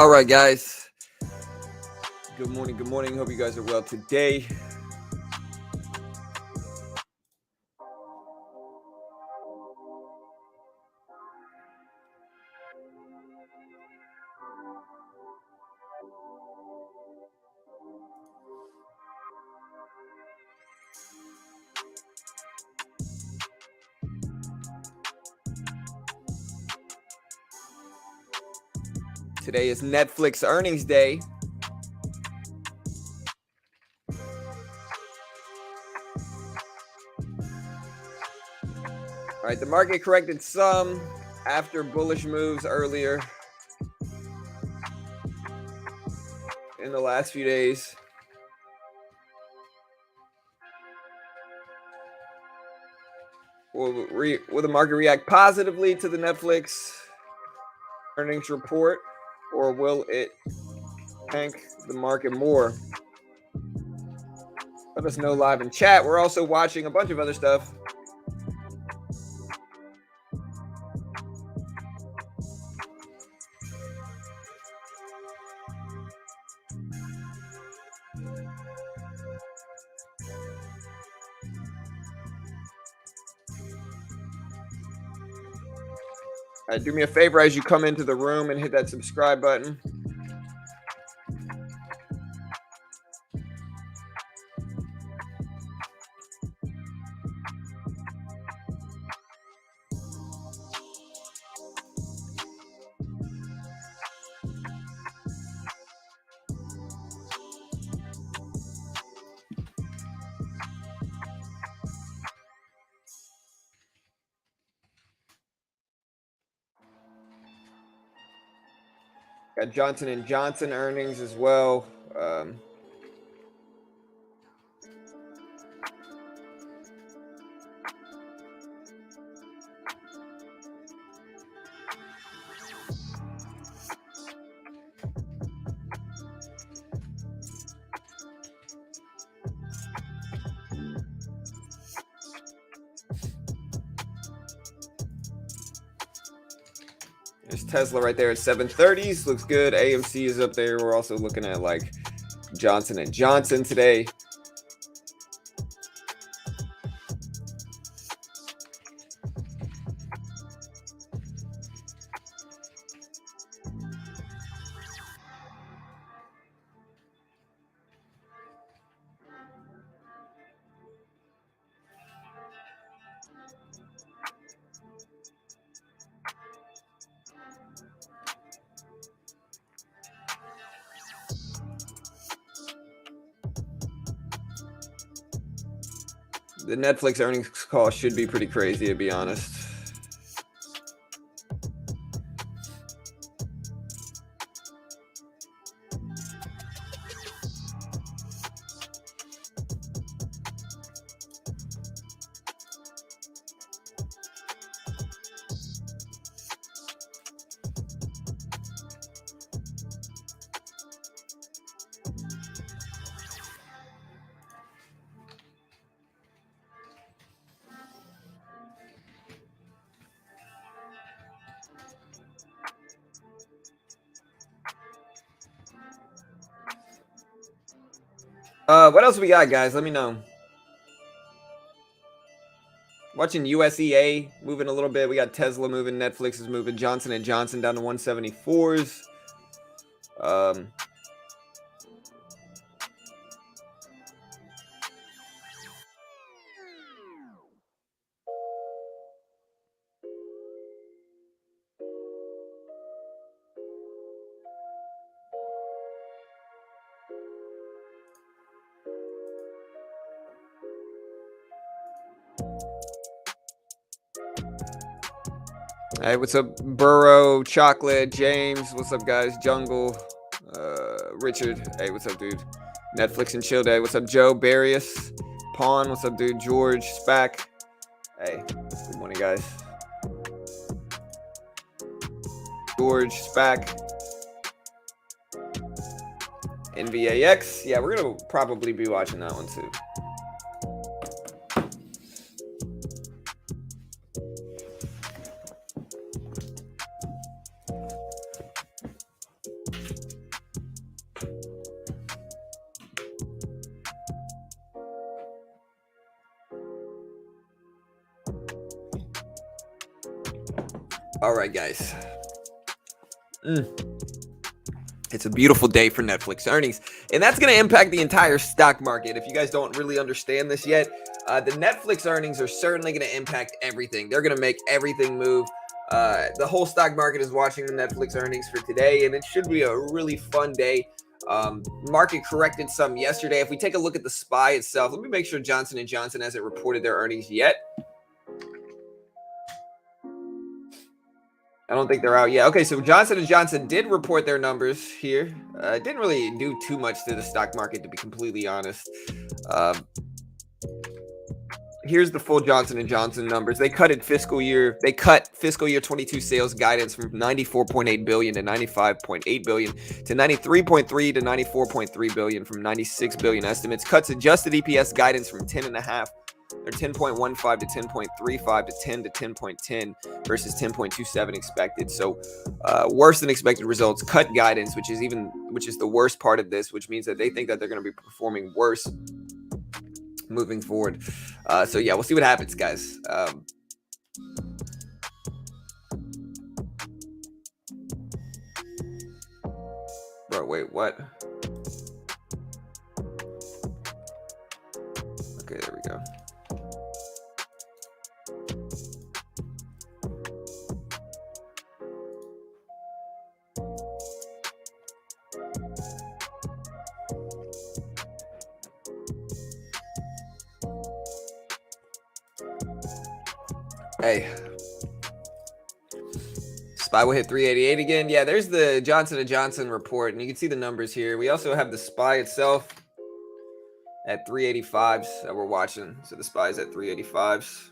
All right, guys. Good morning. Good morning. Hope you guys are well today. Today is Netflix earnings day. All right, the market corrected some after bullish moves earlier in the last few days. Will the market react positively to the Netflix earnings report, or will it tank the market more? Let us know live in chat. We're also watching a bunch of other stuff. All right, do me a favor as you come into the room and hit that subscribe button. Got Johnson & Johnson earnings as well. There's Tesla right there at 730s. Looks good. AMC is up there. We're also looking at like Johnson & Johnson today. The Netflix earnings call should be pretty crazy, to be honest. What else we got, guys? Let me know. Watching USCA moving a little bit. We got Tesla moving. Netflix is moving. Johnson & Johnson down to 174s. Hey, what's up, Burrow, Chocolate, James? What's up, guys? Jungle, Richard. Hey, what's up, dude? Netflix and Chill Day. What's up, Joe? Barius, Pawn. What's up, dude? George, Spack. Hey, good morning, guys. George, Spack, NVAX. Yeah, we're gonna probably be watching that one too. All right, guys. It's a beautiful day for Netflix earnings, and that's going to impact the entire stock market. If you guys don't really understand this yet, the Netflix earnings are certainly going to impact everything. They're going to make everything move. The whole stock market is watching the Netflix earnings for today, and it should be a really fun day. Market corrected some yesterday. If we take a look at the SPY itself, let me make sure Johnson & Johnson hasn't reported their earnings yet. I don't think they're out yet. Okay, so Johnson & Johnson did report their numbers here. Didn't really do too much to the stock market, to be completely honest. Here's the full Johnson & Johnson numbers. They cut fiscal year 22 sales guidance from 94.8 billion to 95.8 billion to 93.3 to 94.3 billion from 96 billion estimates. Cuts adjusted EPS guidance from 10.5 or 10.15 to 10.35 to 10 to 10.10 versus 10.27 expected. So worse than expected results. Cut guidance, which is the worst part of this, which means that they think that they're going to be performing worse moving forward. So yeah, we'll see what happens, guys. Bro, wait, what? Okay, there we go. Hey, SPY will hit 388 again. Yeah, there's the Johnson & Johnson report, and you can see the numbers here. We also have the SPY itself at 385s that we're watching. So the SPY is at 385s.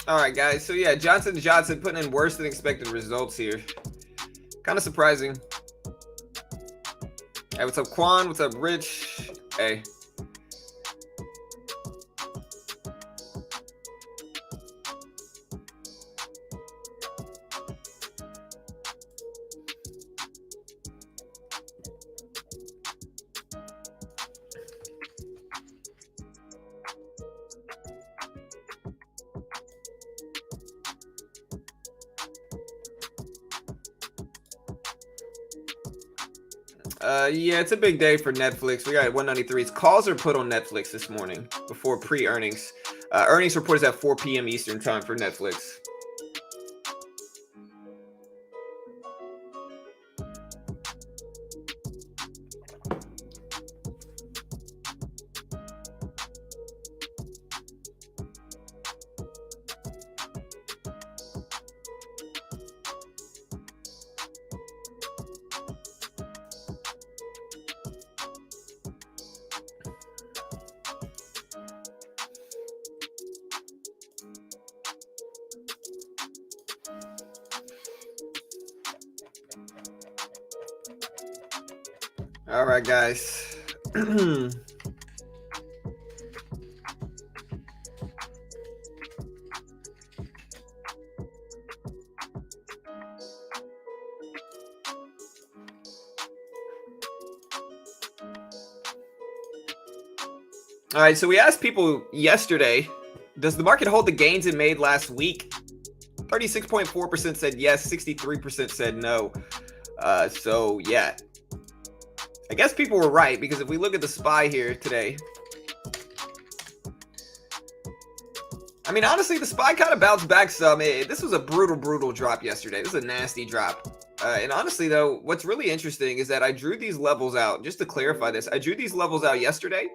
All right, guys. So yeah, Johnson & Johnson putting in worse than expected results here. Kind of surprising. Hey, what's up, Quan? What's up, Rich? Hey. Yeah, it's a big day for Netflix. We got 193s. Calls are put on Netflix this morning before pre-earnings. Earnings report is at 4 p.m. Eastern time for Netflix. All right, guys. All right, so we asked people yesterday, does the market hold the gains it made last week? 36.4% said yes, 63% said no. So yeah, I guess people were right, because if we look at the SPY here today, I mean, honestly, the SPY kind of bounced back some. This was a brutal drop yesterday. This is a nasty drop. And honestly, though, what's really interesting is that I drew these levels out. Just to clarify this, I drew these levels out yesterday.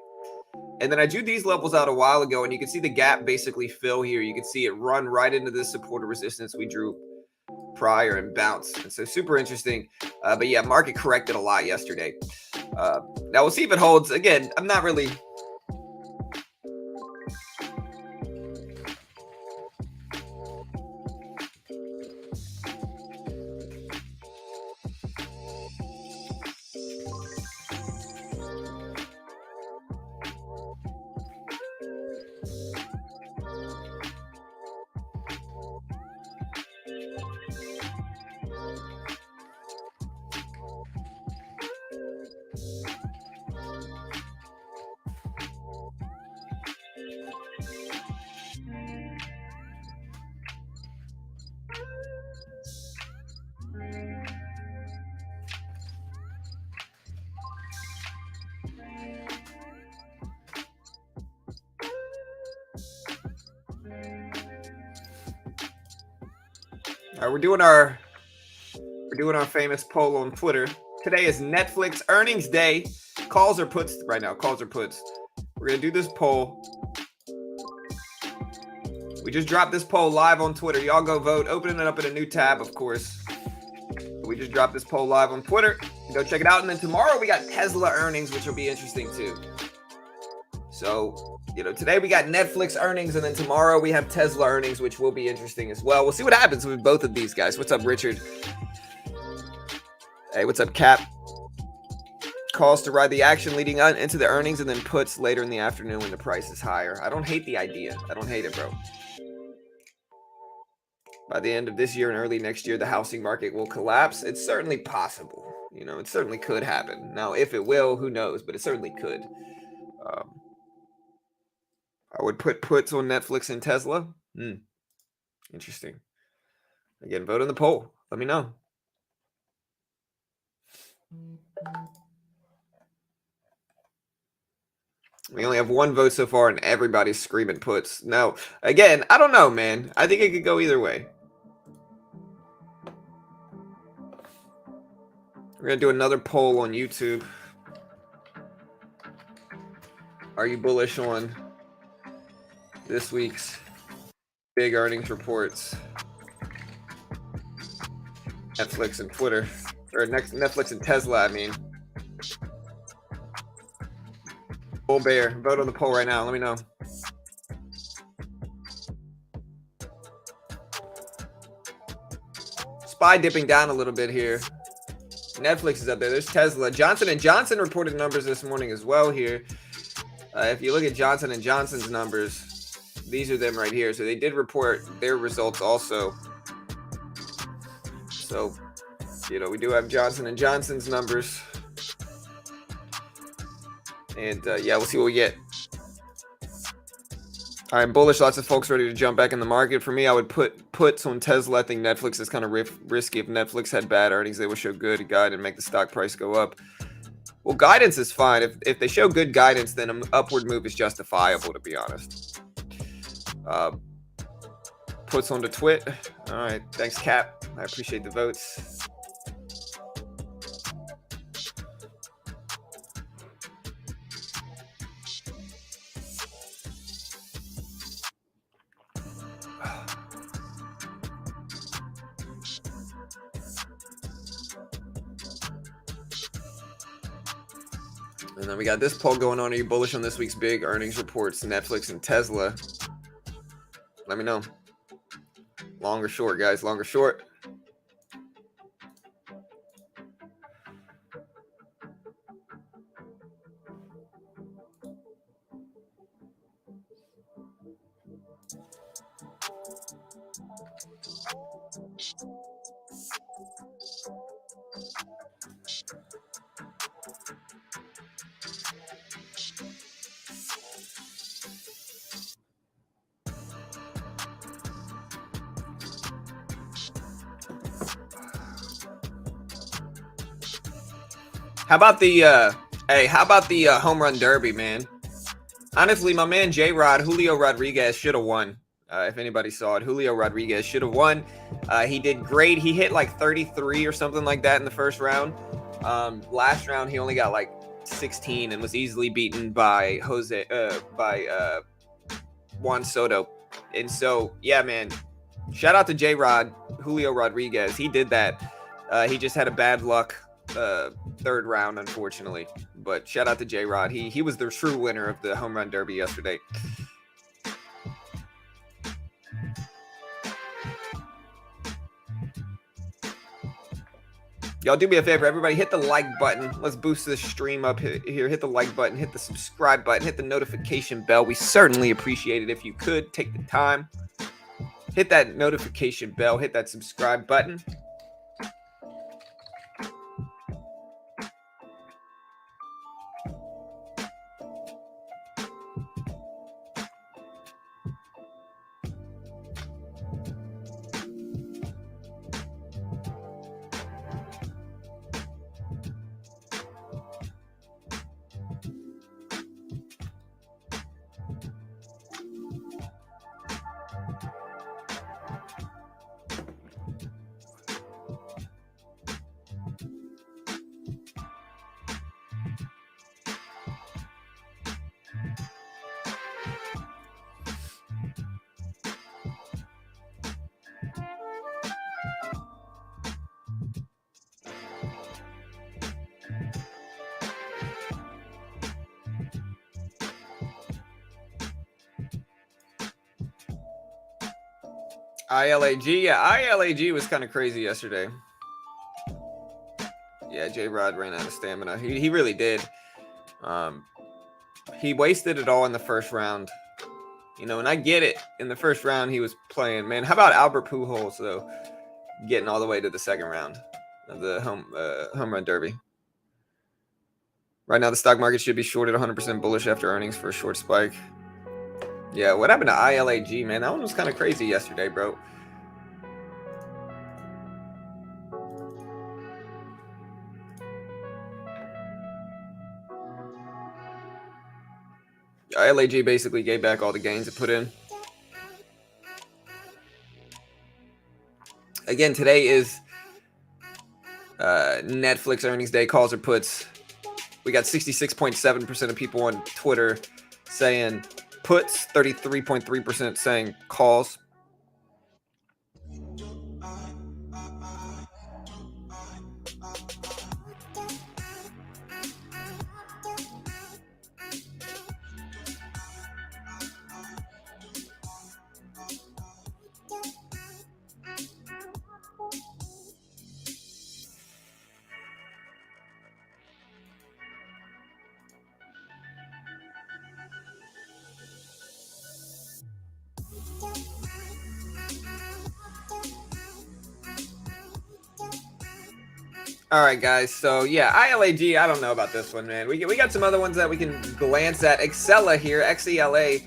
And then I drew these levels out a while ago. And you can see the gap basically fill here. You can see it run right into this support or resistance we drew prior and bounce. And so super interesting. But yeah, market corrected a lot yesterday. Now we'll see if it holds. Again, I'm not really... All right, we're doing our famous poll on Twitter. Today is Netflix earnings day. Calls or puts right now? Calls or puts? We're gonna do this poll. We just dropped this poll live on Twitter. Y'all go vote. Opening it up in a new tab, of course. We just dropped this poll live on Twitter. Go check it out. And then tomorrow we got Tesla earnings, which will be interesting too. So, you know, today we got Netflix earnings, and then tomorrow we have Tesla earnings, which will be interesting as well. We'll see what happens with both of these guys. What's up, Richard? Hey, what's up, Cap? Calls to ride the action leading on into the earnings, and then puts later in the afternoon when the price is higher. I don't hate the idea. I don't hate it, bro. By the end of this year and early next year, the housing market will collapse. It's certainly possible. You know, it certainly could happen. Now, if it will, who knows? But it certainly could. I would put puts on Netflix and Tesla. Interesting. Again, vote in the poll. Let me know. We only have one vote so far, and everybody's screaming puts. Now, again, I don't know, man. I think it could go either way. We're going to do another poll on YouTube. Are you bullish on this week's big earnings reports? Netflix and Twitter. Or Netflix and Tesla, I mean. Bull bear. Vote on the poll right now. Let me know. SPY dipping down a little bit here. Netflix is up there. There's Tesla. Johnson & Johnson reported numbers this morning as well here. If you look at Johnson & Johnson's numbers, these are them right here. So they did report their results also. So, you know, we do have Johnson & Johnson's numbers. And, yeah, we'll see what we get. I'm bullish. Lots of folks ready to jump back in the market. For me, I would put puts on Tesla. I think Netflix is kind of risky. If Netflix had bad earnings, they would show good guide and make the stock price go up. Well, guidance is fine. If they show good guidance, then an upward move is justifiable, to be honest. Puts on to Twit. All right. Thanks, Cap. I appreciate the votes. And then we got this poll going on. Are you bullish on this week's big earnings reports, Netflix and Tesla? Let me know. Long or short, guys? Long or short? How about the home run derby, man? Honestly, my man J-Rod, Julio Rodriguez should have won. If anybody saw it, Julio Rodriguez should have won. He did great. He hit like 33 or something like that in the first round. Last round, he only got like 16 and was easily beaten by Juan Soto. And so, yeah, man, shout out to J-Rod, Julio Rodriguez. He did that. He just had a bad luck third round, unfortunately. But shout out to J-Rod. He was the true winner of the home run derby yesterday. Y'all do me a favor, everybody, hit the like button. Let's boost this stream up here. Hit the like button, hit the subscribe button, hit the notification bell. We certainly appreciate it if you could take the time. Hit that notification bell, hit that subscribe button. ILAG, yeah, ILAG was kind of crazy yesterday. Yeah, J-Rod ran out of stamina. He really did. He wasted it all in the first round. You know, and I get it. In the first round, he was playing. Man, how about Albert Pujols, though, getting all the way to the second round of the home run derby? Right now, the stock market should be shorted 100% bullish after earnings for a short spike. Yeah, what happened to ILAG, man? That one was kind of crazy yesterday, bro. ILAG basically gave back all the gains it put in. Again, today is Netflix earnings day, calls or puts. We got 66.7% of people on Twitter saying puts, 33.3% saying calls. All right, guys. So, yeah, ILAG, I don't know about this one, man. We got some other ones that we can glance at. Xela here, XELA,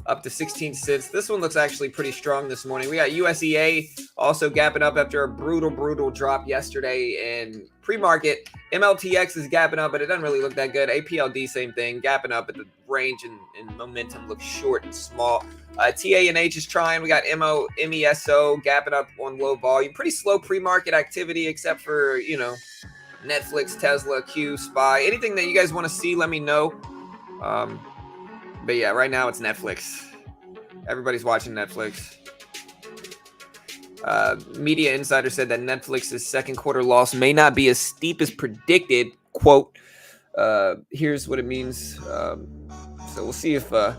up to 16 cents. This one looks actually pretty strong this morning. We got USCA also gapping up after a brutal drop yesterday in pre-market. MLTX is gapping up, but it doesn't really look that good. APLD, same thing, gapping up, but the range and momentum looks short and small. TANH is trying. We got MESO gapping up on low volume. Pretty slow pre-market activity, except for, you know, Netflix, Tesla, Q, SPY. Anything that you guys want to see, let me know. But yeah, right now it's Netflix. Everybody's watching Netflix. Media Insider said that Netflix's second quarter loss may not be as steep as predicted. Quote, here's what it means. So we'll see if it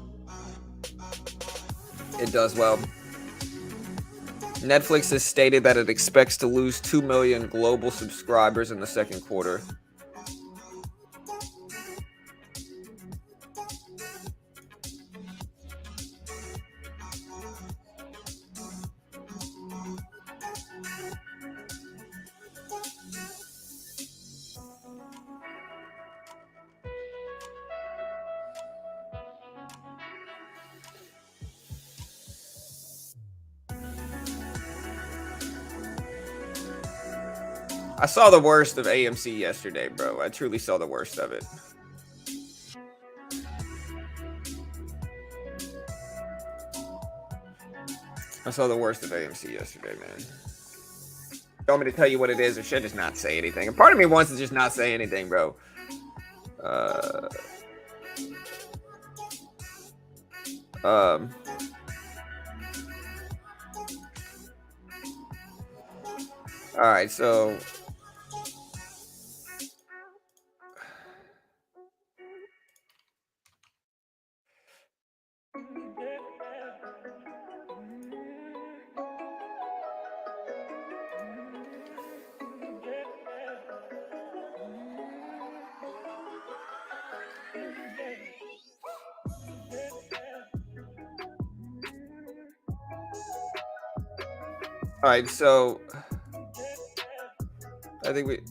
does well. Netflix has stated that it expects to lose 2 million global subscribers in the second quarter. I saw the worst of AMC yesterday, bro. I truly saw the worst of it. I saw the worst of AMC yesterday, man. You want me to tell you what it is, or should I just not say anything? And part of me wants to just not say anything, bro. Um. All right, so. All right, so I think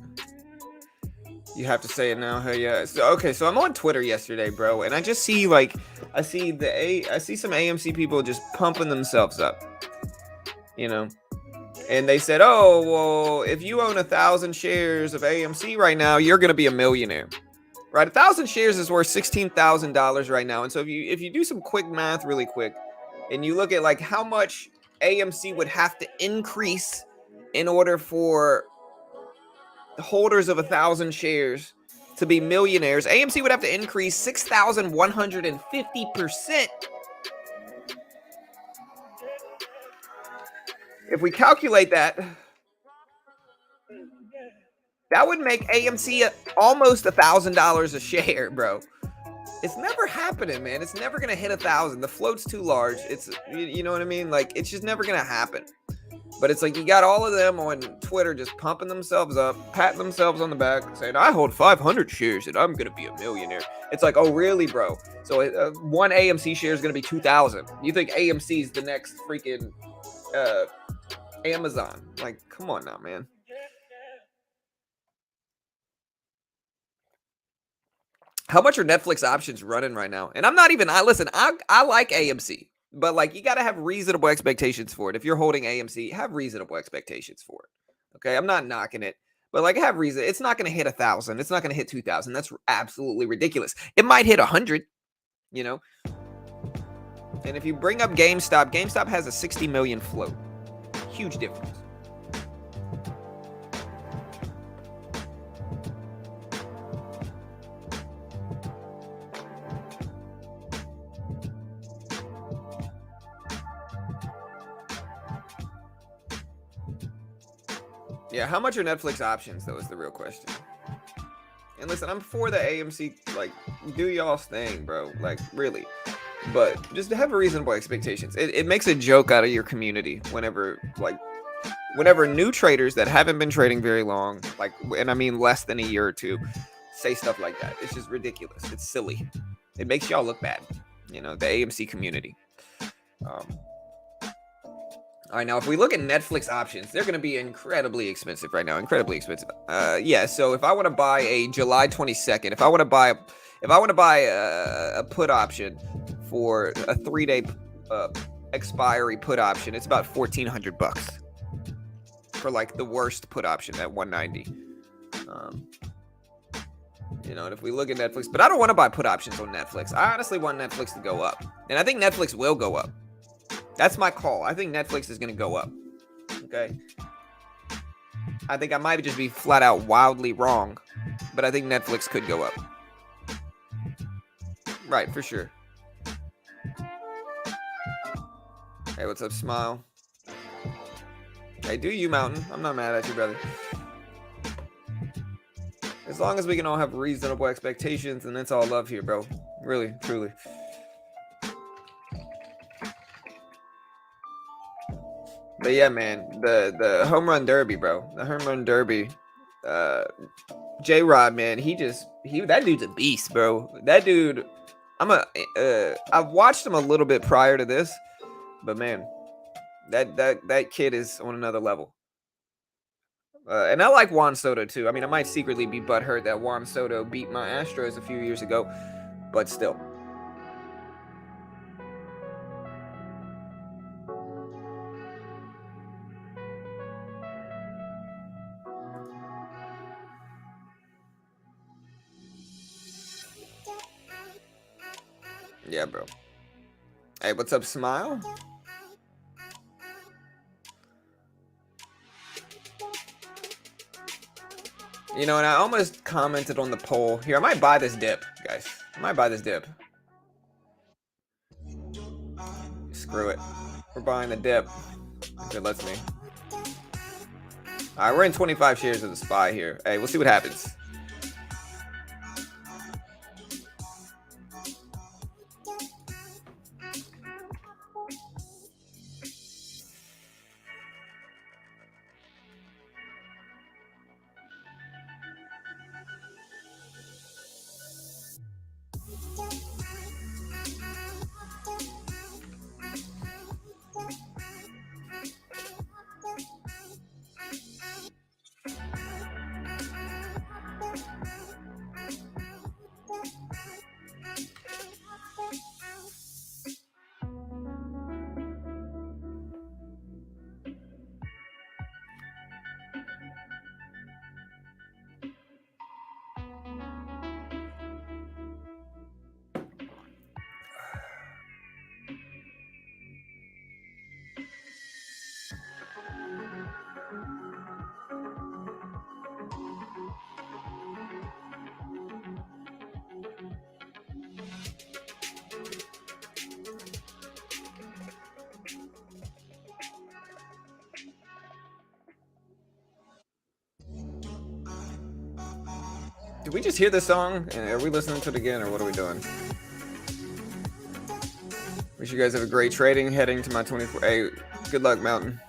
you have to say it now. Hell yeah. So okay, so I'm on Twitter yesterday, bro, and I just see like I see some AMC people just pumping themselves up, you know. And they said, "Oh, well, if you own 1,000 shares of AMC right now, you're gonna be a millionaire." Right? 1,000 shares is worth $16,000 right now. And so if you do some quick math really quick, and you look at like how much AMC would have to increase in order for the holders of 1,000 shares to be millionaires, AMC would have to increase 6,150%. If we calculate that, that would make AMC almost $1,000 a share, bro. It's never happening, man. It's never gonna hit 1,000. The float's too large. It's, you know what I mean? Like, it's just never gonna happen. But it's like you got all of them on Twitter just pumping themselves up, patting themselves on the back, saying, "I hold 500 shares and I'm gonna be a millionaire." It's like, oh really, bro? So one AMC share is gonna be 2,000. You think AMC is the next freaking Amazon? Like, come on now, man. How much are Netflix options running right now? And I'm not even, I like AMC, but like you got to have reasonable expectations for it. If you're holding AMC, have reasonable expectations for it. Okay. I'm not knocking it, but like have reason. It's not going to hit 1,000. It's not going to hit 2,000. That's absolutely ridiculous. It might hit 100, you know? And if you bring up GameStop has a 60 million float. Huge difference. Yeah, how much are Netflix options, though, is the real question. And listen, I'm for the AMC, like, do y'all's thing, bro. Like, really. But just have reasonable expectations. It makes a joke out of your community whenever new traders that haven't been trading very long, like, and I mean less than a year or two, say stuff like that. It's just ridiculous. It's silly. It makes y'all look bad, you know, the AMC community. All right, now if we look at Netflix options, they're going to be incredibly expensive right now. Incredibly expensive. Yeah. So if I want to buy a July 22nd, if I want to buy a put option for a 3-day expiry put option, it's about $1,400 for like the worst put option at 190. You know, and if we look at Netflix, but I don't want to buy put options on Netflix. I honestly want Netflix to go up, and I think Netflix will go up. That's my call. I think Netflix is going to go up. Okay. I think I might just be flat out wildly wrong, but I think Netflix could go up. Right, for sure. Hey, what's up, Smile? Hey, do you, Mountain? I'm not mad at you, brother. As long as we can all have reasonable expectations, and it's all love here, bro. Really, truly. But yeah, man, the home run derby, bro. The home run derby. J-Rod, man, that dude's a beast, bro. That dude, I've watched him a little bit prior to this, but man, that kid is on another level. And I like Juan Soto too. I mean, I might secretly be butthurt that Juan Soto beat my Astros a few years ago, but still. Yeah, bro. Hey, what's up, Smile? You know, and I almost commented on the poll. Here, I might buy this dip, guys. I might buy this dip. Screw it. We're buying the dip. If it lets me. Alright, we're in 25 shares of the SPY here. Hey, we'll see what happens. Did we just hear the song? And are we listening to it again, or what are we doing? Wish you guys have a great trading heading to my 24. Hey, good luck, Mountain.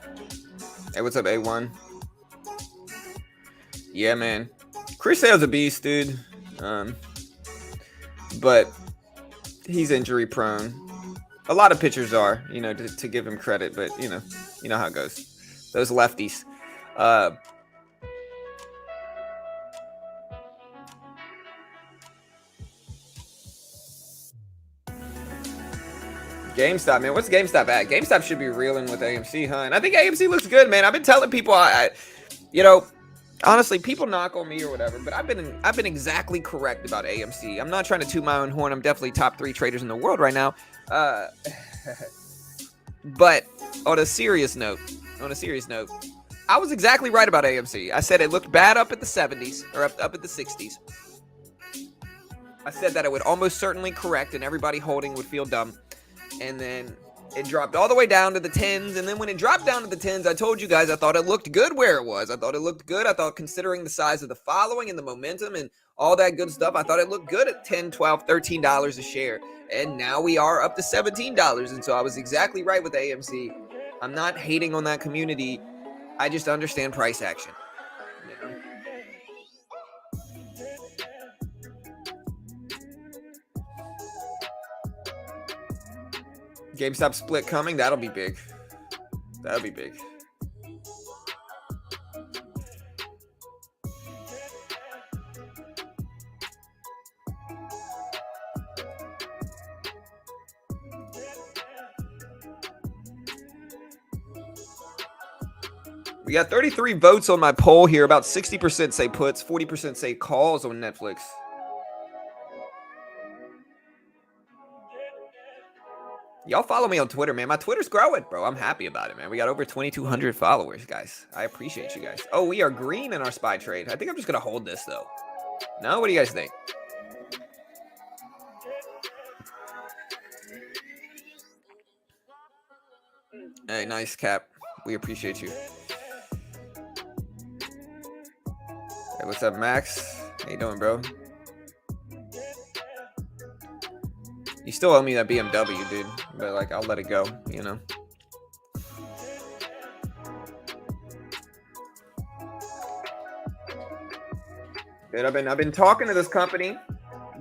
Hey, what's up, A1? Yeah, man. Chris Sale's a beast, dude. But he's injury prone. A lot of pitchers are, you know, to give him credit, but you know how it goes. Those lefties. GameStop, man. What's GameStop at? GameStop should be reeling with AMC, huh? And I think AMC looks good, man. I've been telling people, you know, honestly, people knock on me or whatever, but I've been exactly correct about AMC. I'm not trying to toot my own horn. I'm definitely top 3 traders in the world right now. But on a serious note, I was exactly right about AMC. I said it looked bad up at the 70s or up at the 60s. I said that it would almost certainly correct and everybody holding would feel dumb. And then it dropped all the way down to the 10s. And then when it dropped down to the 10s, I told you guys I thought it looked good where it was. I thought it looked good. I thought considering the size of the following and the momentum and all that good stuff, I thought it looked good at $10, $12, $13 a share. And now we are up to $17. And so I was exactly right with AMC. I'm not hating on that community. I just understand price action. You know? GameStop split coming. That'll be big. That'll be big. We got 33 votes on my poll here. About 60% say puts, 40% say calls on Nflx. Y'all follow me on Twitter, man. My Twitter's growing, bro. I'm happy about it, man. We got over 2,200 followers, guys. I appreciate you guys. Oh, we are green in our SPY trade. I think I'm just going to hold this, though. No? What do you guys think? Hey, nice, Cap. We appreciate you. Hey, what's up, Max? How you doing, bro? You still owe me that BMW, dude. But, like, I'll let it go, you know? Dude, I've been talking to this company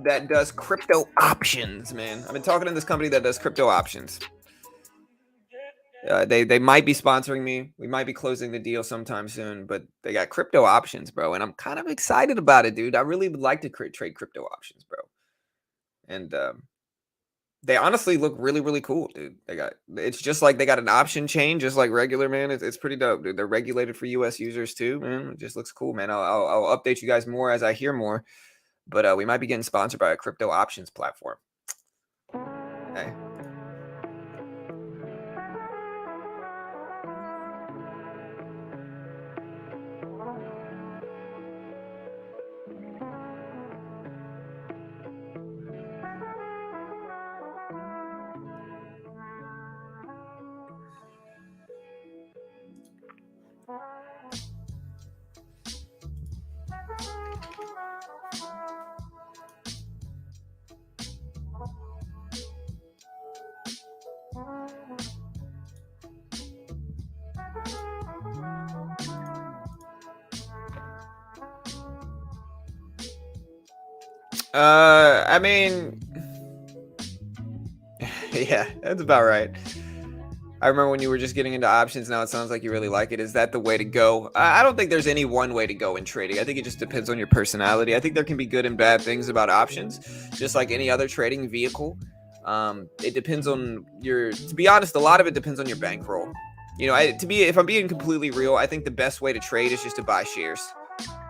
that does crypto options, man. I've been talking to this company that does crypto options. They might be sponsoring me. We might be closing the deal sometime soon, but they got crypto options, bro. And I'm kind of excited about it, dude. I really would like to trade crypto options, bro. And they honestly look really, really cool, dude. It's just like they got an option chain, just like regular, man. It's pretty dope, dude. They're regulated for US users too, man. It just looks cool, man. I'll update you guys more as I hear more. But we might be getting sponsored by a crypto options platform. Hey. I mean, yeah, that's about right. I remember when you were just getting into options. Now it sounds like you really like it. Is that the way to go? I don't think there's any one way to go in trading. I think it just depends on your personality. I think there can be good and bad things about options, just like any other trading vehicle. It depends on your. To be honest, a lot of it depends on your bankroll. You know, if I'm being completely real, I think the best way to trade is just to buy shares.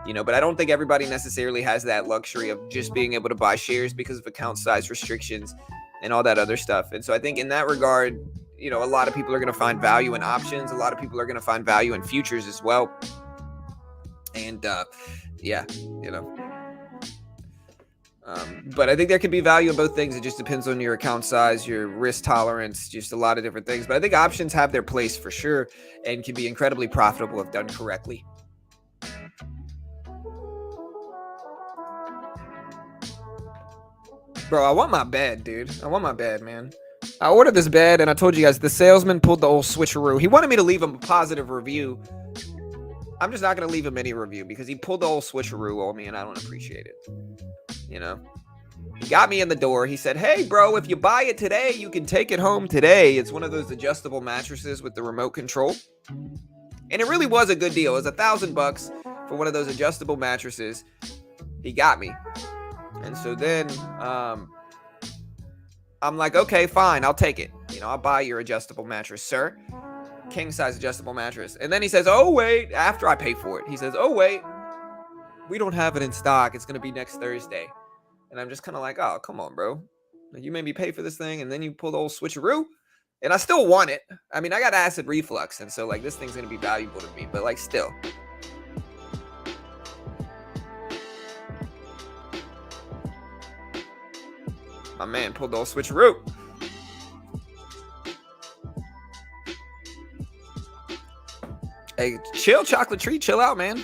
You know, but I don't think everybody necessarily has that luxury of just being able to buy shares because of account size restrictions and all that other stuff. And so I think in that regard, you know, a lot of people are going to find value in options. A lot of people are going to find value in futures as well. And yeah, you know. But I think there could be value in both things. It just depends on your account size, your risk tolerance, just a lot of different things. But I think options have their place for sure and can be incredibly profitable if done correctly. Bro, I want my bed, dude. I want my bed, man. I ordered this bed, and I told you guys, the salesman pulled the old switcheroo. He wanted me to leave him a positive review. I'm just not going to leave him any review because he pulled the old switcheroo on me, and I don't appreciate it. You know? He got me in the door. He said, hey, bro, if you buy it today, you can take it home today. It's one of those adjustable mattresses with the remote control. And it really was a good deal. It was $1,000 for one of those adjustable mattresses. He got me. And so then I'm like, okay, fine, I'll take it. You know, I'll buy your adjustable mattress, sir. King size adjustable mattress. And then he says, oh, wait, after I pay for it, he says, oh, wait, we don't have it in stock. It's going to be next Thursday. And I'm just kind of like, oh, come on, bro. You made me pay for this thing, and then you pull the old switcheroo. And I still want it. I mean, I got acid reflux, and so, like, this thing's going to be valuable to me. But, like, still. My man pulled the old switcheroo. Hey, chill, chocolate tree. Chill out, man.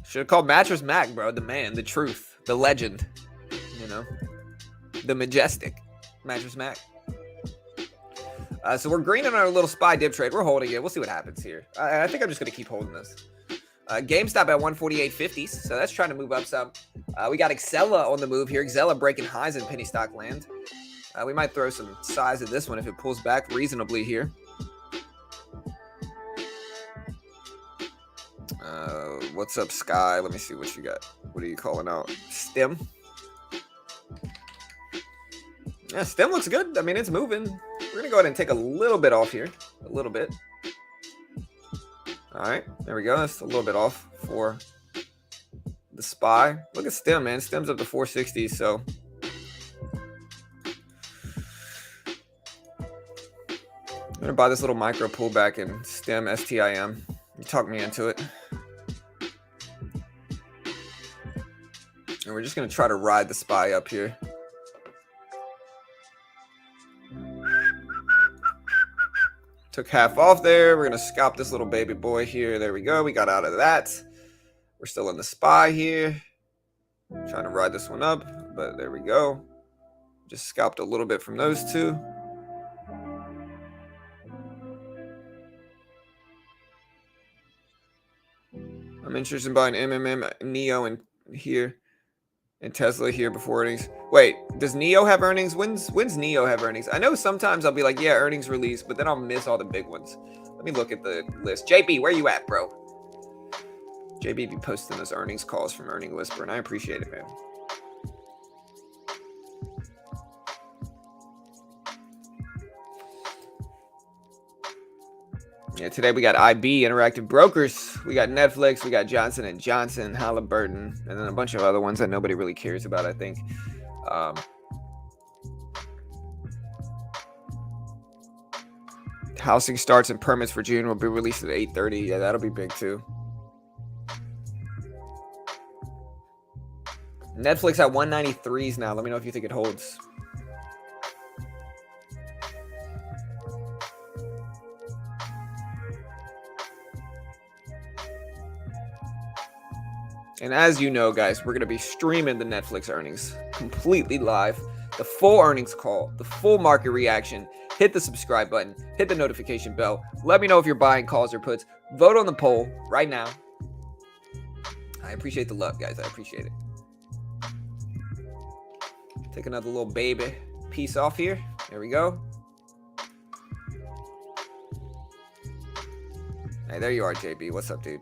Should have called Mattress Mac, bro. The man, the truth, the legend. You know, the majestic Mattress Mac. So we're green on our little SPY dip trade. We're holding it. We'll see what happens here. I think I'm just going to keep holding this. GameStop at 148.50, so that's trying to move up some. We got Xela on the move here. Xela breaking highs in penny stock land. We might throw some size at this one if it pulls back reasonably here. What's up, Sky? Let me see what you got. What are you calling out? Stem? Yeah, Stem looks good. I mean, it's moving. We're going to go ahead and take a little bit off here. A little bit. All right, there we go. That's a little bit off for the SPY. Look at Stem, man. Stem's up to 460, so. I'm going to buy this little micro pullback in Stem, STIM. You talked me into it. And we're just going to try to ride the SPY up here. Took half off there. We're going to scalp this little baby boy here. There we go. We got out of that. We're still in the SPY here. Trying to ride this one up, but there we go. Just scalped a little bit from those two. I'm interested in buying MMM, Neo, and here, and Tesla here before earnings. Wait, does Neo have earnings? When's Neo have earnings? I know sometimes I'll be like, yeah, earnings release, but then I'll miss all the big ones. Let me look at the list. JB, where you at, bro? JB be posting those earnings calls from Earning Whisper, and I appreciate it, man. Yeah, today we got IB, Interactive Brokers. We got Nflx. We got Johnson & Johnson, Halliburton, and then a bunch of other ones that nobody really cares about, I think. Housing starts and permits for June will be released at 8:30. Yeah, that'll be big too. Nflx at 193s now. Let me know if you think it holds. And as you know, guys, we're going to be streaming the Nflx earnings completely live. The full earnings call, the full market reaction, hit the subscribe button, hit the notification bell. Let me know if you're buying calls or puts. Vote on the poll right now. I appreciate the love, guys. I appreciate it. Take another little baby piece off here. There we go. Hey, there you are, JB. What's up, dude?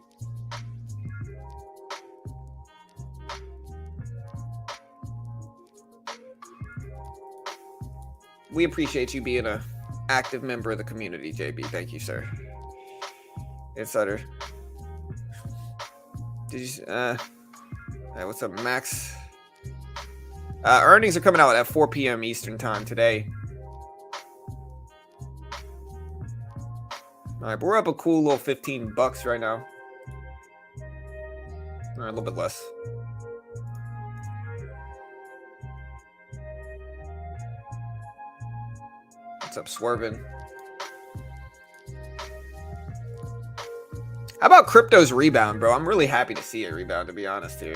We appreciate you being an active member of the community, JB. Thank you, sir. Insider. Did you? Hey, what's up, Max? Earnings are coming out at 4 p.m. Eastern time today. All right, but we're up a cool little $15 right now. All right, a little bit less. What's up, Swervin? How about crypto's rebound, bro? I'm really happy to see it rebound, to be honest here.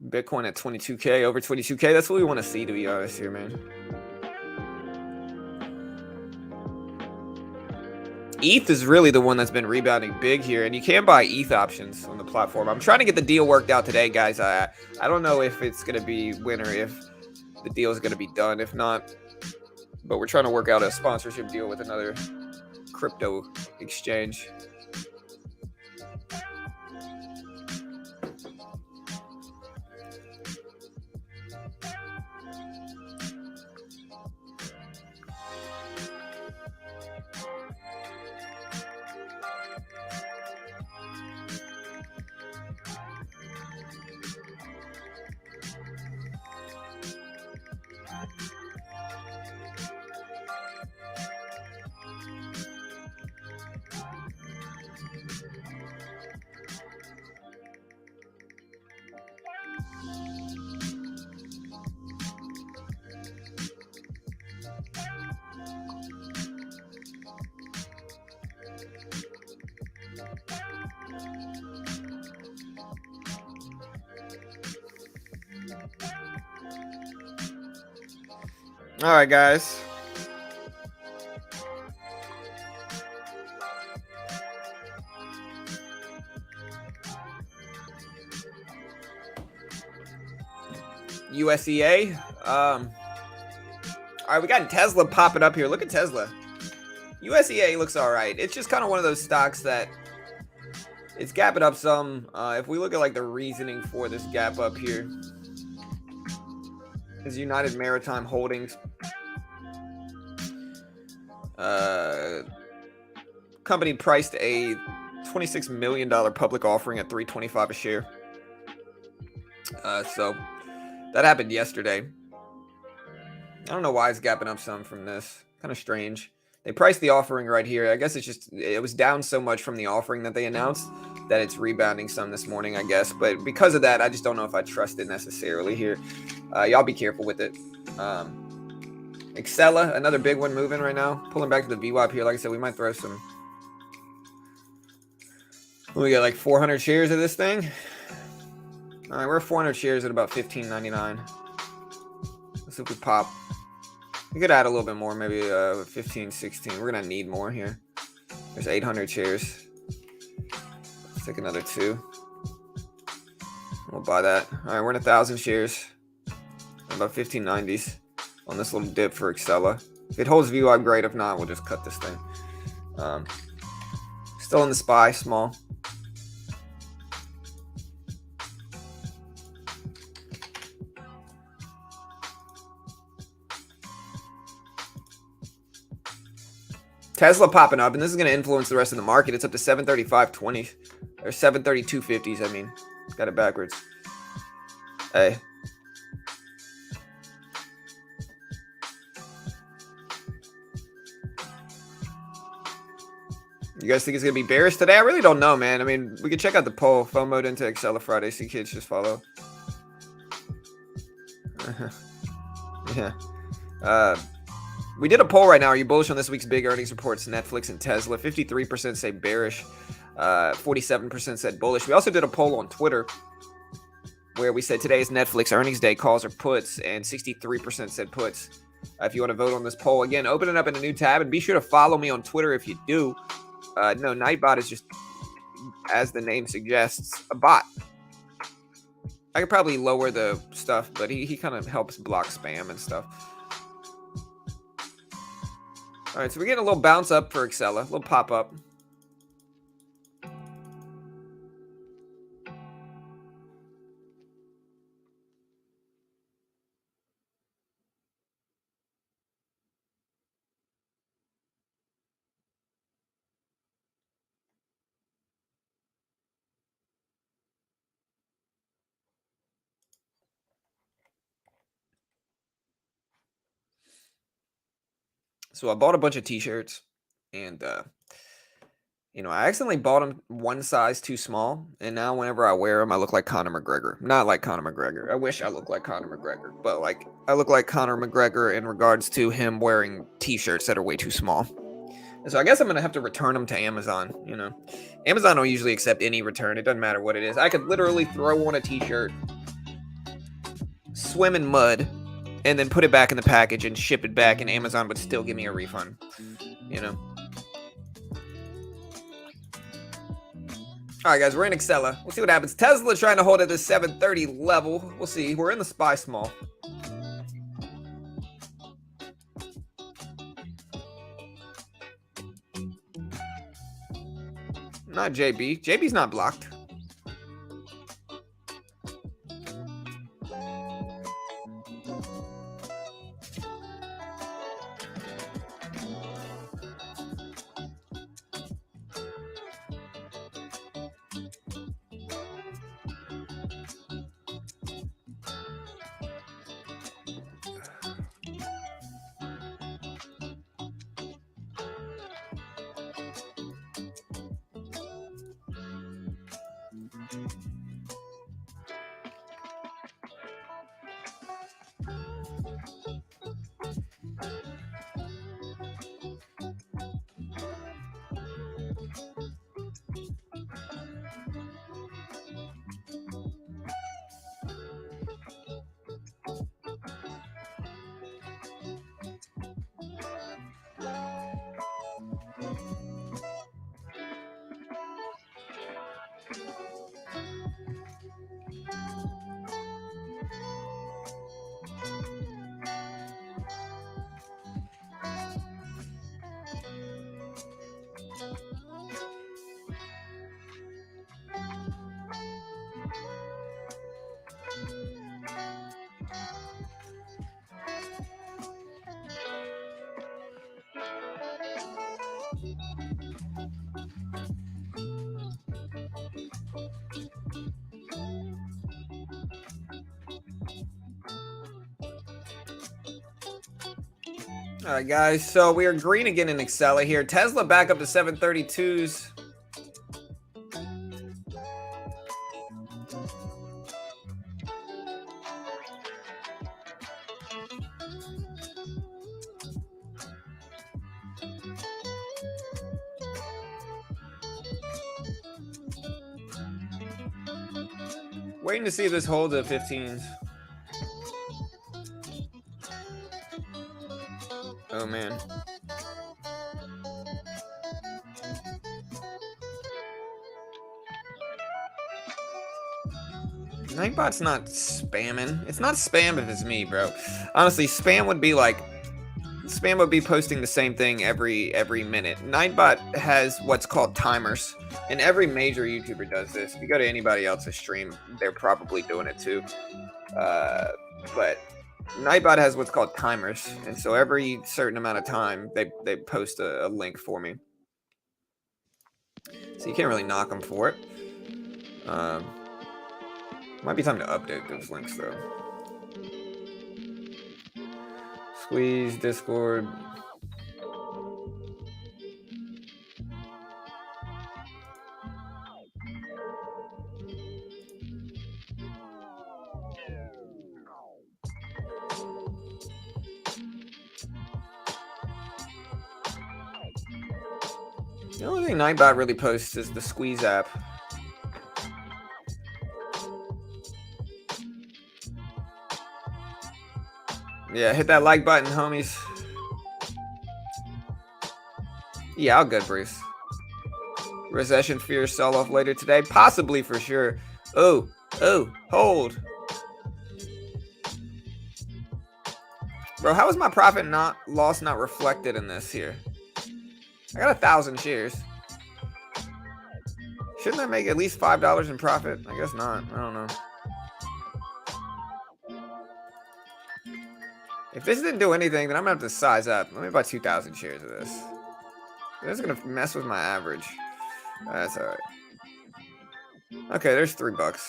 Bitcoin at 22K, over 22K. That's what we want to see, to be honest here, man. ETH is really the one that's been rebounding big here, and you can buy ETH options on the platform. I'm trying to get the deal worked out today, guys. I don't know if it's going to be win or if the deal is going to be done. If not, but we're trying to work out a sponsorship deal with another crypto exchange. All right, guys. USCA. All right, we got Tesla popping up here. Look at Tesla. USCA looks all right. It's just kind of one of those stocks that it's gapping up some. If we look at like the reasoning for this gap up here, is United Maritime Holdings. Company priced a $26 million public offering at $3.25 a share. So that happened yesterday. I don't know why it's gapping up some from this. Kind of strange. They priced the offering right here. I guess it's just, it was down so much from the offering that they announced that it's rebounding some this morning, I guess. But because of that, I just don't know if I trust it necessarily here. Y'all be careful with it. Xela, another big one moving right now. Pulling back to the VWAP here. Like I said, we might throw some. We got like 400 shares of this thing. All right, we're 400 shares at about $15.99. Let's see if we pop. We could add a little bit more, maybe 15, 16. We're going to need more here. There's 800 shares. Let's take another 2. We'll buy that. All right, we're in 1,000 shares. About 1590s on this little dip for Xela. If it holds VWAP, great. If not, we'll just cut this thing. Still in the SPY, small. Tesla popping up, and this is going to influence the rest of the market. It's up to 735.20 or 732.50s. I mean, got it backwards. Hey. You guys think it's going to be bearish today? I really don't know, man. I mean, we can check out the poll. Phone mode into Xela Friday. See kids just follow. Yeah. We did a poll right now. Are you bullish on this week's big earnings reports, Netflix and Tesla? 53% say bearish. 47% said bullish. We also did a poll on Twitter. where we said today is Netflix earnings day, calls or puts, and 63% said puts. If you want to vote on this poll, again, open it up in a new tab, and be sure to follow me on Twitter if you do. No, Nightbot is just, as the name suggests, a bot. I could probably lower the stuff, but he kind of helps block spam and stuff. All right, so we're getting a little bounce up for Xela, a little pop up. So I bought a bunch of t-shirts, and I accidentally bought them one size too small, and now whenever I wear them, I look like Conor McGregor. Not like Conor McGregor. I wish I looked like Conor McGregor, but like I look like Conor McGregor in regards to him wearing t-shirts that are way too small. And so I guess I'm gonna have to return them to Amazon. Amazon don't usually accept any return. It doesn't matter what it is. I could literally throw on a t-shirt, swim in mud, and then put it back in the package and ship it back, and Amazon would still give me a refund. All right, guys, we're in Xela. We'll see what happens. Tesla trying to hold at this 730 level. We'll see. We're in the SPY small. Not JB. JB's not blocked. All right, guys, so we are green again in Xela here. Tesla back up to 732s. Waiting to see if this holds at 15s. Oh, man. Nightbot's not spamming. It's not spam if it's me, bro. Honestly, spam would be posting the same thing every minute. Nightbot has what's called timers, and every major YouTuber does this. If you go to anybody else's stream, they're probably doing it too. But Nightbot has what's called timers, and so every certain amount of time, they post a link for me. So you can't really knock them for it. Might be time to update those links though. Squeeze, Discord. The only thing Nightbot really posts is the Squeeze app. Yeah, hit that like button, homies. Yeah, all good, Bruce. Recession fear sell off later today? Possibly, for sure. Oh, hold. Bro, how is my profit loss not reflected in this here? I got 1,000 shares. Shouldn't I make at least $5 in profit? I guess not. I don't know. If this didn't do anything, then I'm gonna have to size up. Let me buy 2,000 shares of this. This is gonna mess with my average. That's alright. Okay, there's $3.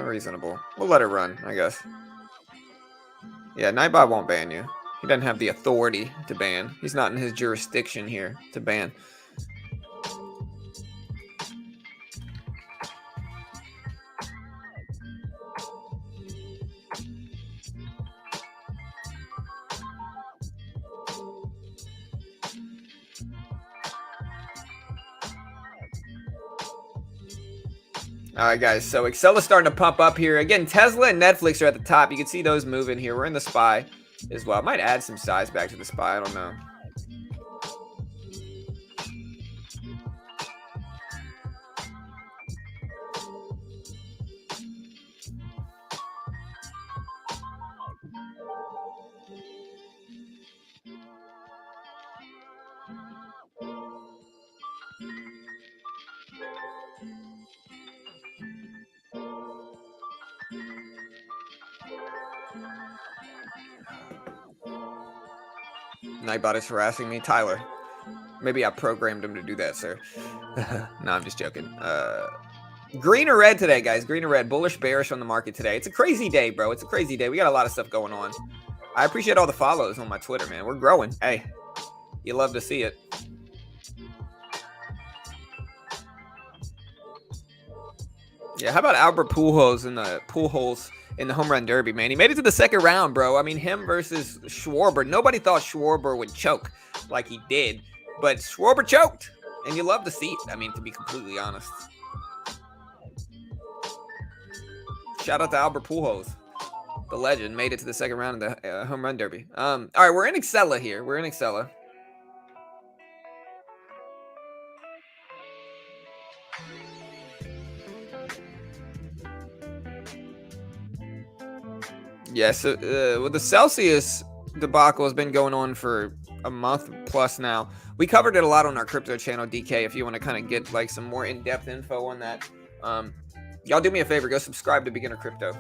Reasonable. We'll let it run, I guess. Yeah, Nightbot won't ban you. He doesn't have the authority to ban. He's not in his jurisdiction here to ban. All right, guys. So Xela's starting to pump up here. Again, Tesla and Netflix are at the top. You can see those moving here. We're in the SPY as well. I might add some size back to the SPY. I don't know. Nightbot is harassing me. Tyler. Maybe I programmed him to do that, sir. No, I'm just joking. Green or red today, guys. Green or red. Bullish, bearish on the market today. It's a crazy day, bro. It's a crazy day. We got a lot of stuff going on. I appreciate all the follows on my Twitter, man. We're growing. Hey, you love to see it. Yeah, how about Albert Pujols in the home run derby, man? He made it to the second round, bro. I mean, him versus Schwarber. Nobody thought Schwarber would choke like he did, but Schwarber choked, and you love to see it. I mean, to be completely honest. Shout out to Albert Pujols, the legend, made it to the second round of the home run derby. All right, we're in Xela here. We're in Xela. Yes, well, the Celsius debacle has been going on for a month plus now. We covered it a lot on our crypto channel, DK, if you want to kind of get like some more in-depth info on that. Y'all do me a favor, go subscribe to Beginner Crypto.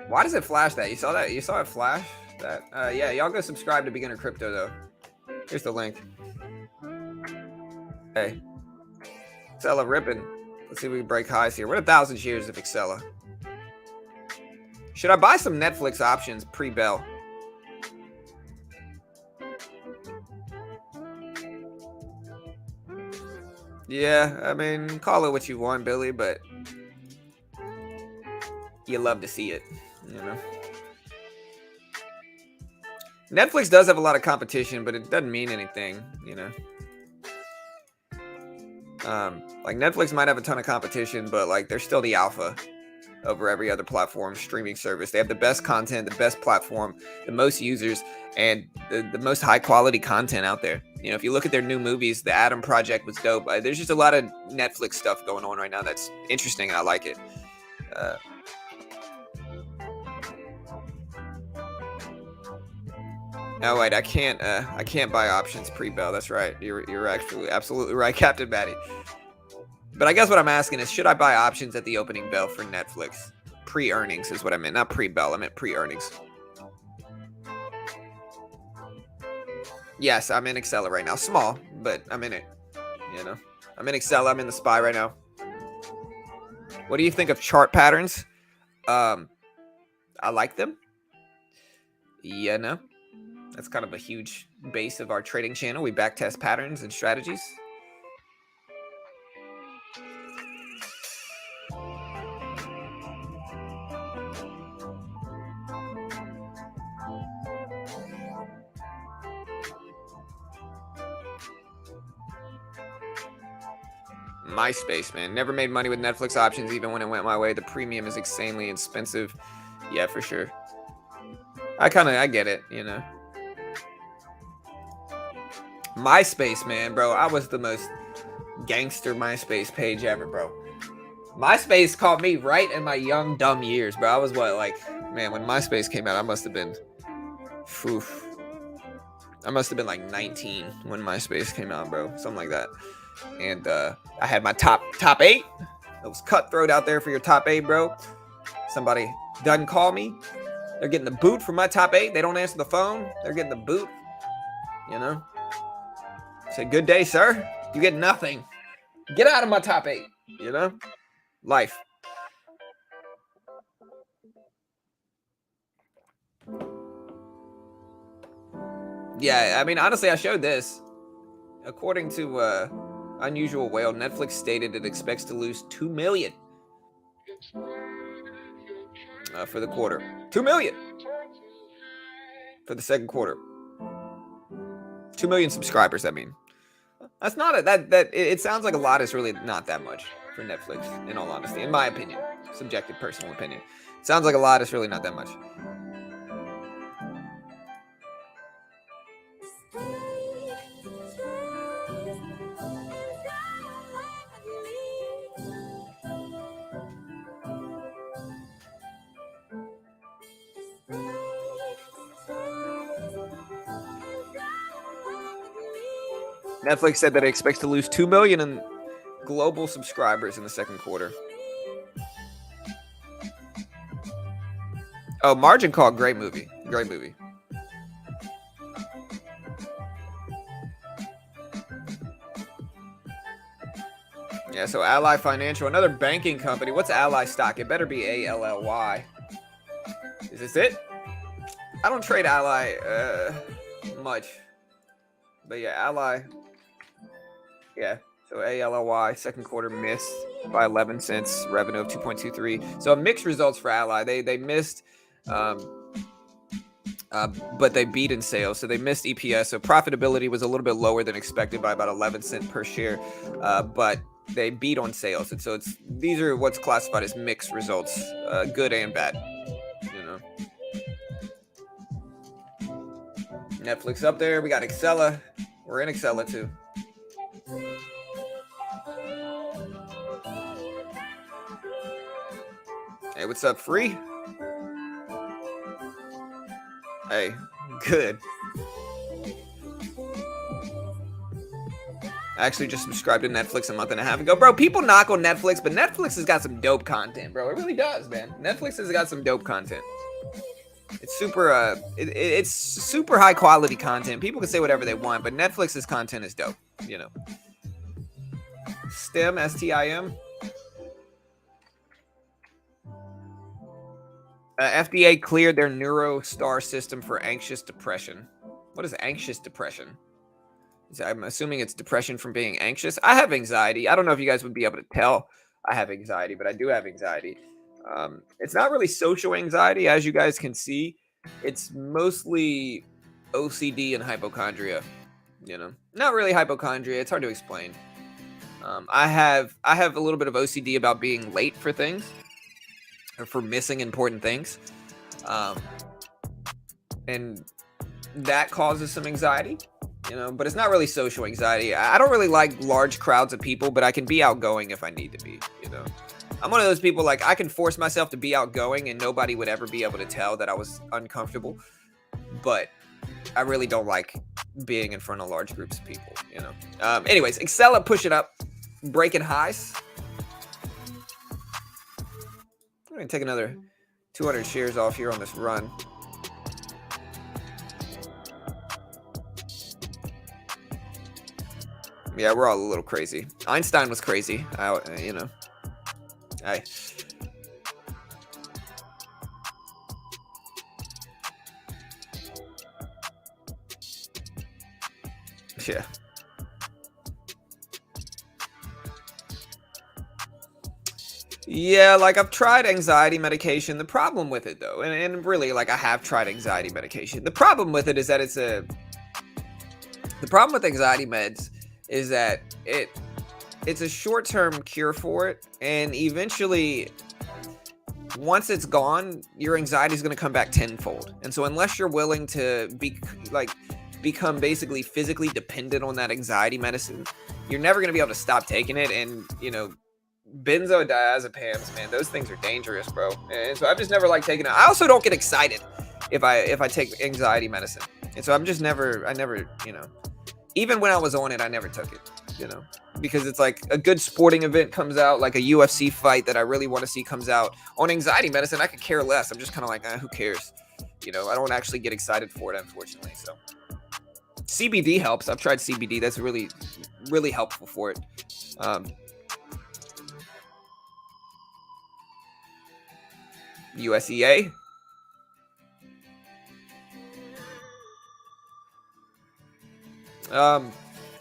Why does it flash that? You saw that? You saw it flash that? Yeah, y'all go subscribe to Beginner Crypto though. Here's the link. Hey, Xela ripping. Let's see if we can break highs here. We're at 1,000 shares of Xela. Should I buy some Nflx options pre-bell? Yeah, I mean, call it what you want, Billy, but you love to see it, you know? Nflx does have a lot of competition, but it doesn't mean anything, you know? Like, Nflx might have a ton of competition, but, like, they're still the alpha over every other platform streaming service. They have the best content, the best platform, the most users, and the most high-quality content out there. You know, if you look at their new movies, the Adam Project was dope. There's just a lot of Nflx stuff going on right now that's interesting, and I like it. Oh wait, I can't buy options pre-bell. That's right. You're actually absolutely right, Captain Batty. But I guess what I'm asking is, should I buy options at the opening bell for Nflx? Pre-earnings is what I meant, not pre-bell. I meant pre-earnings. Yes, I'm in Xela right now. Small, but I'm in it. You know, I'm in Xela. I'm in the SPY right now. What do you think of chart patterns? I like them. Yeah, no. That's kind of a huge base of our trading channel. We backtest patterns and strategies. MySpace, man. Never made money with Netflix options, even when it went my way. The premium is insanely expensive. Yeah, for sure. I get it, you know. MySpace, man, bro. I was the most gangster MySpace page ever, bro. MySpace caught me right in my young, dumb years, bro. I was man, when MySpace came out, I must have been, I must have been like 19 when MySpace came out, bro. Something like that. And I had my top 8. It was cutthroat out there for your top 8, bro. Somebody doesn't call me. They're getting the boot from my top 8. They don't answer the phone. They're getting the boot. You know? Say, good day, sir. You get nothing. Get out of my top 8. You know? Life. Yeah, I mean, honestly, I showed this. According to Unusual Whale, Netflix stated it expects to lose $2 million for the quarter. $2 million for the second quarter. 2 million subscribers. I mean, that's not it sounds like a lot. Is really not that much for Netflix. In all honesty, in my opinion, subjective, personal opinion, it sounds like a lot. It's really not that much. Netflix said that it expects to lose 2 million in global subscribers in the second quarter. Oh, Margin Call, great movie. Great movie. Yeah, so Ally Financial, another banking company. What's Ally stock? It better be ALLY. Is this it? I don't trade Ally much. But yeah, Ally. Yeah, so ALLY, second quarter missed by 11 cents, revenue of 2.23. So mixed results for Ally. They missed, but they beat in sales. So they missed EPS. So profitability was a little bit lower than expected by about 11 cents per share, but they beat on sales. And so these are what's classified as mixed results, good and bad. You know, Netflix up there. We got Xela. We're in Xela too. Hey, what's up, Free? Hey, good. I actually just subscribed to Netflix a month and a half ago. Bro, people knock on Netflix, but Netflix has got some dope content, bro. It really does, man. Netflix has got some dope content. It's super it's super high quality content. People can say whatever they want, but Netflix's content is dope, you know. STEM, STIM. FDA cleared their NeuroStar system for anxious depression. What is anxious depression? I'm assuming it's depression from being anxious. I have anxiety. I don't know if you guys would be able to tell I have anxiety, but I do have anxiety. It's not really social anxiety, as you guys can see. It's mostly OCD and hypochondria. You know, not really hypochondria. It's hard to explain. I have a little bit of OCD about being late for things, or for missing important things, and that causes some anxiety. You know, but it's not really social anxiety. I don't really like large crowds of people, but I can be outgoing if I need to be. You know, I'm one of those people, like, I can force myself to be outgoing and nobody would ever be able to tell that I was uncomfortable. But I really don't like being in front of large groups of people, you know. Anyways, Xela, push it up, breaking highs. I'm going to take another 200 shares off here on this run. Yeah, we're all a little crazy. Einstein was crazy, you know. Yeah. Yeah, like, I've tried anxiety medication. The problem with it, though, and really, like, I have tried anxiety medication. The problem with it is that the problem with anxiety meds is that it's a short-term cure for it, and eventually, once it's gone, your anxiety is going to come back tenfold. And so unless you're willing to become basically physically dependent on that anxiety medicine, you're never going to be able to stop taking it. And, you know, benzodiazepams, man, those things are dangerous, bro. And so I've just never liked taking it. I also don't get excited if I take anxiety medicine. And so I never, you know, even when I was on it, I never took it, you know, because it's like a good sporting event comes out, like a UFC fight that I really want to see comes out. On anxiety medicine, I could care less. I'm just kind of like, who cares? You know, I don't actually get excited for it, unfortunately. So CBD helps. I've tried CBD. That's really, really helpful for it. USCA.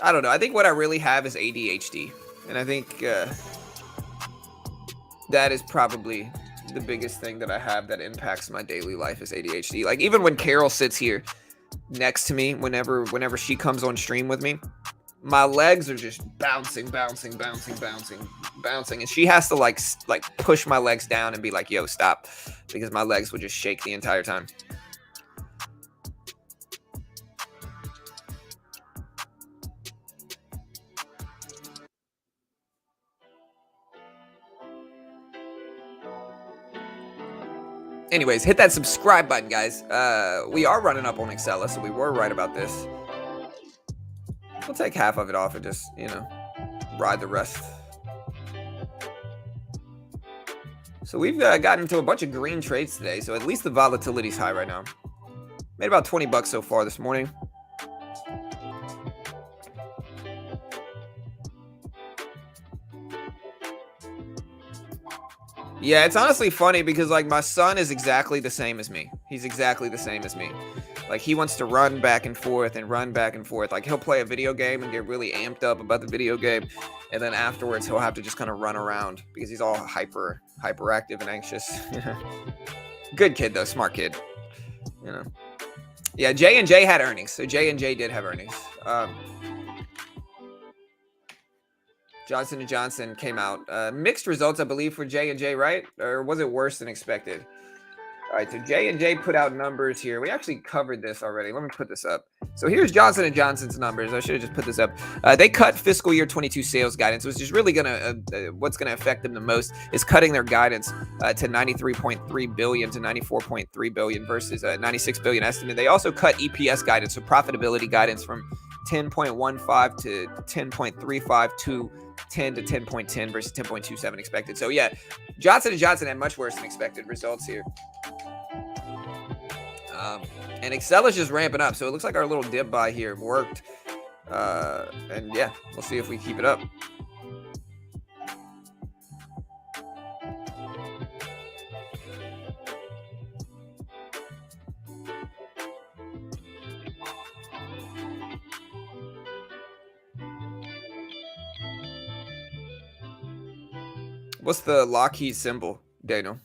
I don't know. I think what I really have is ADHD. And I think that is probably the biggest thing that I have that impacts my daily life is ADHD. Like, even when Carol sits here next to me, whenever she comes on stream with me, my legs are just bouncing. And she has to like push my legs down and be like, yo, stop. Because my legs would just shake the entire time. Anyways, hit that subscribe button, guys. We are running up on Xela, so we were right about this. We'll take half of it off and just, you know, ride the rest. So we've gotten into a bunch of green trades today, so at least the volatility's high right now. Made about 20 bucks so far this morning. Yeah, it's honestly funny because, like, my son is exactly the same as me. He's exactly the same as me. Like, he wants to run back and forth and run back and forth. Like, he'll play a video game and get really amped up about the video game. And then afterwards, he'll have to just kind of run around because he's all hyperactive and anxious. Good kid, though. Smart kid. You know. Yeah, J&J had earnings. So J&J did have earnings. Johnson & Johnson came out. Mixed results, I believe, for J&J, right? Or was it worse than expected? All right, so J&J put out numbers here. We actually covered this already. Let me put this up. So here's Johnson & Johnson's numbers. I should have just put this up. They cut fiscal year 22 sales guidance, which is really going to, what's going to affect them the most is cutting their guidance to 93.3 billion to 94.3 billion versus 96 billion estimate. They also cut EPS guidance, so profitability guidance from 10.15 to 10.35 to 10 to 10.10 versus 10.27 expected. So yeah, Johnson & Johnson had much worse than expected results here. And Xela's just ramping up. So it looks like our little dip buy here worked. And yeah, we'll see if we keep it up. What's the Lockheed symbol, Daniel?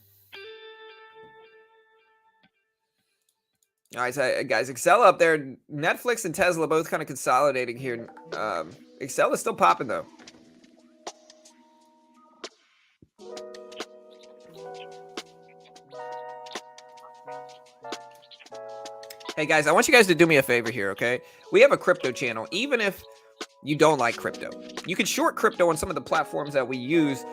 All right, so guys, Xela up there. Netflix and Tesla both kind of consolidating here. Xela's still popping, though. Hey, guys, I want you guys to do me a favor here, okay? We have a crypto channel. Even if you don't like crypto, you can short crypto on some of the platforms that we use.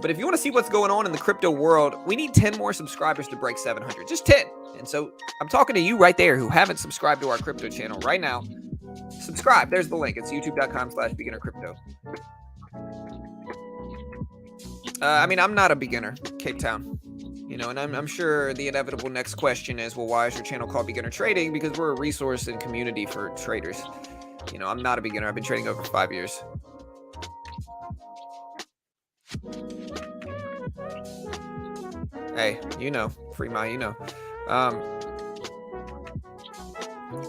But if you want to see what's going on in the crypto world, we need 10 more subscribers to break 700. Just 10. And so I'm talking to you right there who haven't subscribed to our crypto channel right now. Subscribe. There's the link. It's youtube.com/beginnercrypto. I mean, I'm not a beginner, Cape Town. You know, and I'm sure the inevitable next question is, well, why is your channel called Beginner Trading? Because we're a resource and community for traders. You know, I'm not a beginner. I've been trading over 5 years. Hey, you know, free my, you know.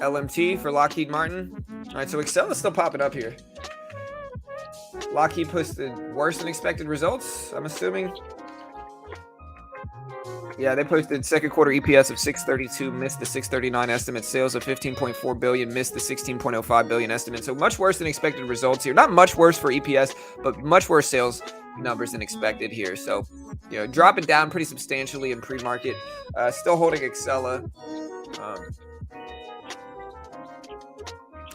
LMT for Lockheed Martin. All right, so Xela is still popping up here. Lockheed posted worse than expected results, I'm assuming. Yeah, they posted second quarter EPS of 632, missed the 639 estimate. Sales of 15.4 billion, missed the 16.05 billion estimate. So much worse than expected results here. Not much worse for EPS, but much worse sales numbers than expected here. So, dropping down pretty substantially in pre-market. Still holding Xela.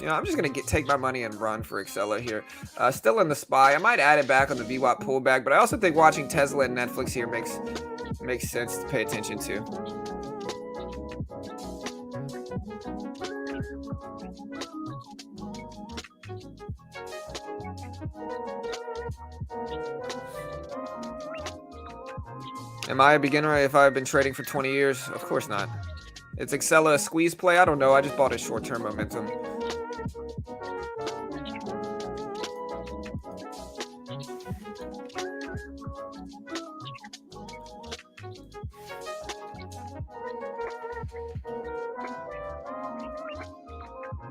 I'm just going to take my money and run for Xela here. Still in the SPY. I might add it back on the VWAP pullback, but I also think watching Tesla and Netflix here makes sense to pay attention to. Am I a beginner if I've been trading for 20 years? Of course not. It's Xela a squeeze play? I don't know. I just bought a short-term momentum.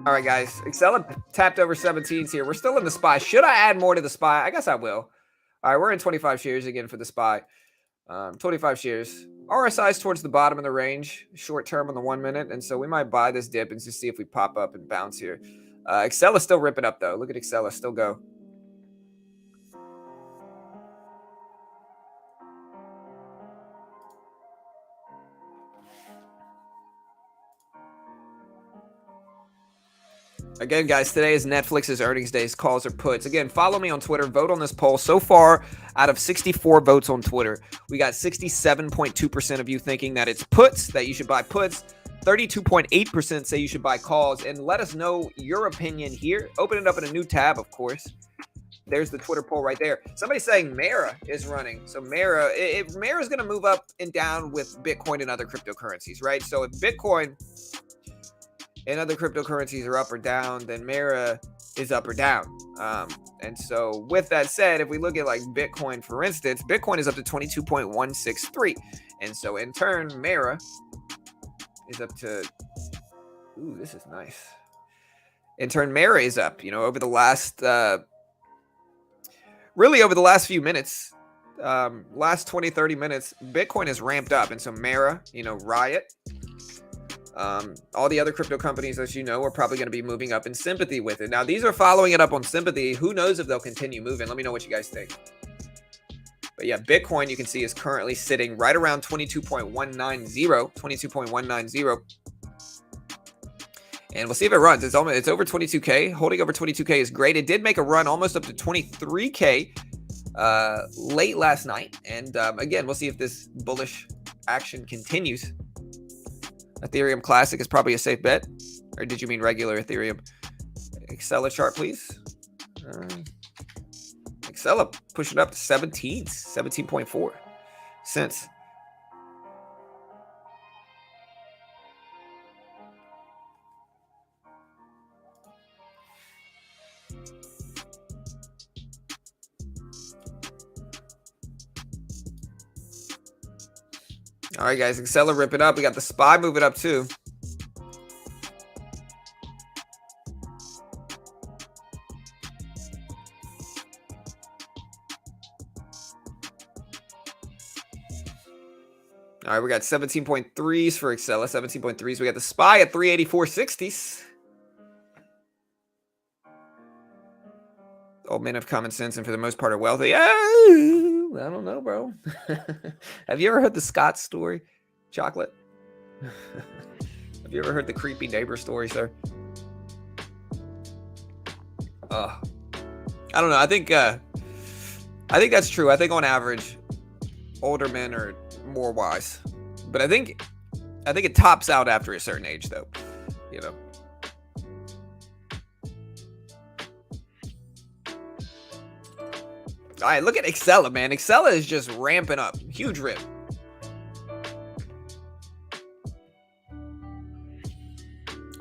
All right, guys. Xela tapped over 17s here. We're still in the SPY. Should I add more to the SPY? I guess I will. All right, we're in 25 shares again for the SPY. 25 shares. RSI is towards the bottom of the range, short term on the 1 minute. And so we might buy this dip and just see if we pop up and bounce here. Xela still ripping up, though. Look at Xela. Still go. Again, guys, today is Netflix's earnings days, calls or puts. Again, follow me on Twitter. Vote on this poll. So far, out of 64 votes on Twitter, we got 67.2% of you thinking that it's puts, that you should buy puts. 32.8% say you should buy calls. And let us know your opinion here. Open it up in a new tab, of course. There's the Twitter poll right there. Somebody's saying Mara is running. So Mara is going to move up and down with Bitcoin and other cryptocurrencies, right? So if Bitcoin and other cryptocurrencies are up or down, then Mara is up or down. And so with that said, if we look at like Bitcoin, for instance, Bitcoin is up to 22.163. And so in turn, Mara is up to, ooh, this is nice. In turn, Mara is up, over the last, really over the last few minutes, last 20, 30 minutes, Bitcoin has ramped up. And so Mara, Riot, all the other crypto companies, as you know, are probably going to be moving up in sympathy with it. Now, these are following it up on sympathy. Who knows if they'll continue moving? Let me know what you guys think. But yeah, Bitcoin, you can see, is currently sitting right around 22.190. And we'll see if it runs. It's over 22K. Holding over 22K is great. It did make a run almost up to 23K late last night. And again, we'll see if this bullish action continues. Ethereum Classic is probably a safe bet. Or did you mean regular Ethereum? Xela chart, please. Xela pushing up to 17.4 cents. All right, guys. Xela rip it up. We got the SPY moving up too. All right, we got 17.3s for Xela, 17.3s. We got the SPY at 384.60s. Old men of common sense and for the most part are wealthy. I don't know, bro. Have you ever heard the Scott story? Chocolate? Have you ever heard the creepy neighbor story, sir? I don't know. I think that's true. I think on average, older men are more wise. But I think it tops out after a certain age, though. All right, look at Xela, man. Xela is just ramping up. Huge rip.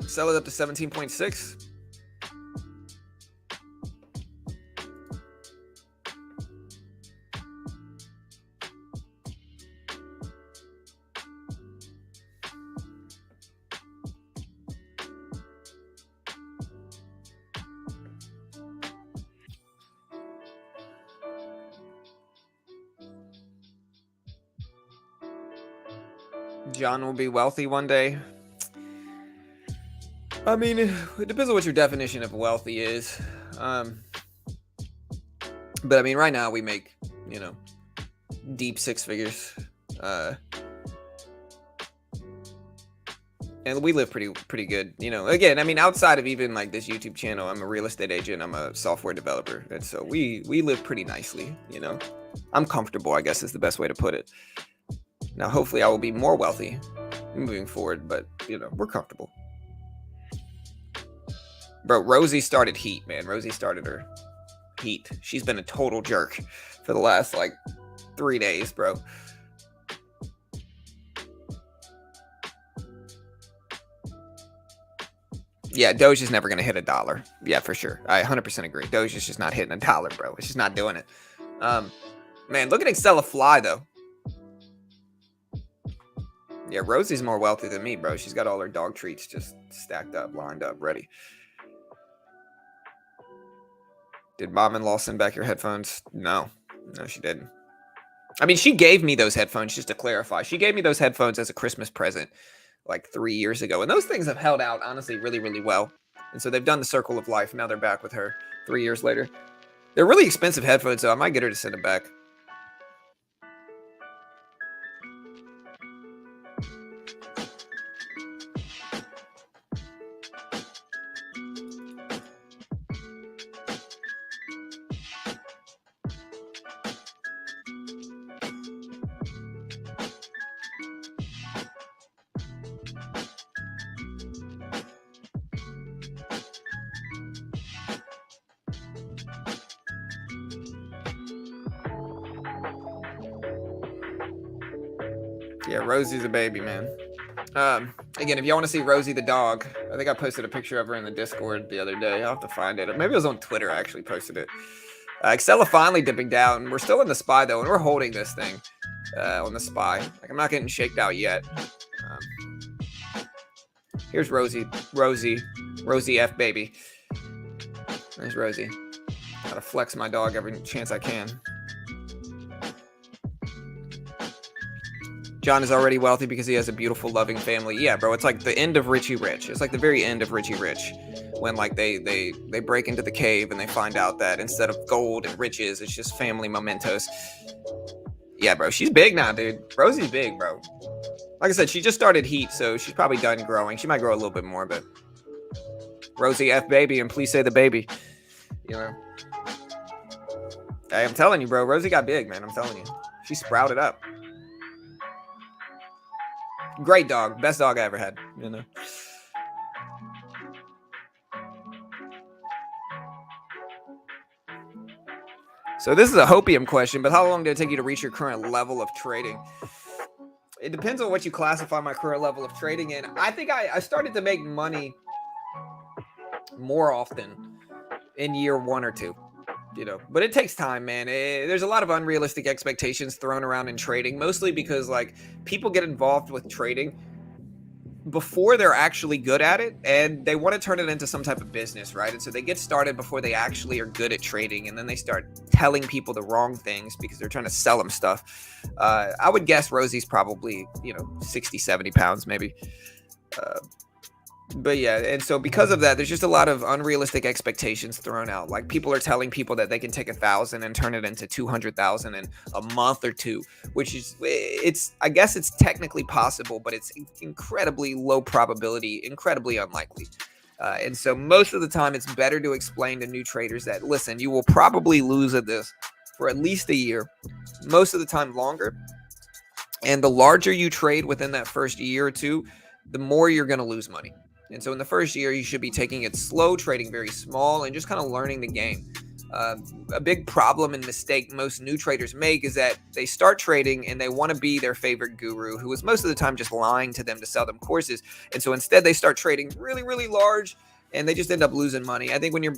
Xela's up to 17.6. John will be wealthy one day. I mean, it depends on what your definition of wealthy is. But I mean, right now we make, deep six figures. And we live pretty good. Again, I mean, outside of even like this YouTube channel, I'm a real estate agent. I'm a software developer. And so we live pretty nicely, I'm comfortable, I guess is the best way to put it. Now, hopefully I will be more wealthy moving forward, but we're comfortable. Bro, Rosie started heat, man. Rosie started her heat. She's been a total jerk for the last, 3 days, bro. Yeah, Doge is never going to hit $1. Yeah, for sure. I 100% agree. Doge is just not hitting $1, bro. It's just not doing it. Man, look at Xela fly, though. Yeah, Rosie's more wealthy than me, bro. She's got all her dog treats just stacked up, lined up, ready. Did mom-in-law send back your headphones? No, she didn't. I mean, she gave me those headphones, just to clarify. She gave me those headphones as a Christmas present 3 years ago. And those things have held out, honestly, really, really well. And so they've done the circle of life. Now they're back with her 3 years later. They're really expensive headphones, so I might get her to send them back. Yeah, Rosie's a baby, man. Again, if y'all want to see Rosie the dog, I think I posted a picture of her in the Discord the other day. I'll have to find it. Maybe it was on Twitter. I actually posted it. Xela finally dipping down. We're still in the SPY, though, and we're holding this thing on the SPY. I'm not getting shaked out yet. Here's Rosie F baby. There's Rosie. Gotta flex my dog every chance I can. John is already wealthy because he has a beautiful, loving family. Yeah, bro, it's like the end of Richie Rich. It's like the very end of Richie Rich, when they break into the cave and they find out that instead of gold and riches, it's just family mementos. Yeah, bro, she's big now, dude. Rosie's big, bro. Like I said, she just started heat, so she's probably done growing. She might grow a little bit more, but Rosie F baby, and please say the baby. I'm telling you, bro, Rosie got big, man. I'm telling you, she sprouted up. Great dog. Best dog I ever had, So this is a hopium question, but how long did it take you to reach your current level of trading? It depends on what you classify my current level of trading in. I think I started to make money more often in year 1 or 2. But it takes time, man. There's a lot of unrealistic expectations thrown around in trading, mostly because people get involved with trading before they're actually good at it, and they want to turn it into some type of business, right? And so they get started before they actually are good at trading, and then they start telling people the wrong things because they're trying to sell them stuff. I would guess Rosie's probably 60, 70 pounds maybe. But yeah, and so because of that, there's just a lot of unrealistic expectations thrown out. Like, people are telling people that they can take 1,000 and turn it into 200,000 in a month or two, which is, I guess it's technically possible, but it's incredibly low probability, incredibly unlikely. And so most of the time, it's better to explain to new traders that, listen, you will probably lose at this for at least a year, most of the time longer. And the larger you trade within that first year or two, the more you're going to lose money. And so in the first year, you should be taking it slow, trading very small, and just kind of learning the game. A big problem and mistake most new traders make is that they start trading and they want to be their favorite guru, who is most of the time just lying to them to sell them courses. And so instead, they start trading really, really large, and they just end up losing money. I think when you're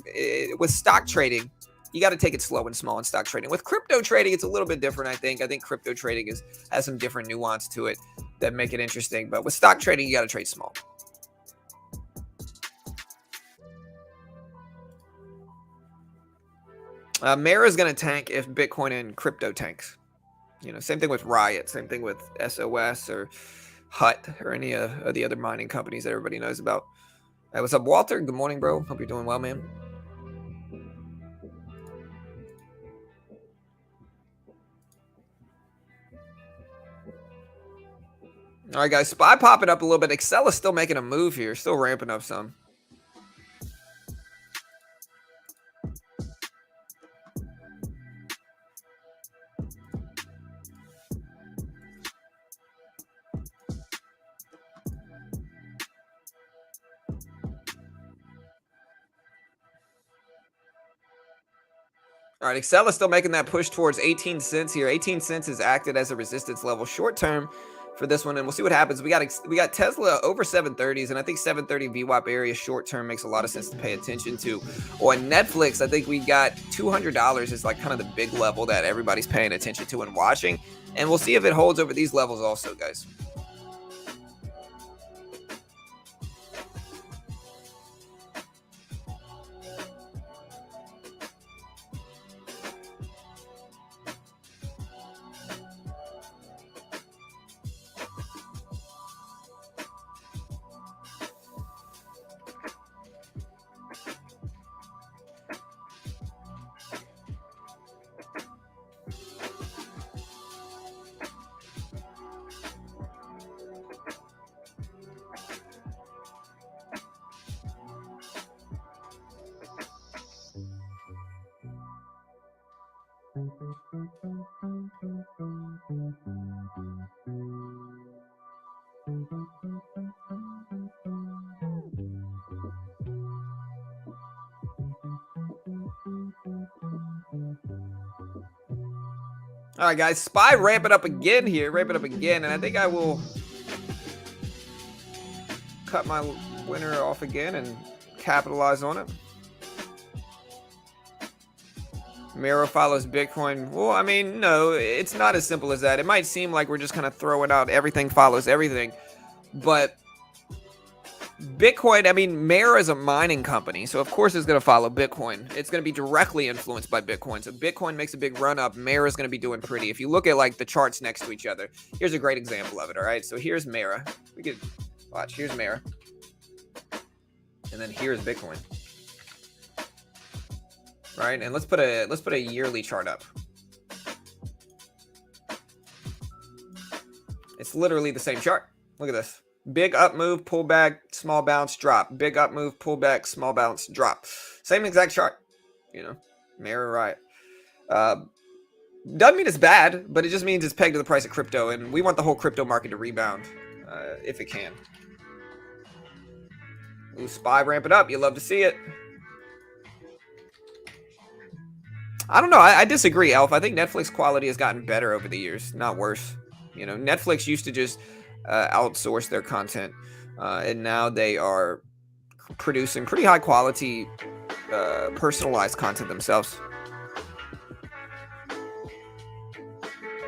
with stock trading, you got to take it slow and small in stock trading. With crypto trading, it's a little bit different, I think. I think crypto trading has some different nuance to it that make it interesting. But with stock trading, you got to trade small. Mara is going to tank if Bitcoin and crypto tanks. Same thing with Riot, same thing with SOS or Hut or any of the other mining companies that everybody knows about. Hey, what's up, Walter? Good morning, bro. Hope you're doing well, man. All right, guys. SPY popping up a little bit. Xela still making a move here. Still ramping up some. All right, Xela still making that push towards 18 cents here. 18 cents has acted as a resistance level short term for this one, and we'll see what happens. We got Tesla over 730s, and I think 730 VWAP area short term makes a lot of sense to pay attention to. On Netflix, I think we got $200 is like kind of the big level that everybody's paying attention to and watching, and we'll see if it holds over these levels also, guys. All right, guys. SPY ramp it up again here. Ramp it up again. And I think I will cut my winner off again and capitalize on it. Mero follows Bitcoin. Well, I mean, no, it's not as simple as that. It might seem like we're just kind of throwing out everything follows everything. But Bitcoin, I mean, Mero is a mining company, so of course it's going to follow Bitcoin. It's going to be directly influenced by Bitcoin. So Bitcoin makes a big run up, Mero is going to be doing pretty. If you look at like the charts next to each other, here's a great example of it. All right, so here's Mero. We could watch. Here's Mero, and then here's Bitcoin. Right, and let's put a yearly chart up. It's literally the same chart. Look at this. Big up move, pull back, small bounce, drop. Big up move, pull back, small bounce, drop. Same exact chart. You know, Mero, right. Doesn't mean it's bad, but it just means it's pegged to the price of crypto, and we want the whole crypto market to rebound if it can. Ooh, SPY ramp it up. You love to see it. I don't know. I disagree, Elf. I think Netflix quality has gotten better over the years, not worse. You know, Netflix used to just outsource their content, and now they are producing pretty high quality, personalized content themselves.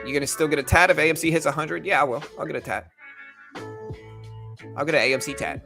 You gonna still get a tat if AMC hits 100? Yeah, I will. I'll get a tat. I'll get an AMC tat.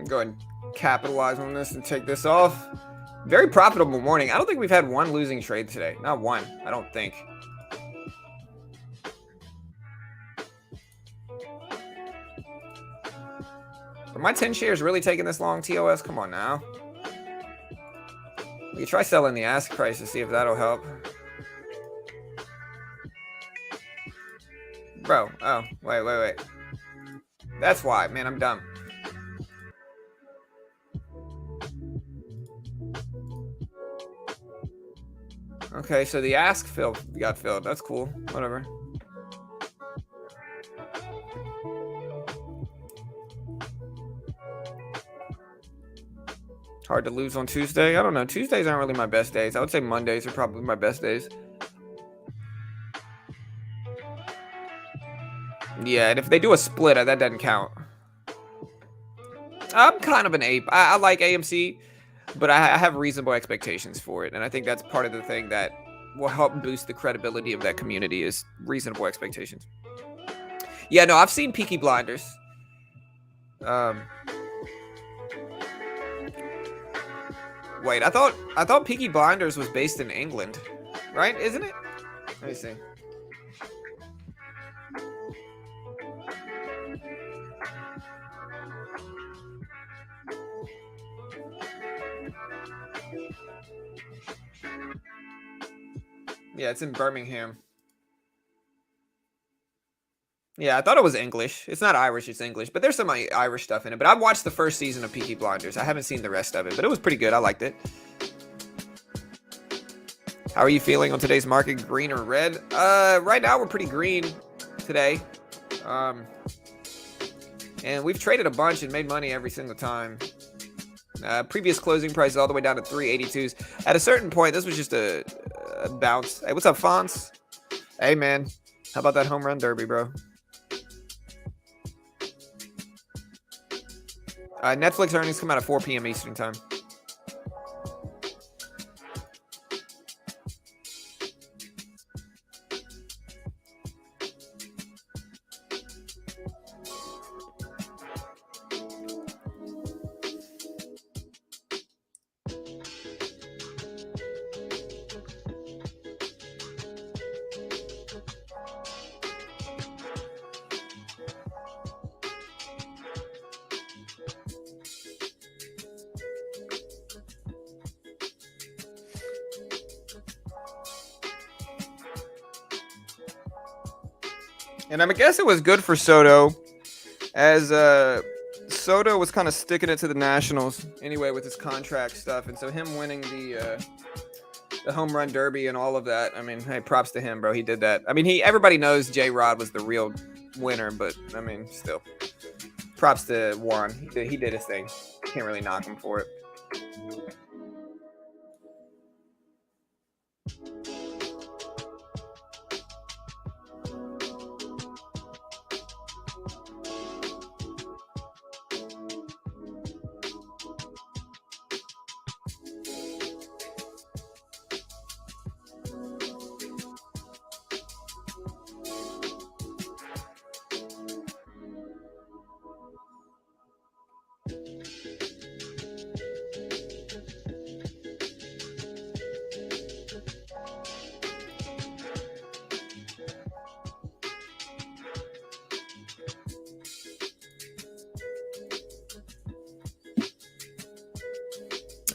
Go ahead and capitalize on this and take this off. Very profitable morning. I don't think we've had one losing trade today. Not one, I don't think. Are my 10 shares really taking this long, TOS? Come on now. We can try selling the ask price to see if that'll help. Bro, oh, wait. That's why, man, I'm dumb. Okay, so the ask got filled. That's cool. Whatever. Hard to lose on Tuesday. I don't know. Tuesdays aren't really my best days. I would say Mondays are probably my best days. Yeah, and if they do a split, that doesn't count. I'm kind of an ape. I like AMC, but I have reasonable expectations for it, and I think that's part of the thing that will help boost the credibility of that community is reasonable expectations. Yeah, no, I've seen Peaky Blinders. Wait, I thought Peaky Blinders was based in England, right? Isn't it? Let me see. Yeah, it's in Birmingham. Yeah, I thought it was English. It's not Irish, it's English. But there's some Irish stuff in it. But I watched the first season of Peaky Blinders. I haven't seen the rest of it, but it was pretty good. I liked it. How are you feeling on today's market? Green or red? Right now we're pretty green today. And we've traded a bunch and made money every single time. Previous closing price all the way down to 382s. At a certain point, this was just a bounce. Hey, what's up, Fonz? Hey, man. How about that home run derby, bro? Netflix earnings come out at 4 p.m. Eastern time. And I guess it was good for Soto, as Soto was kind of sticking it to the Nationals anyway with his contract stuff, and so him winning the home run derby and all of that. I mean, hey, props to him, bro. He did that. I mean, everybody knows J-Rod was the real winner, but I mean, still, props to Juan. He did his thing. Can't really knock him for it.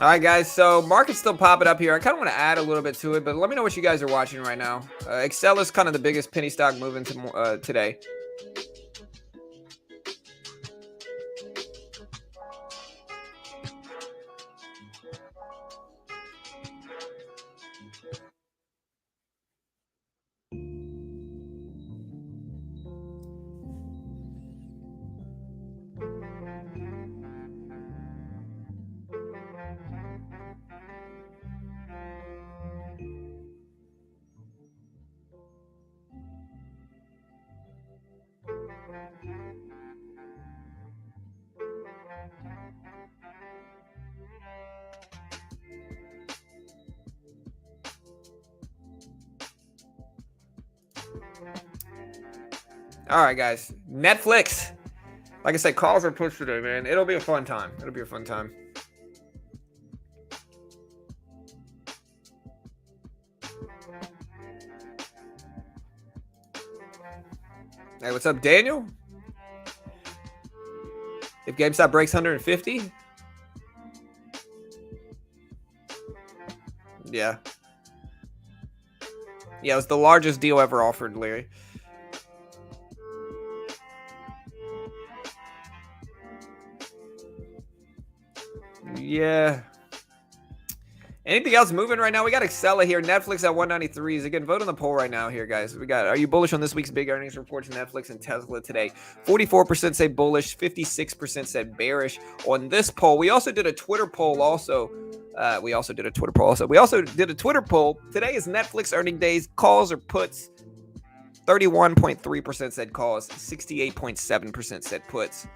All right, guys, so market's still popping up here. I kind of want to add a little bit to it, but let me know what you guys are watching right now. Xela is kind of the biggest penny stock moving today. All right, guys. Netflix. Like I said, calls are pushed today, man. It'll be a fun time. It'll be a fun time. Hey, what's up, Daniel? If GameStop breaks 150? Yeah. Yeah, it was the largest deal ever offered, Larry. Yeah. Anything else moving right now? We got Xela here. Netflix at 193s. Again, vote on the poll right now here, guys. Are you bullish on this week's big earnings reports, Netflix and Tesla today? 44% say bullish. 56% said bearish on this poll. We also did a Twitter poll We also did a Twitter poll. Today is Netflix earning days. Calls or puts? 31.3% said calls, 68.7% said puts.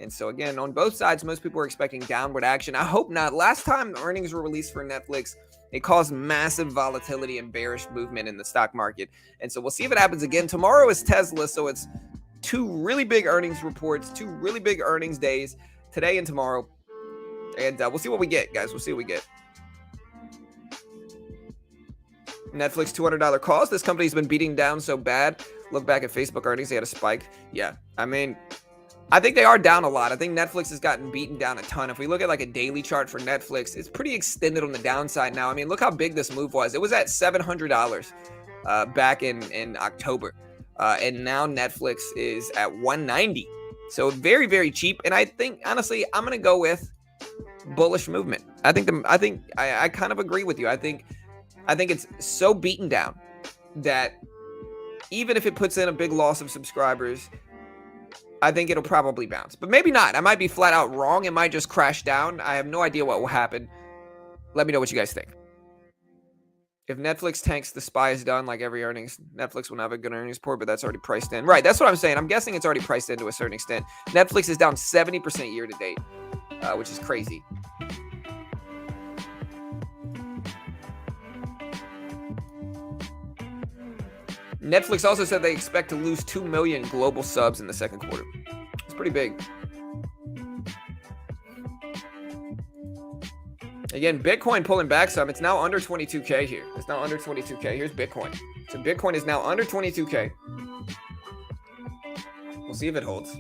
And so again, on both sides, most people are expecting downward action. I hope not. Last time earnings were released for Netflix, it caused massive volatility and bearish movement in the stock market. And so we'll see if it happens again. Tomorrow is Tesla, so it's two really big earnings reports, two really big earnings days, today and tomorrow. And we'll see what we get, guys. We'll see what we get. Netflix $200 calls. This company's been beating down so bad. Look back at Facebook earnings. They had a spike. Yeah, I mean, I think they are down a lot. I think Netflix has gotten beaten down a ton. If we look at like a daily chart for Netflix, it's pretty extended on the downside now. I mean, look how big this move was. It was at $700 back in October. And now Netflix is at $190. So very, very cheap. And I think, honestly, I'm going to go with bullish movement. I kind of agree with you. I think it's so beaten down that even if it puts in a big loss of subscribers, I think it'll probably bounce. But maybe not. I might be flat out wrong. It might just crash down. I have no idea what will happen. Let me know what you guys think. If Netflix tanks, the SPY is done like every earnings. Netflix will not have a good earnings report, but that's already priced in. Right, that's what I'm saying. I'm guessing it's already priced in to a certain extent. Netflix is down 70% year to date, which is crazy. Netflix also said they expect to lose 2 million global subs in the second quarter. It's pretty big. Again, Bitcoin pulling back some. It's now under 22K here. It's now under 22K. Here's Bitcoin. So Bitcoin is now under 22K. We'll see if it holds.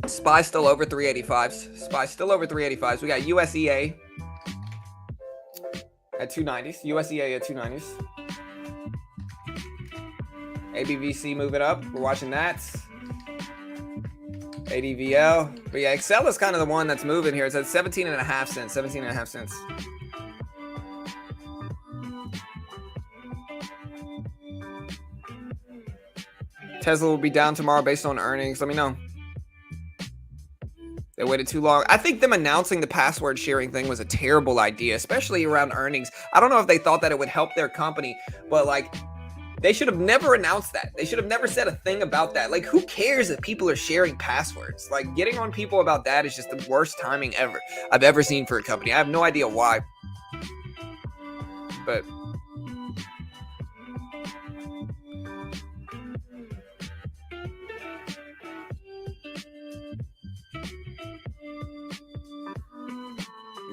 SPY still over 385s. SPY still over 385s. We got USCA at 290s. USCA at 290s. ABVC moving up. We're watching that. ADVL. But yeah, Xela is kind of the one that's moving here. It's at 17.5 cents. 17.5 cents. Tesla will be down tomorrow based on earnings. Let me know. They waited too long. I think them announcing the password sharing thing was a terrible idea, especially around earnings. I don't know if they thought that it would help their company, but like, they should have never announced that. They should have never said a thing about that. Like, who cares if people are sharing passwords? Like, getting on people about that is just the worst timing ever I've ever seen for a company. I have no idea why. But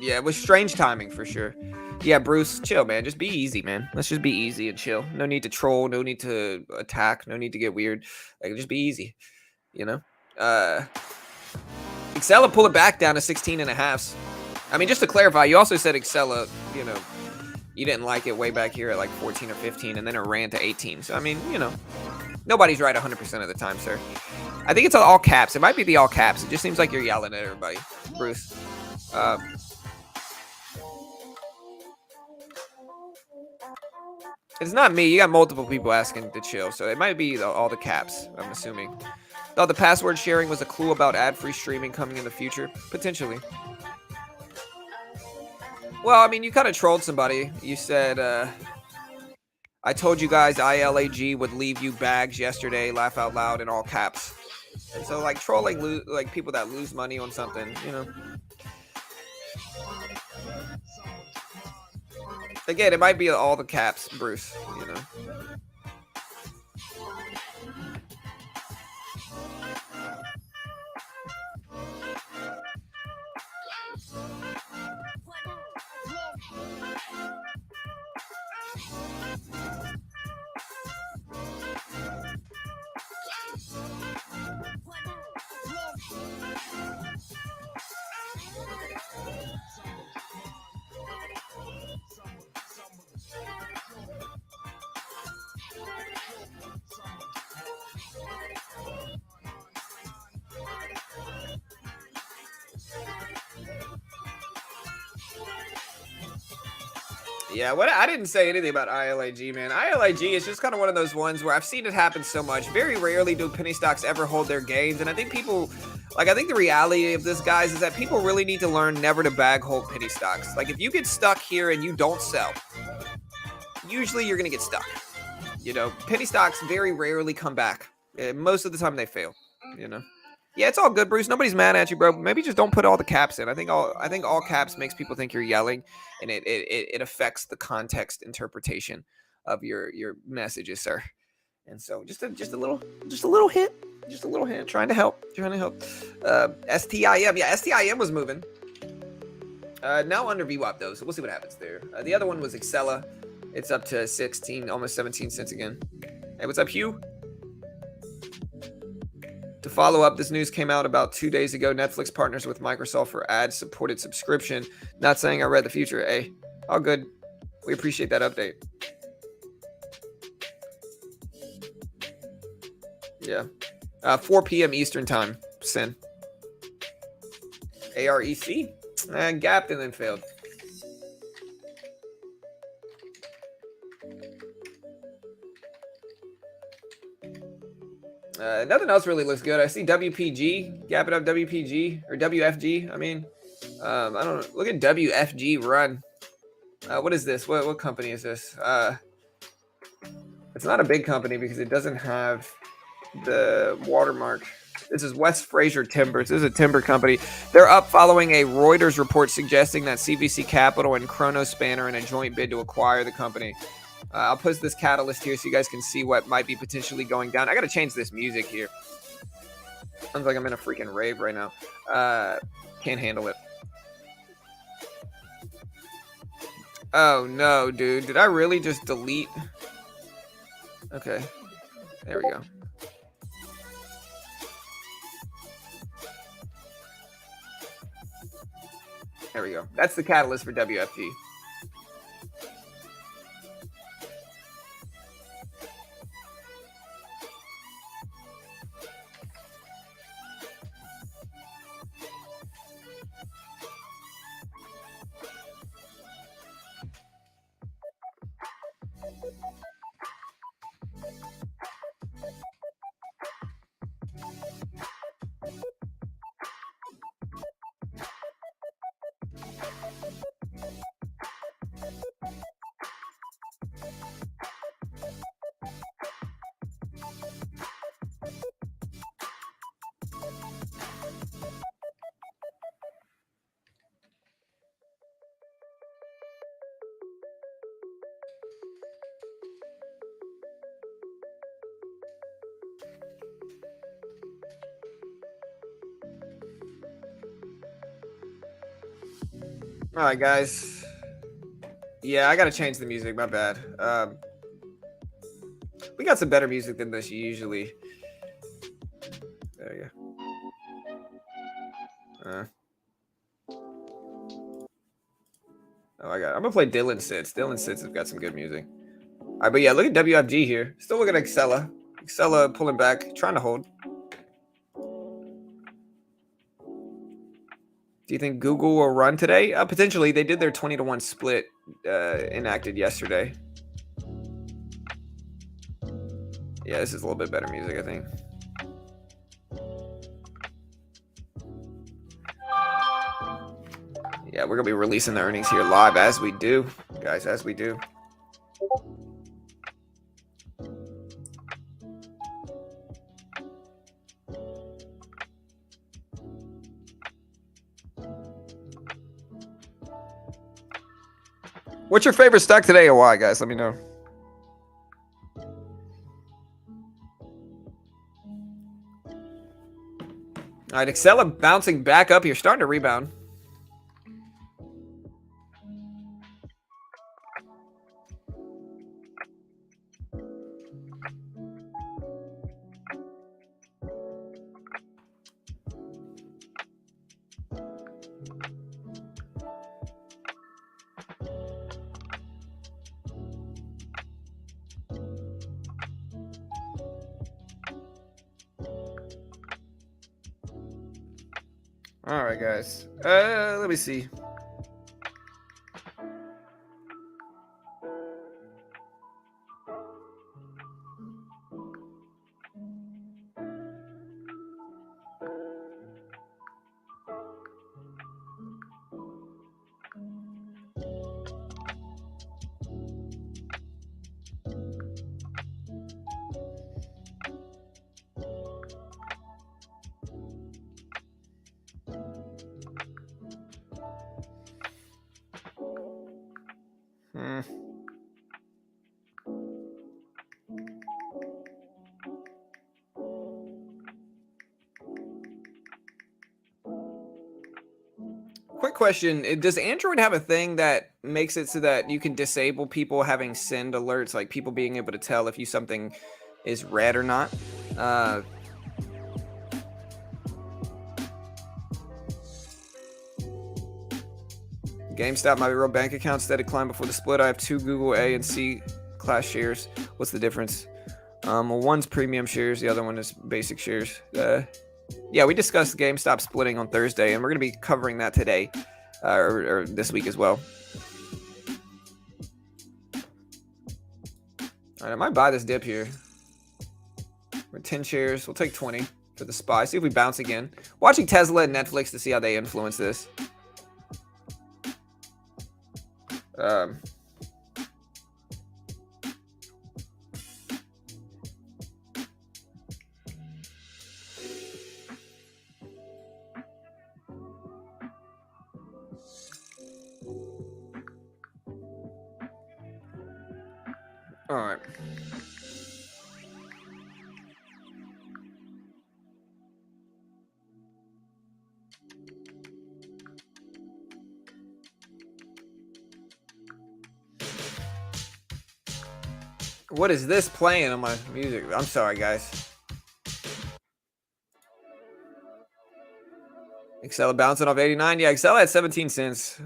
yeah, it was strange timing for sure. Yeah, Bruce, chill, man. Just be easy, man. Let's just be easy and chill. No need to troll. No need to attack. No need to get weird. Like, just be easy, you know? Xela pull it back down to 16.5. I mean, just to clarify, you also said Xela, you know, you didn't like it way back here at like 14 or 15, and then it ran to 18. So, I mean, you know, nobody's right 100% of the time, sir. I think it's all caps. It might be the all caps. It just seems like you're yelling at everybody, Bruce. It's not me. You got multiple people asking to chill, so it might be all the caps, I'm assuming. Thought the password sharing was a clue about ad-free streaming coming in the future? Potentially. Well, I mean, you kind of trolled somebody. You said, I told you guys ILAG would leave you bags yesterday, laugh out loud, in all caps. And so, like, trolling like people that lose money on something, you know. Again, it might be all the caps, Bruce, you know. Yeah, what I didn't say anything about ILAG, man. ILAG is just kind of one of those ones where I've seen it happen so much. Very rarely do penny stocks ever hold their gains, and I think people, like, I think the reality of this, guys, is that people really need to learn never to bag hold penny stocks. Like, if you get stuck here and you don't sell, usually you're gonna get stuck. You know, penny stocks very rarely come back. Most of the time they fail. You know. Yeah, it's all good, Bruce. Nobody's mad at you, bro. Maybe just don't put all the caps in. I think all caps makes people think you're yelling, and it affects the context interpretation of your messages, sir. And so just a little hint, trying to help. STIM, yeah, STIM was moving. Now under VWAP though, so we'll see what happens there. The other one was Xela. It's up to 16, almost 17 cents again. Hey, what's up, Hugh? To follow up, this news came out about 2 days ago. Netflix partners with Microsoft for ad-supported subscription. Not saying I read the future. Hey, all good. We appreciate that update. Yeah. 4 p.m. Eastern time. Sin. AREC. And gapped and then failed. Nothing else really looks good. I see WPG, gap it up WPG, or WFG, I mean. I don't know. Look at WFG run. What is this? What company is this? It's not a big company because it doesn't have the watermark. This is West Fraser Timbers. This is a timber company. They're up following a Reuters report suggesting that CVC Capital and Chronospan are in a joint bid to acquire the company. I'll post this catalyst here so you guys can see what might be potentially going down. I got to change this music here. Sounds like I'm in a freaking rave right now. Can't handle it. Oh, no, dude. Did I really just delete? Okay. There we go. There we go. That's the catalyst for WFG. All right, guys. Yeah, I got to change the music. My bad. We got some better music than this usually. There you go. Oh, I'm gonna play Dylan Sits. Dylan Sits has got some good music. All right, but yeah, look at WFG here. Still looking at Xela. Xela pulling back, trying to hold. Do you think Google will run today? Potentially. They did their 20-to-1 split enacted yesterday. Yeah, this is a little bit better music, I think. Yeah, we're going to be releasing the earnings here live as we do, guys, as we do. What's your favorite stock today or why, guys? Let me know. All right, Xela bouncing back up here, starting to rebound. All right, guys. Let me see. Quick question. Does Android have a thing that makes it so that you can disable people having send alerts, like people being able to tell if something is red or not? GameStop, my real bank account steady declined before the split. I have 2 Google A and C class shares. What's the difference? Well, one's premium shares, the other one is basic shares. Yeah, we discussed GameStop splitting on Thursday, and we're going to be covering that today, or this week as well. All right, I might buy this dip here. We're 10 shares. We'll take 20 for the SPY. See if we bounce again. Watching Tesla and Netflix to see how they influence this. All right. What is this playing on my music? I'm sorry, guys. Xela bouncing off 89. Yeah, Xela at 17 cents.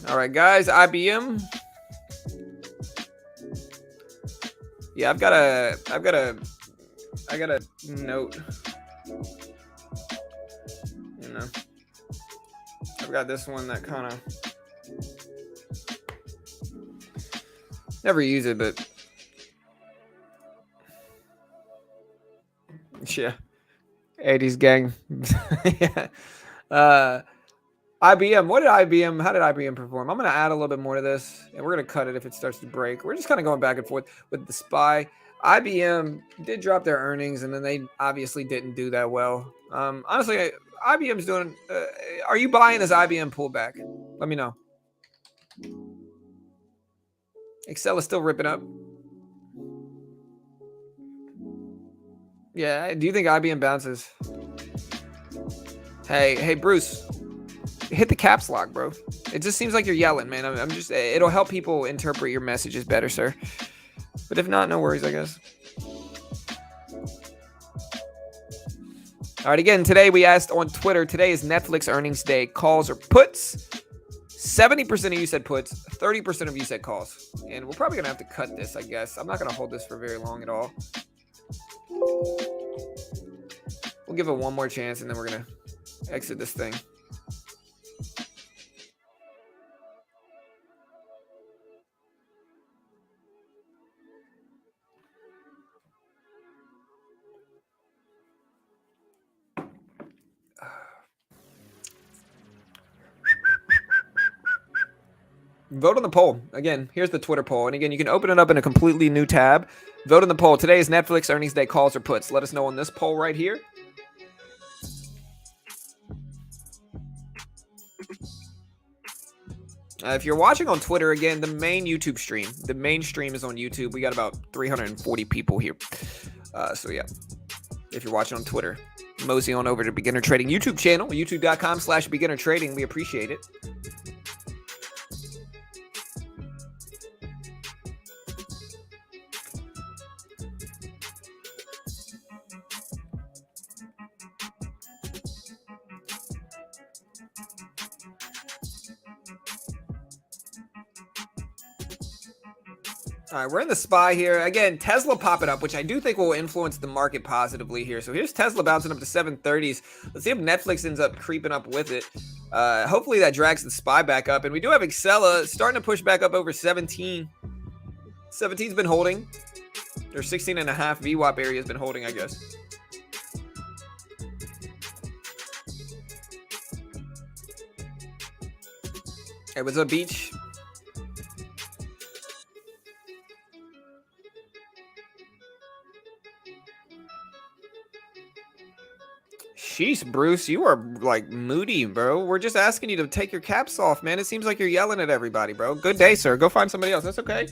All right, guys, IBM. Yeah, I got a note. You know, I've got this one that kind of never use it, but yeah, 80s gang. Yeah. IBM, how did IBM perform? I'm going to add a little bit more to this, and we're going to cut it if it starts to break. We're just kind of going back and forth with the SPY. IBM did drop their earnings, and then they obviously didn't do that well. Honestly, IBM's doing... are you buying this IBM pullback? Let me know. Xela is still ripping up. Yeah, do you think IBM bounces? Hey, Bruce. Hit the caps lock, bro. It just seems like you're yelling, man. I'm just... It'll help people interpret your messages better, sir. But if not, no worries, I guess. All right, again, today we asked on Twitter, today is Netflix earnings day, calls or puts. 70% of you said puts, 30% of you said calls. And we're probably going to have to cut this, I guess. I'm not going to hold this for very long at all. We'll give it one more chance, and then we're going to exit this thing. Vote on the poll. Again, here's the Twitter poll. And again, you can open it up in a completely new tab. Vote on the poll. Today is Netflix earnings day, calls or puts. Let us know on this poll right here. If you're watching on Twitter, again, the main YouTube stream. The main stream is on YouTube. We got about 340 people here. So, yeah. If you're watching on Twitter, mosey on over to Beginner Trading YouTube channel, youtube.com/beginner trading. We appreciate it. All right, we're in the SPY here. Again, Tesla popping up, which I do think will influence the market positively here. So here's Tesla bouncing up to 730s. Let's see if Netflix ends up creeping up with it. Hopefully that drags the SPY back up. And we do have Xela starting to push back up over 17. 17's been holding. Their 16.5 VWAP area has been holding, I guess. Hey, what's up, Beach? Sheesh, Bruce, you are like moody, bro. We're just asking you to take your caps off, man. It seems like you're yelling at everybody, bro. Good day, sir. Go find somebody else. That's okay.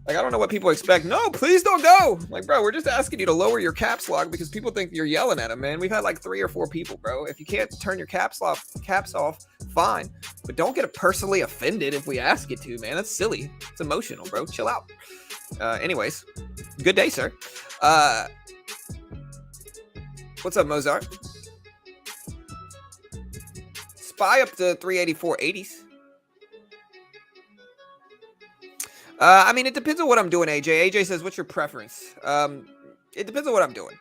Like, I don't know what people expect. No, please don't go. Like, bro, we're just asking you to lower your caps lock because people think you're yelling at them, man. We've had like 3 or 4 people, bro. If you can't turn your caps off, fine. But don't get personally offended if we ask you to, man. That's silly. It's emotional, bro. Chill out. Anyways, good day, sir. What's up, Mozart? Spy up to 384.80s. I mean, it depends on what I'm doing, AJ. AJ says, what's your preference? It depends on what I'm doing.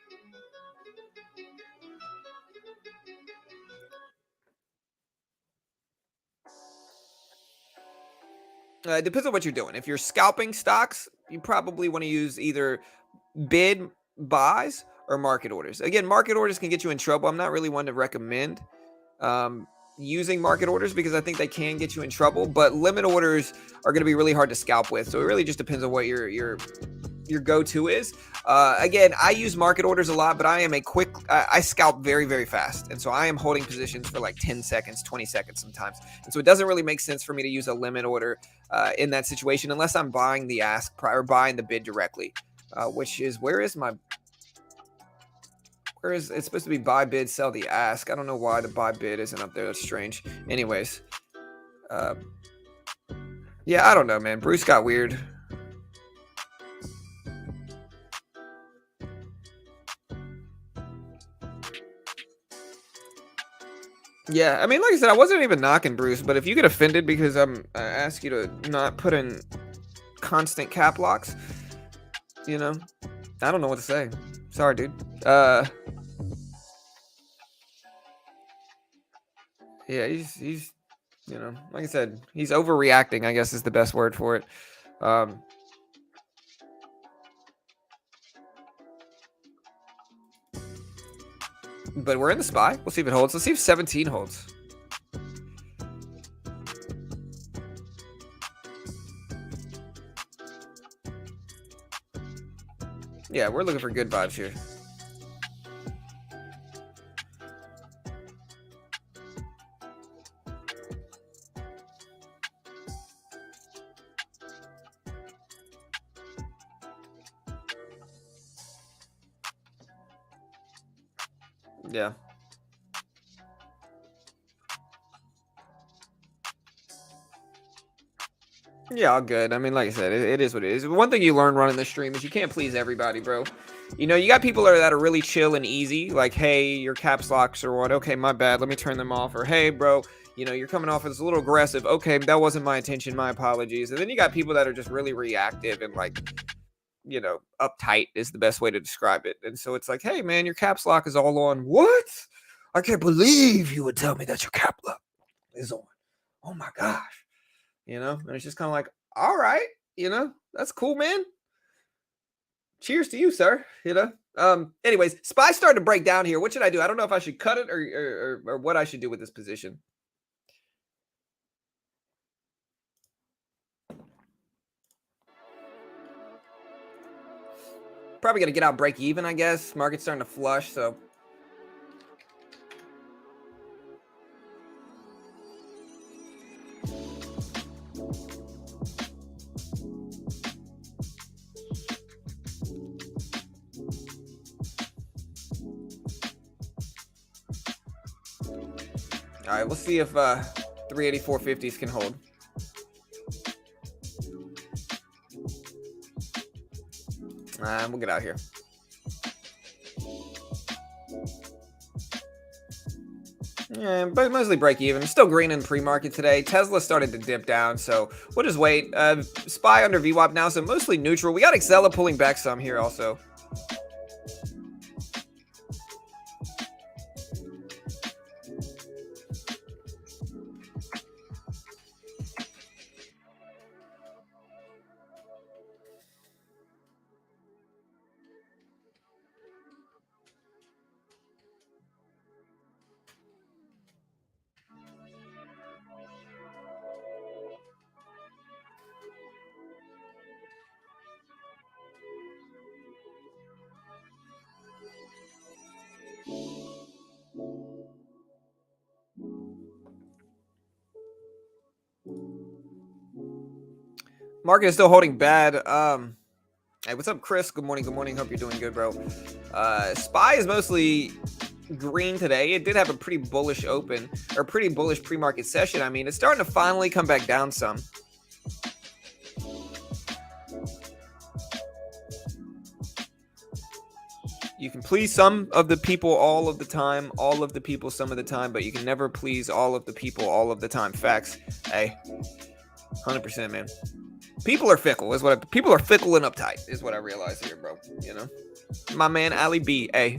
It depends on what you're doing. If you're scalping stocks, you probably want to use either bid buys or market orders. Again, market orders can get you in trouble. I'm not really one to recommend using market orders because I think they can get you in trouble, but limit orders are going to be really hard to scalp with. So it really just depends on what your go-to is. Again, I use market orders a lot, but I am I scalp very, very fast. And so I am holding positions for like 10 seconds, 20 seconds sometimes. And so it doesn't really make sense for me to use a limit order in that situation unless I'm buying the ask or buying the bid directly, which is, it's supposed to be buy bid, sell the ask. I don't know why the buy bid isn't up there. That's strange. Anyways, yeah, I don't know, man. Bruce got weird. Yeah, I mean, like I said, I wasn't even knocking Bruce, but if you get offended because I ask you to not put in constant cap locks, you know, I don't know what to say. Sorry, dude. Yeah, he's you know, like I said, he's overreacting, I guess is the best word for it. But we're in the SPY. We'll see if it holds. Let's see if 17 holds. Yeah, we're looking for good vibes here. Yeah. Yeah, all good. I mean, like I said, it is what it is. One thing you learn running the stream is you can't please everybody, bro. You know, you got people that are really chill and easy, like, hey, your caps locks or what? Okay, my bad. Let me turn them off. Or, hey, bro, you know, you're coming off as a little aggressive. Okay, that wasn't my intention. My apologies. And then you got people that are just really reactive and, like, you know, uptight is the best way to describe it. And so it's like, hey, man, your caps lock is all on. What? I can't believe you would tell me that your cap lock is on. Oh, my gosh. You know, and it's just kind of like, all right, you know, that's cool, man. Cheers to you, sir. You know. Anyways, SPY started to break down here. What should I do? I don't know if I should cut it or what I should do with this position. Probably gonna get out break even, I guess. Market's starting to flush, so. All right, we'll see if 384.50s can hold. We'll get out here. Yeah, but mostly break even. Still green in pre-market today. Tesla started to dip down, so we'll just wait. SPY under VWAP now, so mostly neutral. We got Xela pulling back some here also. Market is still holding bad. Hey, what's up, Chris? Good morning. Good morning. Hope you're doing good, bro. SPY is mostly green today. It did have a pretty bullish open, or pretty bullish pre-market session. I mean, it's starting to finally come back down some. You can please some of the people all of the time, all of the people some of the time, but you can never please all of the people all of the time. Facts. Hey, 100%, man. People are fickle, is what people are fickle and uptight, is what I realize here, bro. You know, my man Ali B. Hey,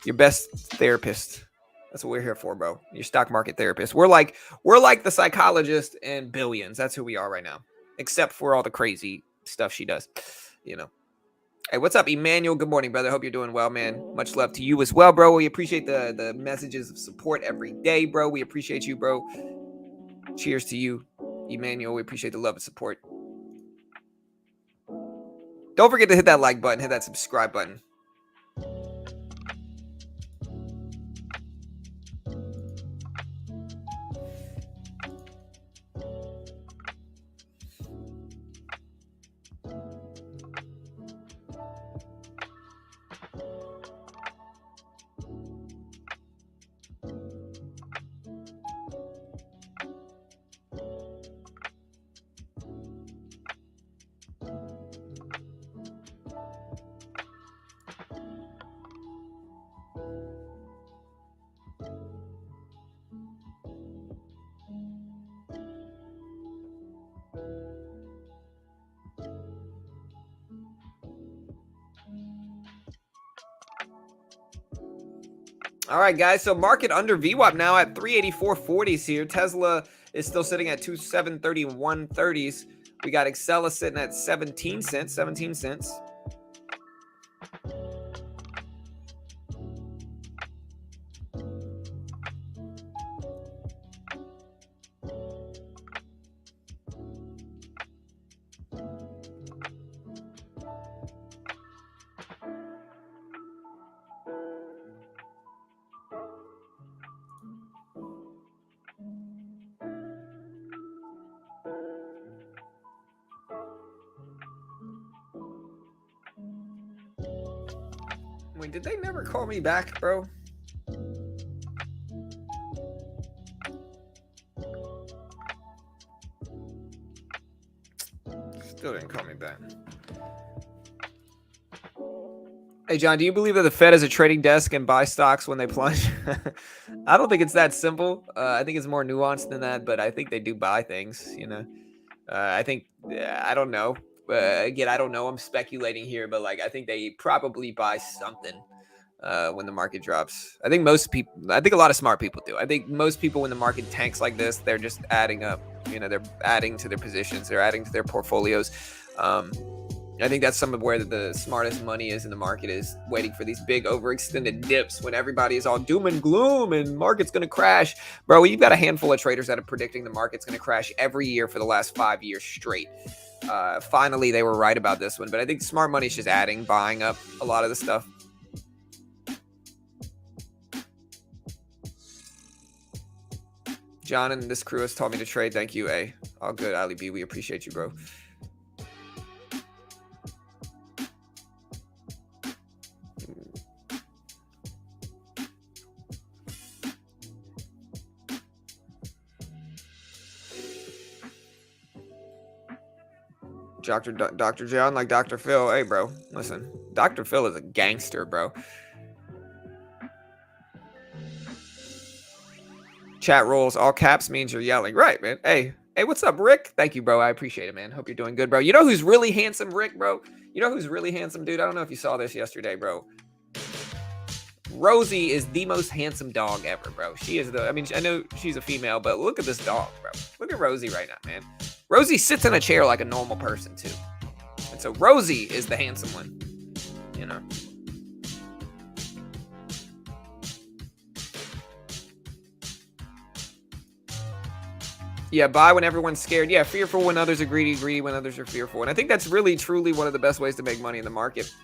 your best therapist. That's what we're here for, bro. Your stock market therapist. We're like the psychologist in Billions. That's who we are right now, except for all the crazy stuff she does. You know. Hey, what's up, Emmanuel? Good morning, brother. Hope you're doing well, man. Much love to you as well, bro. We appreciate the messages of support every day, bro. We appreciate you, bro. Cheers to you, Emmanuel. We appreciate the love and support. Don't forget to hit that like button, hit that subscribe button. All right, guys. So market under VWAP now at 384.40s here. Tesla is still sitting at 2731.30s. We got Xela sitting at 17 cents. 17 cents. Wait, did they never call me back, bro? Still didn't call me back. Hey, John, do you believe that the Fed is a trading desk and buy stocks when they plunge? I don't think it's that simple. I think it's more nuanced than that, but I think they do buy things, you know. I think, I don't know. Again, I don't know. I'm speculating here, but like, I think they probably buy something when the market drops. I think most people, I think a lot of smart people do. I think most people, when the market tanks like this, they're just adding up. You know, they're adding to their positions. They're adding to their portfolios. I think that's some of where the smartest money is in the market, is waiting for these big overextended dips when everybody is all doom and gloom and market's going to crash. Bro, you've got a handful of traders that are predicting the market's going to crash every year for the last 5 years straight. Finally, they were right about this one, but I think smart money is just adding, buying up a lot of the stuff. John and this crew has taught me to trade. Thank you, A. All good, Ali B. We appreciate you, bro. Dr. John, like Dr. Phil. Hey, bro, listen. Dr. Phil is a gangster, bro. Chat rules. All caps means you're yelling. Right, man. Hey, what's up, Rick? Thank you, bro. I appreciate it, man. Hope you're doing good, bro. You know who's really handsome, Rick, bro? You know who's really handsome, dude? I don't know if you saw this yesterday, bro. Rosie is the most handsome dog ever, bro. She is I mean, I know she's a female, but look at this dog, bro. Look at Rosie right now, man. Rosie sits in a chair like a normal person, too. And so Rosie is the handsome one, you know. Yeah, buy when everyone's scared. Yeah, fearful when others are greedy, greedy when others are fearful. And I think that's really, truly one of the best ways to make money in the market.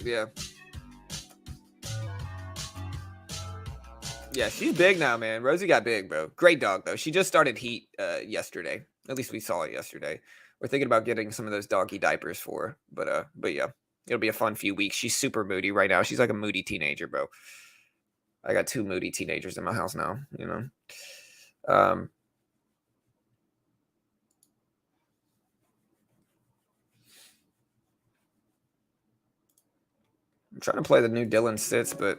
Yeah. Yeah, she's big now, man. Rosie got big, bro. Great dog, though. She just started heat yesterday. At least we saw it yesterday. We're thinking about getting some of those doggy diapers for her. But yeah, it'll be a fun few weeks. She's super moody right now. She's like a moody teenager, bro. I got 2 moody teenagers in my house now, you know. I'm trying to play the new Dylan Sits, but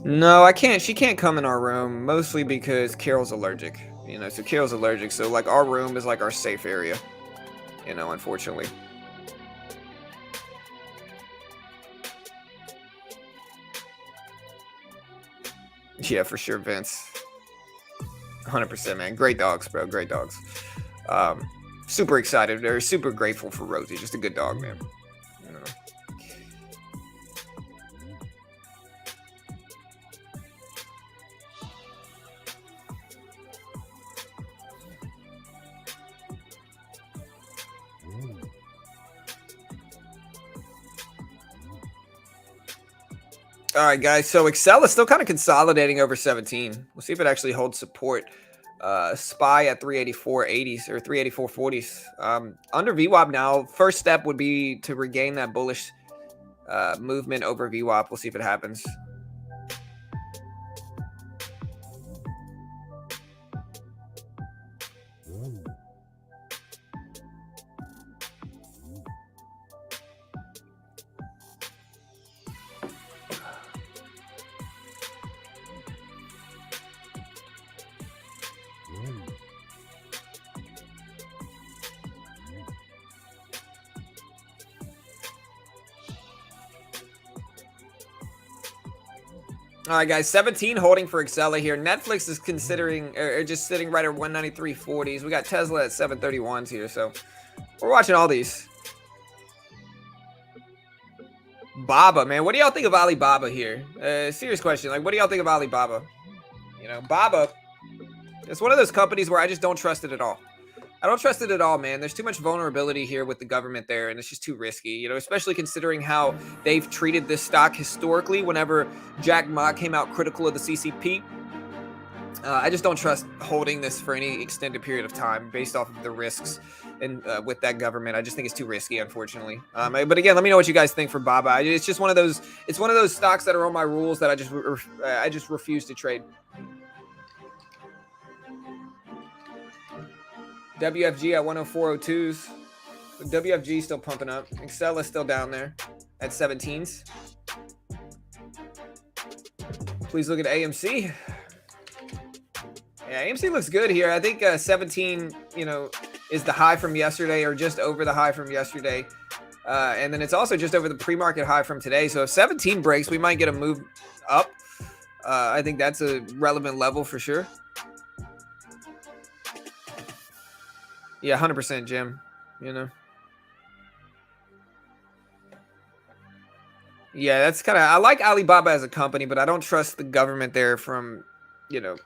no, I can't. She can't come in our room, mostly because Carol's allergic. You know, so Carol's allergic. So like our room is like our safe area. You know, unfortunately. Yeah, for sure, Vince. 100%, man. Great dogs, bro. Great dogs. Super excited. They're super grateful for Rosie. Just a good dog, man. You know. All right, guys. So Xela is still kind of consolidating over 17. We'll see if it actually holds support. Spy at 384.80s or 384.40s. Under VWAP now, first step would be to regain that bullish movement over VWAP. We'll see if it happens. All right, guys, 17 holding for Xela here. Nflx is considering, or just sitting right at 193.40s. We got Tsla at 731s here, so we're watching all these. Baba, man, what do y'all think of Alibaba here? Serious question, like, what do y'all think of Alibaba? You know, Baba, it's one of those companies where I just don't trust it at all. I don't trust it at all, man. There's too much vulnerability here with the government there, and it's just too risky, you know, especially considering how they've treated this stock historically whenever Jack Ma came out critical of the CCP. I just don't trust holding this for any extended period of time based off of the risks and with that government. I just think it's too risky, unfortunately. But again, let me know what you guys think for Baba. It's just one of those. It's one of those stocks that are on my rules that I just refuse to trade. WFG at 104.02s. WFG still pumping up. Xela still down there at 17s. Please look at AMC. Yeah, AMC looks good here. I think 17, you know, is the high from yesterday or just over the high from yesterday. And then it's also just over the pre-market high from today. So if 17 breaks, we might get a move up. I think that's a relevant level for sure. Yeah, 100%, Jim. You know. Yeah, that's kind of. I like Alibaba as a company, but I don't trust the government there. From, you know.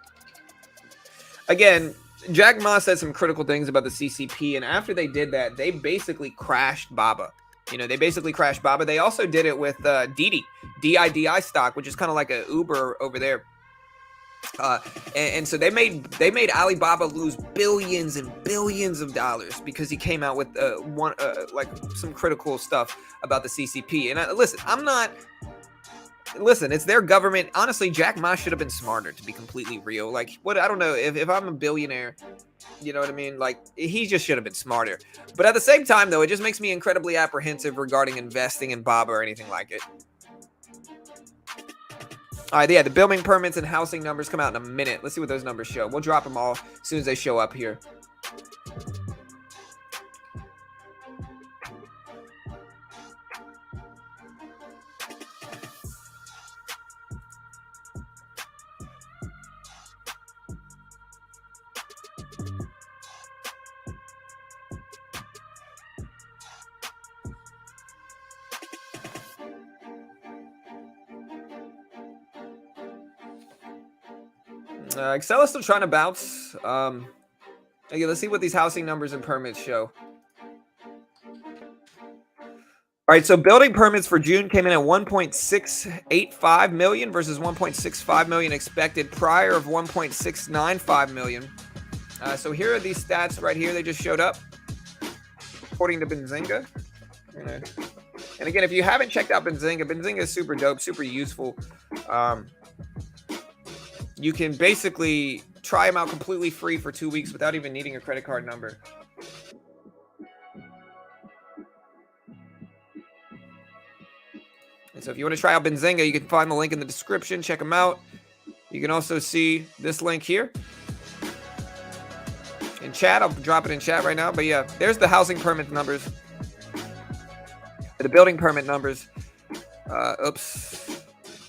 Again, Jack Ma said some critical things about the CCP, and after they did that, they basically crashed Baba. You know, they basically crashed Baba. They also did it with Didi, DIDI stock, which is kind of like a Uber over there. And so they made Alibaba lose billions and billions of dollars because he came out with like some critical stuff about the CCP. And listen, it's their government. Honestly, Jack Ma should have been smarter, to be completely real. Like, what, I don't know, if I'm a billionaire, you know what I mean? Like, he just should have been smarter. But at the same time, though, it just makes me incredibly apprehensive regarding investing in Baba or anything like it. All right, yeah, the building permits and housing numbers come out in a minute. Let's see what those numbers show. We'll drop them all as soon as they show up here. Xela's still trying to bounce. Okay, let's see what these housing numbers and permits show. All right, so building permits for June came in at 1.685 million versus 1.65 million expected prior of 1.695 million. So here are these stats right here. They just showed up according to Benzinga. And again, if you haven't checked out Benzinga is super dope, super useful. You can basically try them out completely free for 2 weeks without even needing a credit card number. And so if you want to try out Benzinga, you can find the link in the description. Check them out. You can also see this link here in chat. I'll drop it in chat right now. But yeah, there's the housing permit numbers. The building permit numbers. Oops.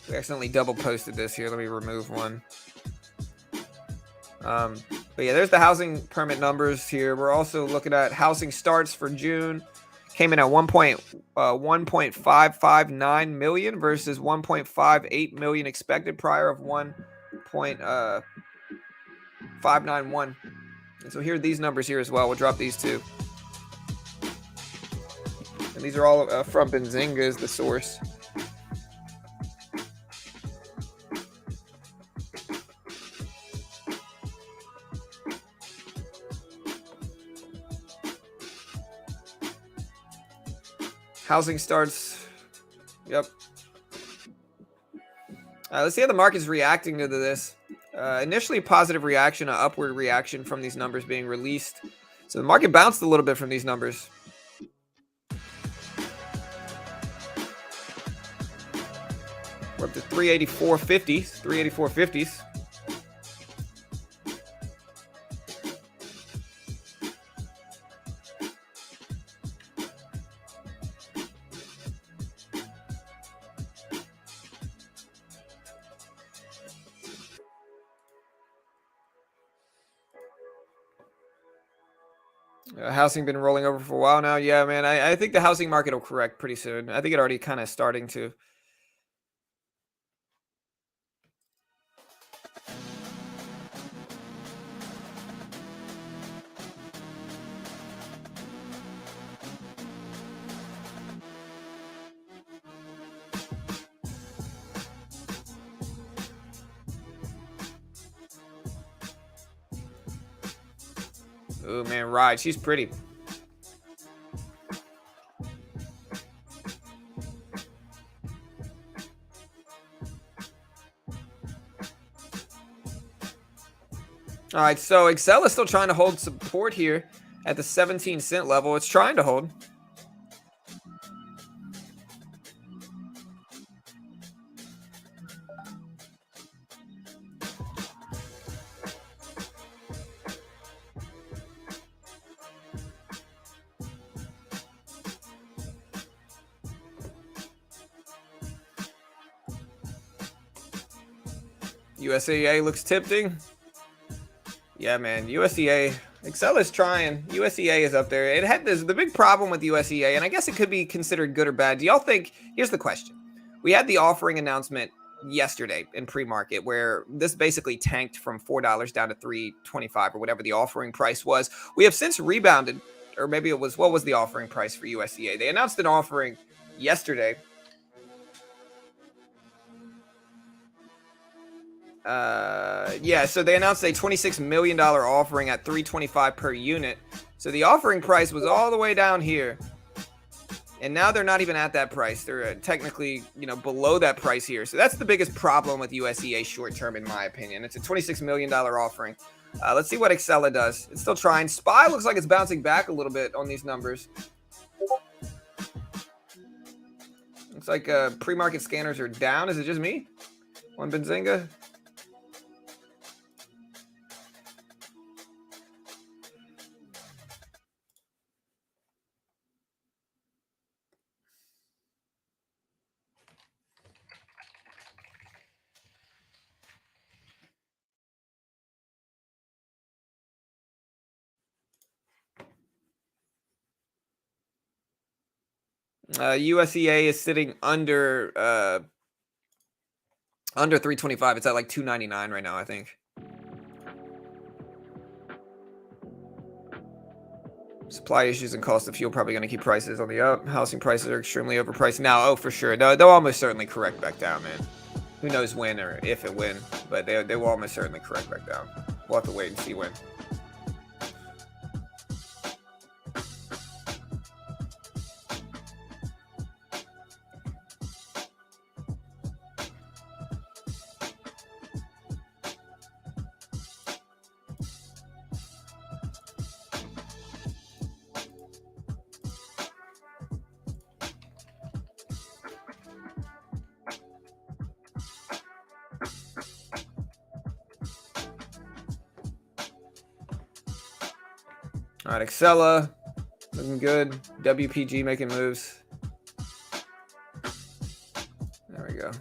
We accidentally double posted this here. Let me remove one. But yeah, there's the housing permit numbers here. We're also looking at housing starts for June. Came in at 1.559 million versus 1.58 million expected prior of 1.591. And so here are these numbers here as well. We'll drop these two. And these are all from Benzinga is the source. Housing starts. Yep. Let's see how the market's reacting to this. Initially, positive reaction, an upward reaction from these numbers being released. So the market bounced a little bit from these numbers. We're up to 384.50s, 384.50s. Housing been rolling over for a while now. Yeah, man, I think the housing market will correct pretty soon. I think it already kind of starting to. Oh man, Ride, she's pretty. All right, so Xela is still trying to hold support here at the 17-cent level. It's trying to hold. USCA looks tempting. Yeah, man. USCA. Xela is trying. USCA is up there. It had the big problem with USCA, and I guess it could be considered good or bad. Do y'all think? Here's the question. We had the offering announcement yesterday in pre-market where this basically tanked from $4 down to $3.25 or whatever the offering price was. We have since rebounded, or maybe it was, what was the offering price for USCA? They announced an offering yesterday. Yeah, so they announced a $26 million offering at $3.25 per unit. So the offering price was all the way down here. And now they're not even at that price. They're technically, below that price here. So that's the biggest problem with USCA short term, in my opinion. It's a $26 million offering. Let's see what Xela does. It's still trying. SPY looks like it's bouncing back a little bit on these numbers. Looks like pre-market scanners are down. Is it just me on Benzinga? USCA is sitting under 325. It's at like 299 right now, I think. Supply issues and cost of fuel probably going to keep prices on the up. Housing prices are extremely overpriced now. Oh, for sure. They'll almost certainly correct back down, man. Who knows when or if it will, but they will almost certainly correct back down. We'll have to wait and see when. All right, Xela looking good. WPG making moves. There we go.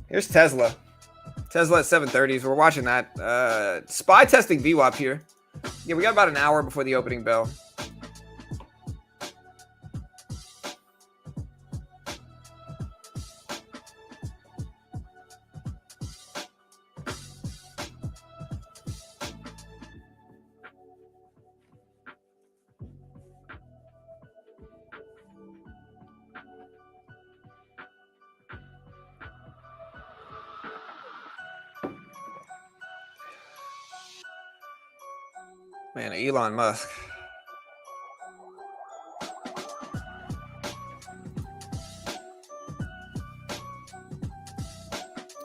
Here's Tesla. Tesla at 730s. We're watching that. SPY testing VWAP here. Yeah, we got about an hour before the opening bell. Man, Elon Musk.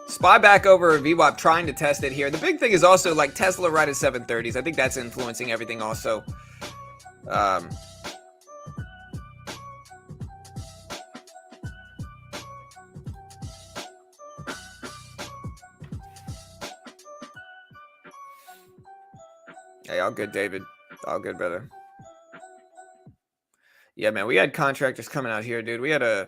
SPY back over VWAP trying to test it here. The big thing is also like Tesla right at 730s. I think that's influencing everything also. Hey, all good, David. All good, brother. Yeah, man, we had contractors coming out here, dude. We had a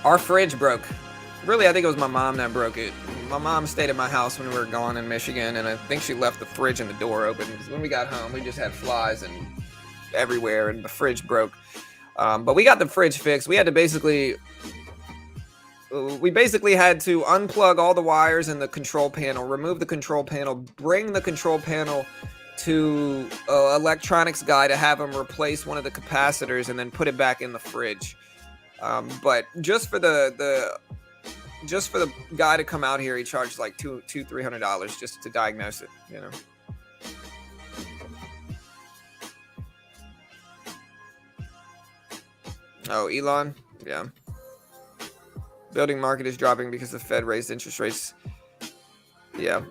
our fridge broke. Really, I think it was my mom that broke it. My mom stayed at my house when we were gone in Michigan, and I think she left the fridge and the door open. When we got home, we just had flies and everywhere, and the fridge broke. But we got the fridge fixed. We had to basically had to unplug all the wires in the control panel, remove the control panel, bring the control panel to an electronics guy to have him replace one of the capacitors and then put it back in the fridge. But just for the guy to come out here, he charged like $300 just to diagnose it, you know. Oh, Elon, yeah. Building market is dropping because the Fed raised interest rates. Yeah.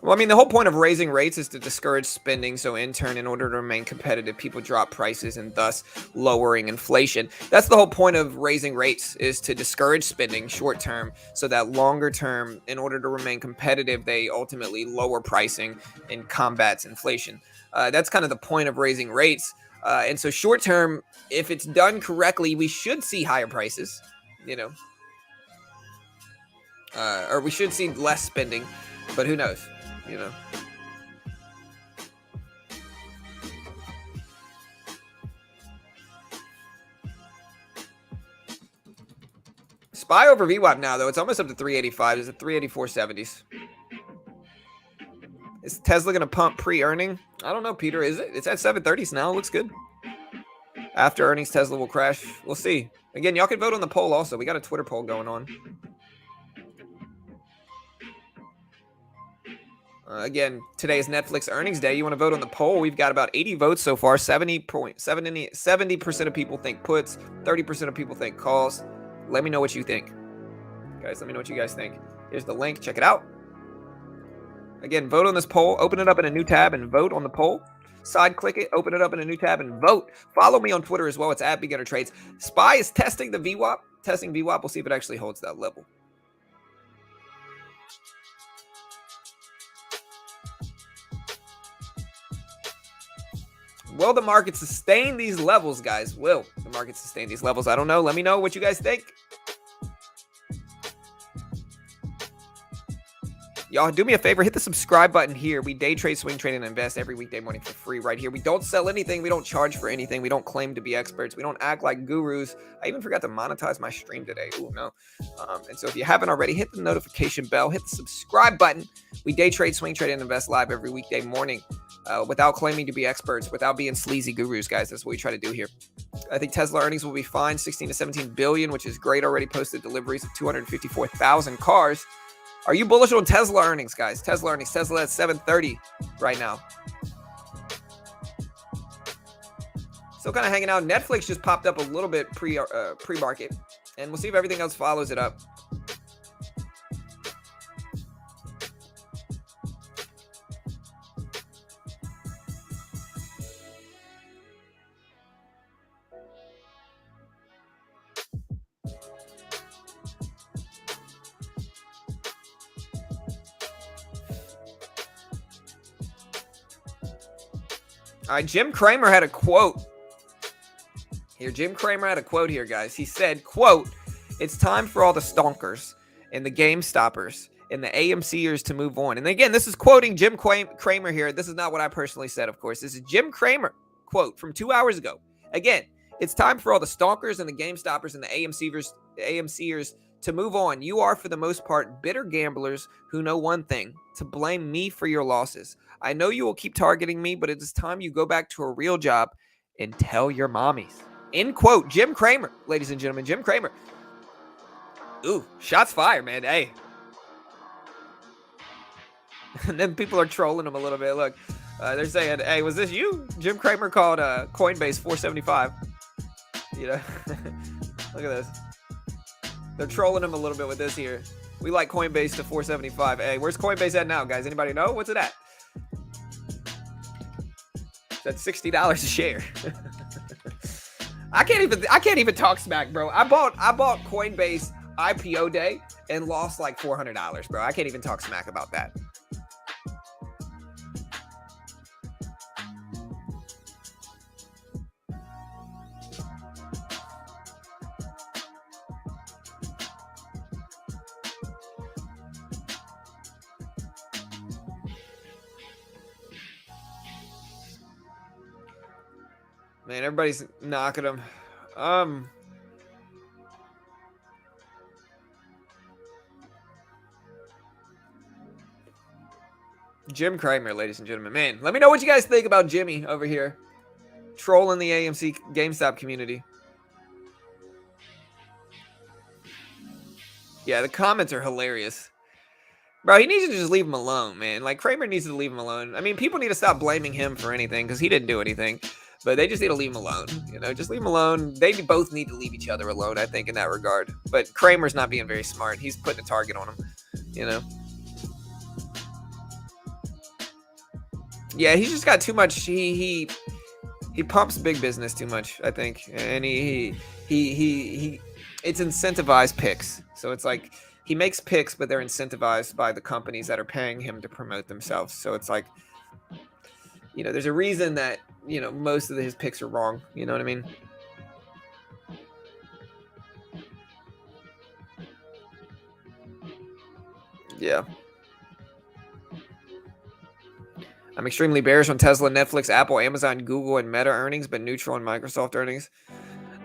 Well, I mean, the whole point of raising rates is to discourage spending. So in turn, in order to remain competitive, people drop prices and thus lowering inflation. That's the whole point of raising rates, is to discourage spending short term so that longer term, in order to remain competitive, they ultimately lower pricing and combats inflation. That's kind of the point of raising rates. And so short term, if it's done correctly, we should see higher prices, you know. Or we should see less spending, but who knows, you know. SPY over VWAP now, though. It's almost up to 385. It's at 384.70s. Is Tesla going to pump pre-earning? I don't know, Peter. Is it? It's at 730s now. It looks good. After earnings, Tesla will crash. We'll see. Again, y'all can vote on the poll also. We got a Twitter poll going on. Again, today is Nflx earnings day. You want to vote on the poll? We've got about 80 votes so far. 70% of people think puts. 30% of people think calls. Let me know what you think. Guys, let me know what you guys think. Here's the link. Check it out. Again, vote on this poll. Open it up in a new tab and vote on the poll. Side click it. Open it up in a new tab and vote. Follow me on Twitter as well. It's at Beginner Trades. SPY is testing the VWAP. Testing VWAP. We'll see if it actually holds that level. Will the market sustain these levels, guys? Will the market sustain these levels? I don't know. Let me know what you guys think. Y'all do me a favor, hit the subscribe button here. We day trade, swing trade, and invest every weekday morning for free right here. We don't sell anything. We don't charge for anything. We don't claim to be experts. We don't act like gurus. I even forgot to monetize my stream today. Ooh, no. And so if you haven't already, hit the notification bell, hit the subscribe button. We day trade, swing trade, and invest live every weekday morning without claiming to be experts, without being sleazy gurus, guys. That's what we try to do here. I think Tesla earnings will be fine, 16 to 17 billion, which is great. Already posted deliveries of 254,000 cars. Are you bullish on Tesla earnings, guys? Tesla earnings. Tesla at 730 right now. Still kind of hanging out. Netflix just popped up a little bit pre-market, and we'll see if everything else follows it up. All right, Jim Cramer had a quote here. Jim Cramer had a quote here, guys. He said, quote, "It's time for all the stonkers and the game stoppers and the AMCers to move on." And again, this is quoting Jim Cramer here. This is not what I personally said, of course. This is Jim Cramer quote from 2 hours ago. Again, it's time for all the stonkers and the game stoppers and the AMCers to move on. You are, for the most part, bitter gamblers who know one thing: to blame me for your losses. I know you will keep targeting me, but it is time you go back to a real job and tell your mommies. End quote. Jim Cramer, ladies and gentlemen. Jim Cramer. Ooh, shots fired, man. Hey. And then people are trolling him a little bit. Look, they're saying, "Hey, was this you?" Jim Cramer called Coinbase 475. You know, look at this. They're trolling him a little bit with this here. We like Coinbase to 475. Hey, where's Coinbase at now, guys? Anybody know? What's it at? That's $60 a share. I can't even talk smack, bro. I bought Coinbase IPO day and lost like $400, bro. I can't even talk smack about that. Man, everybody's knocking him. Jim Cramer, ladies and gentlemen. Man, let me know what you guys think about Jimmy over here, trolling the AMC GameStop community. Yeah, the comments are hilarious. Bro, he needs to just leave him alone, man. Like, Cramer needs to leave him alone. I mean, people need to stop blaming him for anything because he didn't do anything. But they just need to leave him alone. You know, just leave him alone. They both need to leave each other alone, I think, in that regard. But Kramer's not being very smart. He's putting a target on him, you know. Yeah, he's just got too much. He pumps big business too much, I think. And he it's incentivized picks. So it's like he makes picks, but they're incentivized by the companies that are paying him to promote themselves. So it's like, you know, there's a reason that, you know, most of his picks are wrong. You know what I mean? Yeah. I'm extremely bearish on Tesla, Netflix, Apple, Amazon, Google, and Meta earnings, but neutral on Microsoft earnings.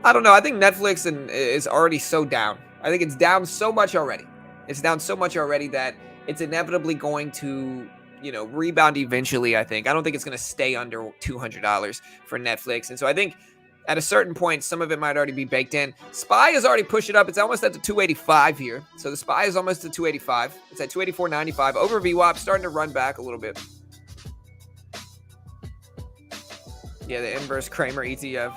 I don't know. I think Netflix is already so down. I think it's down so much already. It's down so much already that it's inevitably going to, you know, rebound eventually, I think. I don't think it's going to stay under $200 for Netflix. And so I think at a certain point, some of it might already be baked in. SPY has already pushed it up. It's almost at the 285 here. So the SPY is almost at 285. It's at 284.95. Over VWAP, starting to run back a little bit. Yeah, the inverse Cramer ETF.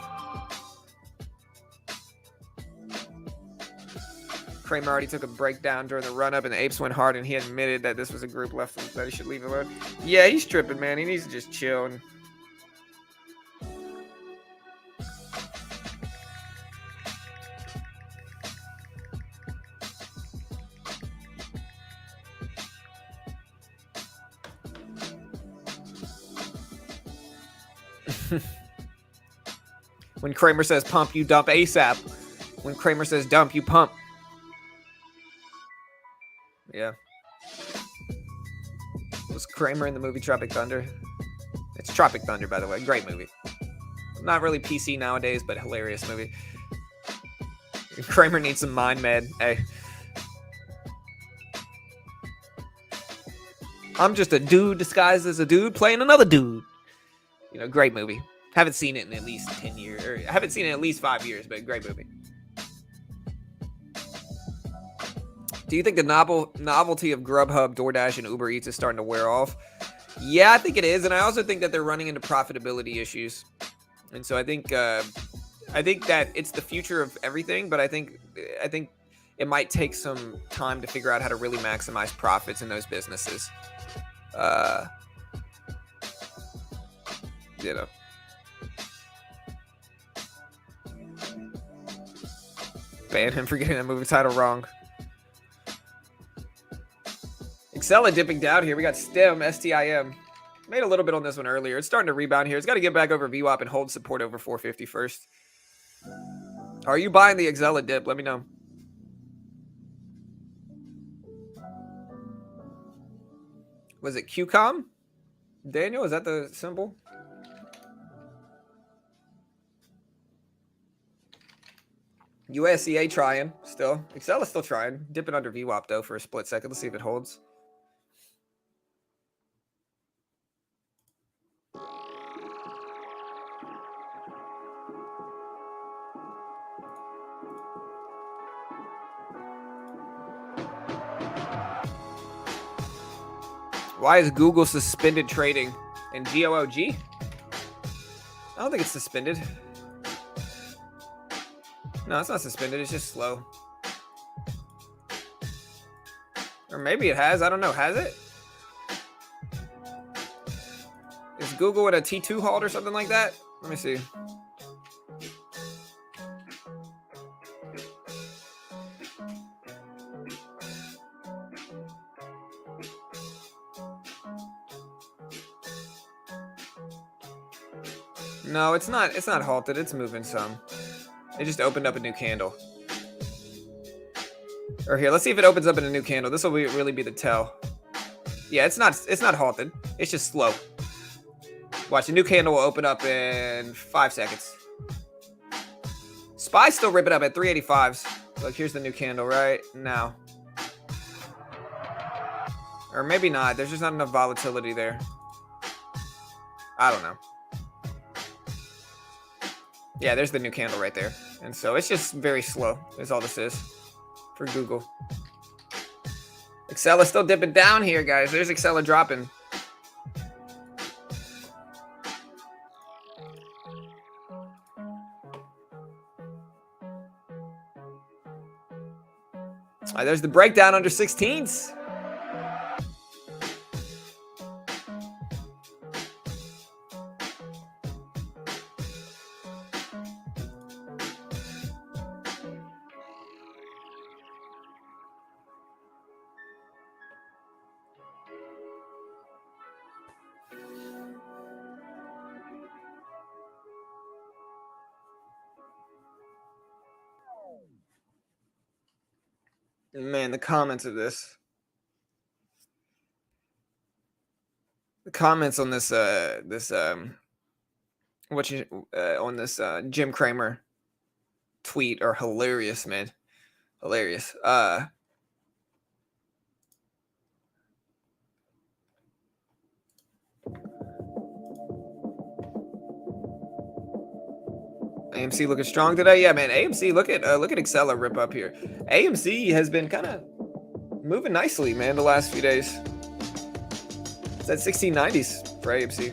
Cramer already took a breakdown during the run-up, and the apes went hard, and he admitted that this was a group left that he should leave alone. Yeah, he's tripping, man. He needs to just chill. And when Cramer says pump, you dump ASAP. When Cramer says dump, you pump. Yeah. Was Kramer in the movie Tropic Thunder? It's Tropic Thunder, by the way. Great movie. Not really PC nowadays, but hilarious movie. Kramer needs some mind med. Hey. I'm just a dude disguised as a dude playing another dude. You know, great movie. Haven't seen it in at least 10 years. Or I haven't seen it in at least 5 years, but great movie. Do you think the novelty of Grubhub, DoorDash, and Uber Eats is starting to wear off? Yeah, I think it is, and I also think that they're running into profitability issues. And so I think that it's the future of everything, but I think it might take some time to figure out how to really maximize profits in those businesses. You know. Ban him for getting that movie title wrong. Xela dipping down here. We got STEM, S-T-I-M. Made a little bit on this one earlier. It's starting to rebound here. It's got to get back over VWAP and hold support over 450 first. Are you buying the Xela dip? Let me know. Was it QCOM? Daniel, is that the symbol? USCA trying still. Xela's still trying. Dipping under VWAP though for a split second. Let's see if it holds. Why is Google suspended trading in GOOG? I don't think it's suspended. No, it's not suspended. It's just slow. Or maybe it has. I don't know. Has it? Is Google at a T2 halt or something like that? Let me see. No, it's not halted. It's moving some. It just opened up a new candle. Or here, let's see if it opens up in a new candle. This will really be the tell. Yeah, it's not halted. It's just slow. Watch, the new candle will open up in 5 seconds. SPY's still ripping up at 385s. Look, here's the new candle right now. Or maybe not. There's just not enough volatility there. I don't know. Yeah, there's the new candle right there. And so it's just very slow, is all this is for Google. Xela still dipping down here, guys. There's Xela dropping. There's the breakdown under 16s. Man, the comments of this. The comments on this on this Jim Cramer tweet are hilarious, man. Hilarious. AMC looking strong today. Yeah, man. AMC, look at Xela rip up here. AMC has been kind of moving nicely, man, the last few days. It's at 1690s for AMC.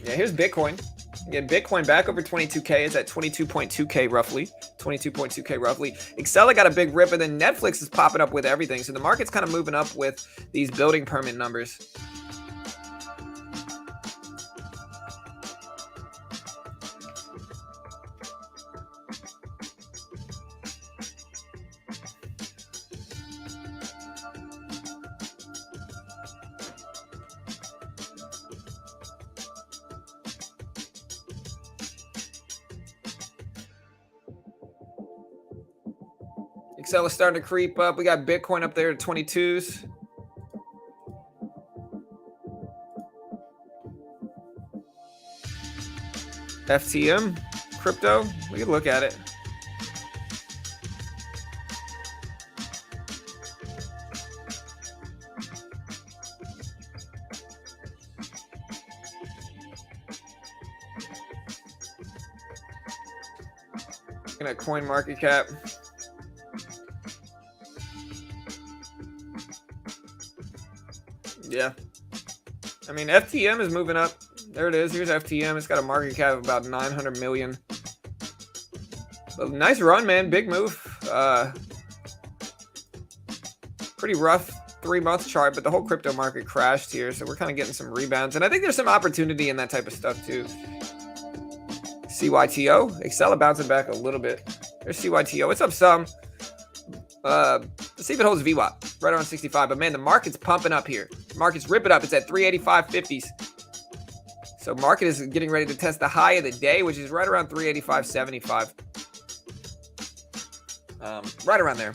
Yeah, here's Bitcoin. Again, Bitcoin back over 22K. It's at 22.2K roughly. 22.2K roughly. Xela got a big rip, and then Nflx is popping up with everything. So the market's kind of moving up with these building permit numbers. Xela starting to creep up. We got Bitcoin up there at 22s. FTM crypto. We can look at it. Looking at coin market cap. Yeah. I mean, FTM is moving up. There it is. Here's FTM. It's got a market cap of about 900 million. But nice run, man. Big move. Pretty rough 3-month chart, but the whole crypto market crashed here. So we're kind of getting some rebounds. And I think there's some opportunity in that type of stuff too. CYTO. Xela bouncing back a little bit. There's CYTO. It's up some. Let's see if it holds VWAP. Right around 65. But man, the market's pumping up here. The market's ripping up. It's at 385.50s. So market is getting ready to test the high of the day, which is right around 385.75. Right around there.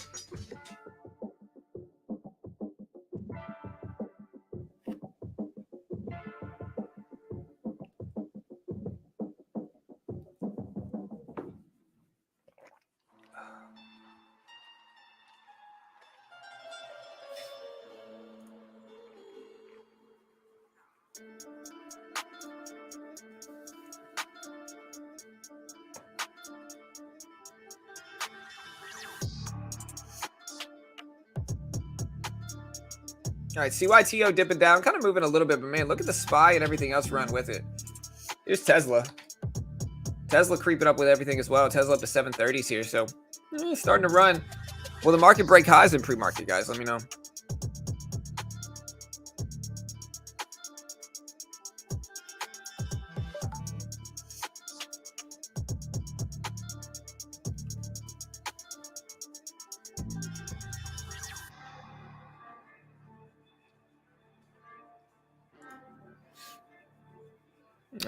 All right, CYTO dipping down, kind of moving a little bit, but man, look at the SPY and everything else run with it. Here's Tesla. Tesla creeping up with everything as well. Tesla up to 730s here, so starting to run. Will the market break highs in pre-market, guys? Let me know.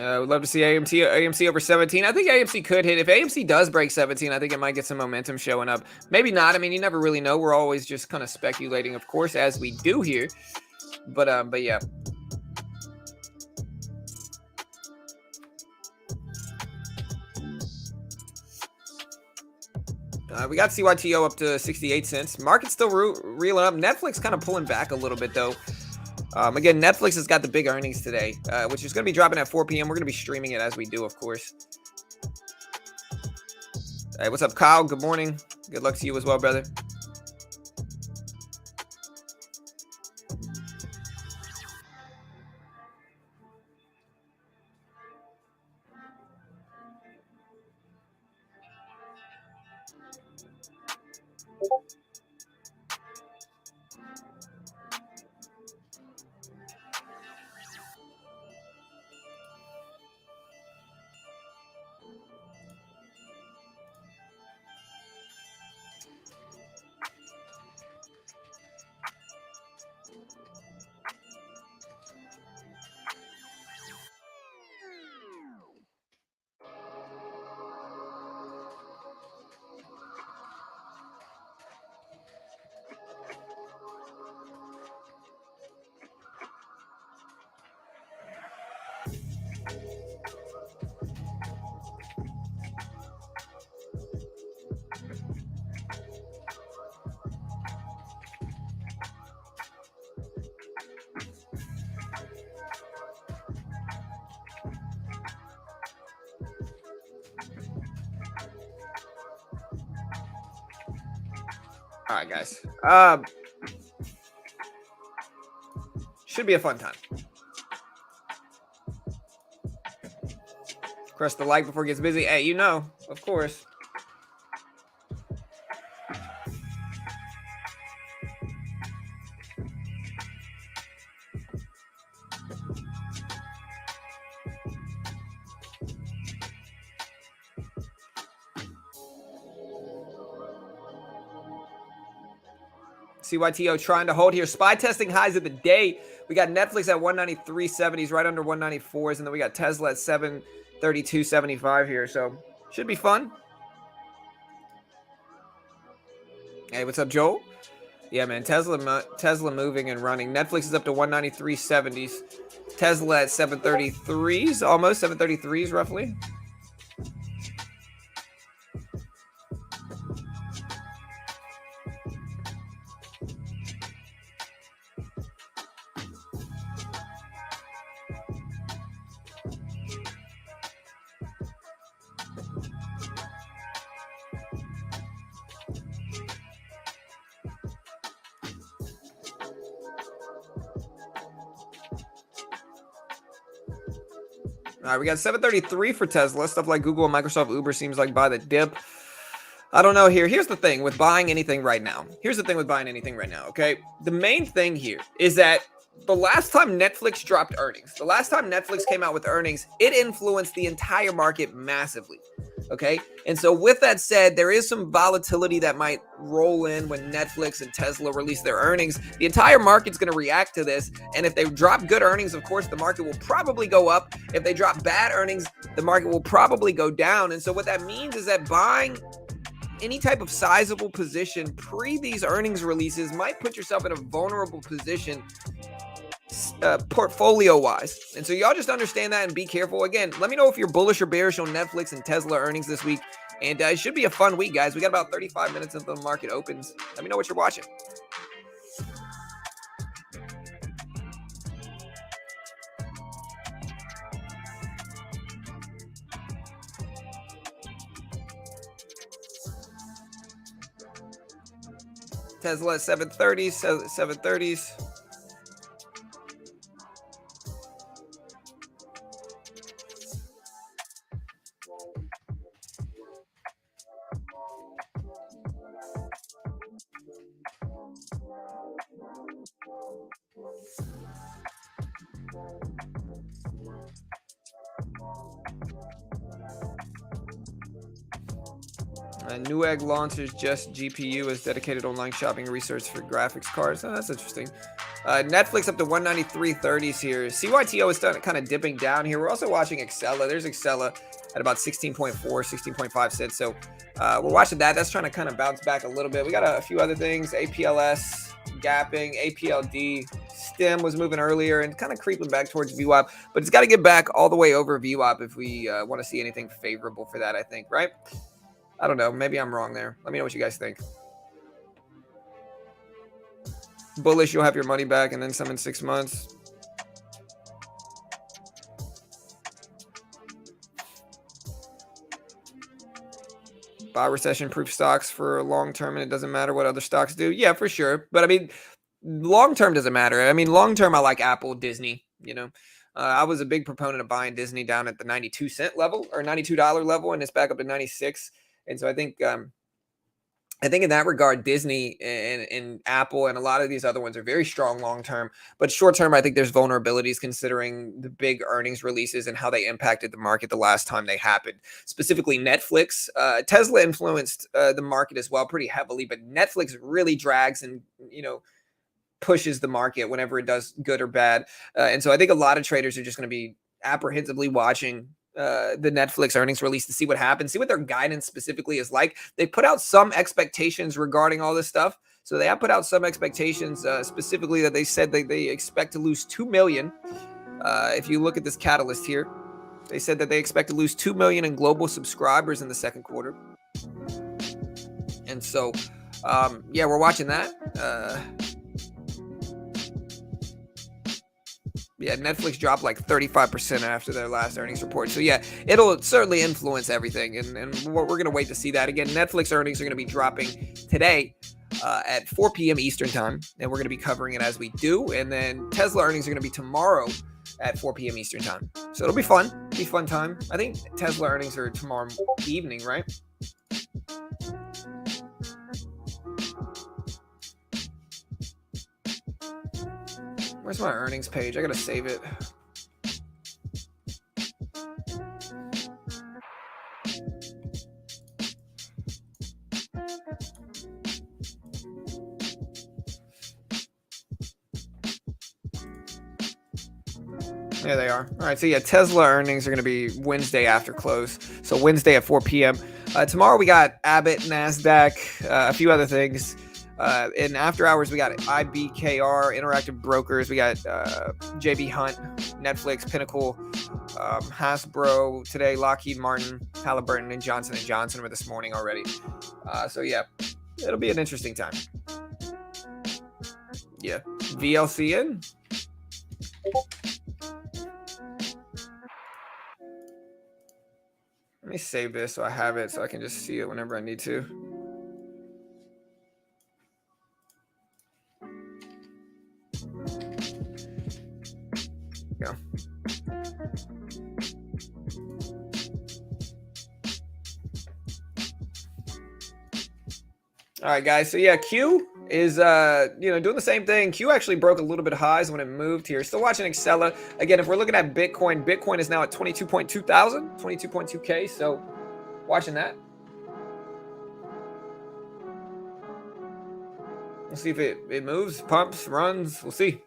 Would love to see AMC over 17. I think AMC could hit. If AMC does break 17, I think it might get some momentum showing up. Maybe not. I mean, you never really know. We're always just kind of speculating, of course, as we do here. But yeah. We got CYTO up to 68 cents. Market's still reeling up. Netflix kind of pulling back a little bit, though. Again, Netflix has got the big earnings today, which is going to be dropping at 4 p.m. We're going to be streaming it as we do, of course. Hey, what's up, Kyle? Good morning. Good luck to you as well, brother. All right, guys. Should be a fun time. Press the like before it gets busy. Hey, you know, of course. CYTO trying to hold here. SPY testing highs of the day. We got Netflix at 193.70s, right under 194s, and then we got Tesla at 732.75 here. So should be fun. Hey, what's up, Joel? Yeah, man. Tesla moving and running. Netflix is up to 193.70s. Tesla at 733s, almost 733s, roughly. All right, we got 733 for Tesla. Stuff like Google and Microsoft, Uber seems like buy the dip. I don't know here. Here's the thing with buying anything right now. Okay? The main thing here is that the last time Netflix dropped earnings, the last time Netflix came out with earnings, it influenced the entire market massively. Okay? And so with that said, there is some volatility that might roll in when Netflix and Tesla release their earnings. The entire market's going to react to this. And if they drop good earnings, of course, the market will probably go up. If they drop bad earnings, the market will probably go down. And so what that means is that buying any type of sizable position pre these earnings releases might put yourself in a vulnerable position portfolio wise. And so y'all just understand that and be careful. Again, let me know if you're bullish or bearish on Netflix and Tesla earnings this week. And it should be a fun week, guys. We got about 35 minutes until the market opens. Let me know what you're watching. Tesla at 730s, 730s. Newegg launches just GPU as dedicated online shopping research for graphics cards. Oh, that's interesting. Netflix up to 193.30s here. CYTO is kind of dipping down here. We're also watching Xela. There's Xela at about 16.4, 16.5 cents. So we're watching that. That's trying to kind of bounce back a little bit. We got a few other things. APLS, gapping, APLD. STEM was moving earlier and kind of creeping back towards VWAP. But it's got to get back all the way over VWAP if we want to see anything favorable for that, I think, right? I don't know. Maybe I'm wrong there. Let me know what you guys think. Bullish, you'll have your money back and then some in 6 months. Buy recession-proof stocks for long term, and it doesn't matter what other stocks do. Yeah, for sure. But I mean, long term doesn't matter. I mean, long term, I like Apple, Disney. You know, I was a big proponent of buying Disney down at the 92-cent level or $92 level, and it's back up to 96. And so I think in that regard, Disney and Apple and a lot of these other ones are very strong long term. But short term, I think there's vulnerabilities considering the big earnings releases and how they impacted the market the last time they happened. Specifically, Netflix. Tesla influenced the market as well pretty heavily, but Netflix really drags and, pushes the market whenever it does good or bad. And so I think a lot of traders are just going to be apprehensively watching the Netflix earnings release to see what happens, see what their guidance specifically is like. They put out some expectations regarding all this stuff. So they have put out some expectations specifically that they said they expect to lose 2 million. If you look at this catalyst here, they said that they expect to lose 2 million in global subscribers in the second quarter. And so, yeah, we're watching that. Yeah, Netflix dropped like 35% after their last earnings report. So yeah, it'll certainly influence everything. And we're going to wait to see that. Again, Netflix earnings are going to be dropping today at 4 p.m. Eastern time. And we're going to be covering it as we do. And then Tesla earnings are going to be tomorrow at 4 p.m. Eastern time. So it'll be fun. It'll be a fun time. I think Tesla earnings are tomorrow evening, right? Where's my earnings page? I gotta save it. There they are. All right, so yeah, Tesla earnings are going to be Wednesday after close. So Wednesday at 4 p.m. Tomorrow we got Abbott, NASDAQ, a few other things. In after hours, we got IBKR, Interactive Brokers. We got JB Hunt, Nflx, Pinnacle, Hasbro today, Lockheed Martin, Halliburton, and Johnson & Johnson were this morning already. So yeah, it'll be an interesting time. Yeah, VLCN. Let me save this so I have it so I can just see it whenever I need to. Go. All right, guys. So yeah, Q is doing the same thing. Q actually broke a little bit of highs when it moved here. Still watching Xela. Again, if we're looking at Bitcoin, Bitcoin is now at 22.2 thousand, 22.2K. So watching that. We'll see if it moves, pumps, runs. We'll see.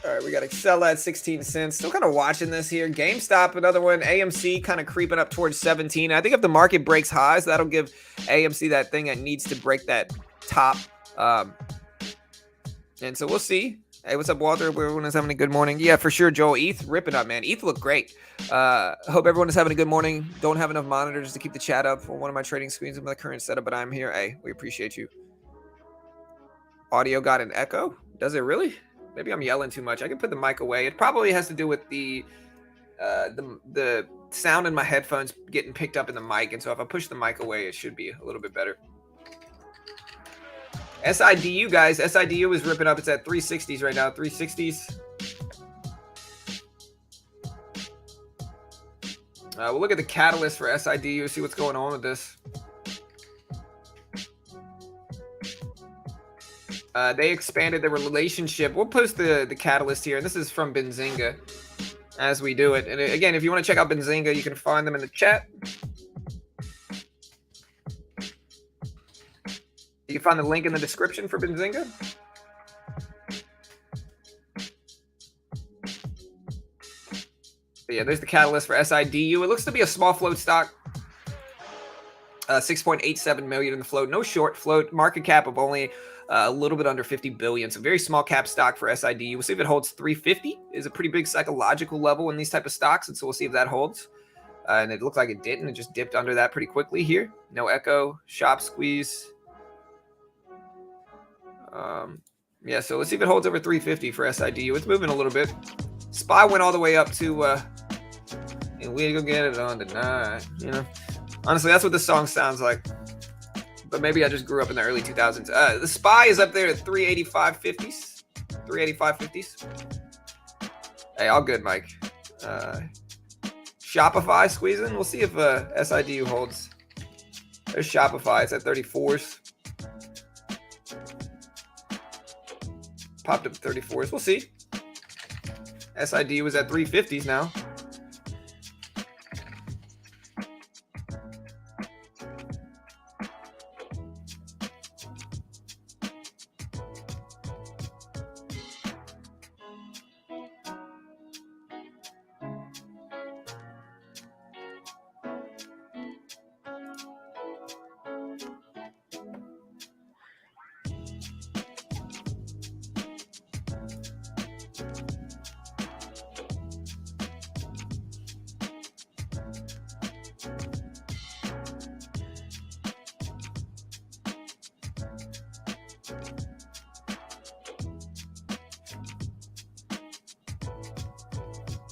All right, we got Xela at 16 cents. Still kind of watching this here. GameStop, another one. AMC kind of creeping up towards 17. I think if the market breaks highs, that'll give AMC that thing that needs to break that top. And so we'll see. Hey, what's up, Walter? Everyone is having a good morning. Yeah, for sure, Joel. ETH ripping up, man. ETH looked great. Hope everyone is having a good morning. Don't have enough monitors to keep the chat up for one of my trading screens with my current setup, but I'm here. Hey, we appreciate you. Audio got an echo? Does it really? Maybe I'm yelling too much. I can put the mic away. It probably has to do with the sound in my headphones getting picked up in the mic. And so if I push the mic away, it should be a little bit better. SIDU, guys. SIDU is ripping up. It's at 360s right now. 360s. We'll look at the catalyst for SIDU, see what's going on with this. They expanded their relationship. We'll post the catalyst here, and this is from Benzinga as we do it. And again, if you want to check out Benzinga, you can find them in the chat. You can find the link in the description for Benzinga. But yeah, there's the catalyst for SIDU. It looks to be a small float stock. 6.87 million in the float. No short float. Market cap of only a little bit under 50 billion. So very small cap stock for SIDU. We'll see if it holds 350. Is a pretty big psychological level in these type of stocks. And so we'll see if that holds. And it looked like it didn't. It just dipped under that pretty quickly here. No echo. Shop squeeze. Yeah, so let's see if it holds over 350 for SIDU. It's moving a little bit. SPY went all the way up to, and we go get it on tonight, you know. Honestly, that's what this song sounds like. But maybe I just grew up in the early 2000s. The SPY is up there at 385.50s. 385.50s. Hey, all good, Mike. Shopify squeezing. We'll see if SIDU holds. There's Shopify. It's at 34s. Popped up to 34s. We'll see. SIDU was at 350s now.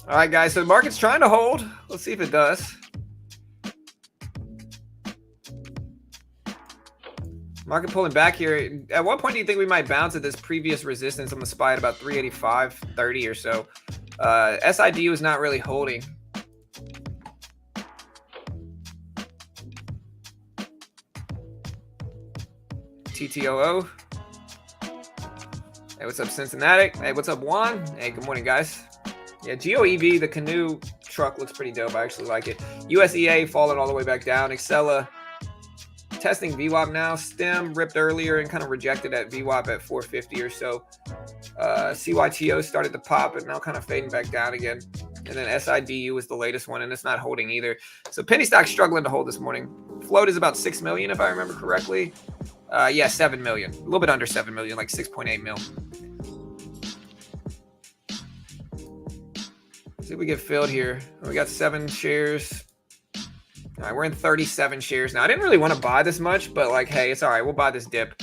All right, guys, so the market's trying to hold. Let's see if it does. Market pulling back here. At what point do you think we might bounce at this previous resistance on the SPY at about 385.30 or so? SIDU is not really holding. TTOO. Hey, what's up, Cincinnati? Hey, what's up, Juan? Hey, good morning, guys. Yeah, GeoEV, the canoe truck looks pretty dope. I actually like it. USCA falling all the way back down. Xela testing VWAP now. STEM ripped earlier and kind of rejected at VWAP at 450 or so. CYTO started to pop and now kind of fading back down again. And then SIDU is the latest one, and it's not holding either. So penny stock struggling to hold this morning. Float is about 6 million, if I remember correctly. Yeah, 7 million. A little bit under 7 million, like 6.8 mil. See if we get filled here. We got 7 shares. All right, we're in 37 shares now. I didn't really want to buy this much, but like, hey, it's all right. We'll buy this dip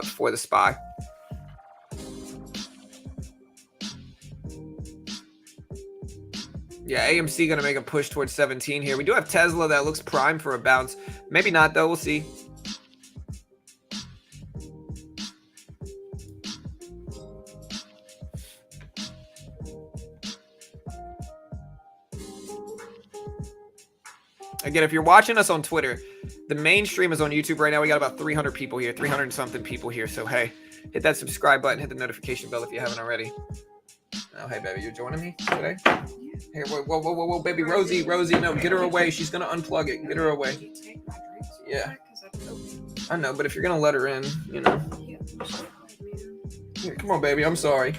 for the SPY. Yeah, AMC going to make a push towards 17 here. We do have Tesla that looks primed for a bounce. Maybe not, though. We'll see. Again, if you're watching us on Twitter, the main stream is on YouTube right now. We got about 300 people here, 300 and something people here. So, hey, hit that subscribe button, hit the notification bell if you haven't already. Oh, hey, baby, you're joining me today? Hey, whoa, baby, Rosie, no, get her away. She's going to unplug it. Get her away. Yeah. I know, but if you're going to let her in, you know. Here, come on, baby. I'm sorry.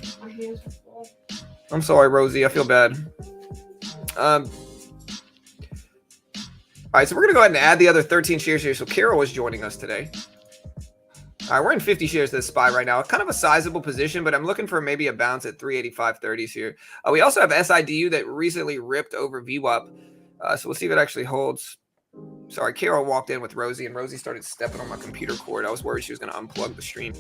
I'm sorry, Rosie. I feel bad. All right, so we're going to go ahead and add the other 13 shares here. So Carol is joining us today. All right, we're in 50 shares to the SPY right now. Kind of a sizable position, but I'm looking for maybe a bounce at 385.30s here. We also have SIDU that recently ripped over VWAP. So we'll see if it actually holds. Sorry, Carol walked in with Rosie, and Rosie started stepping on my computer cord. I was worried she was going to unplug the stream.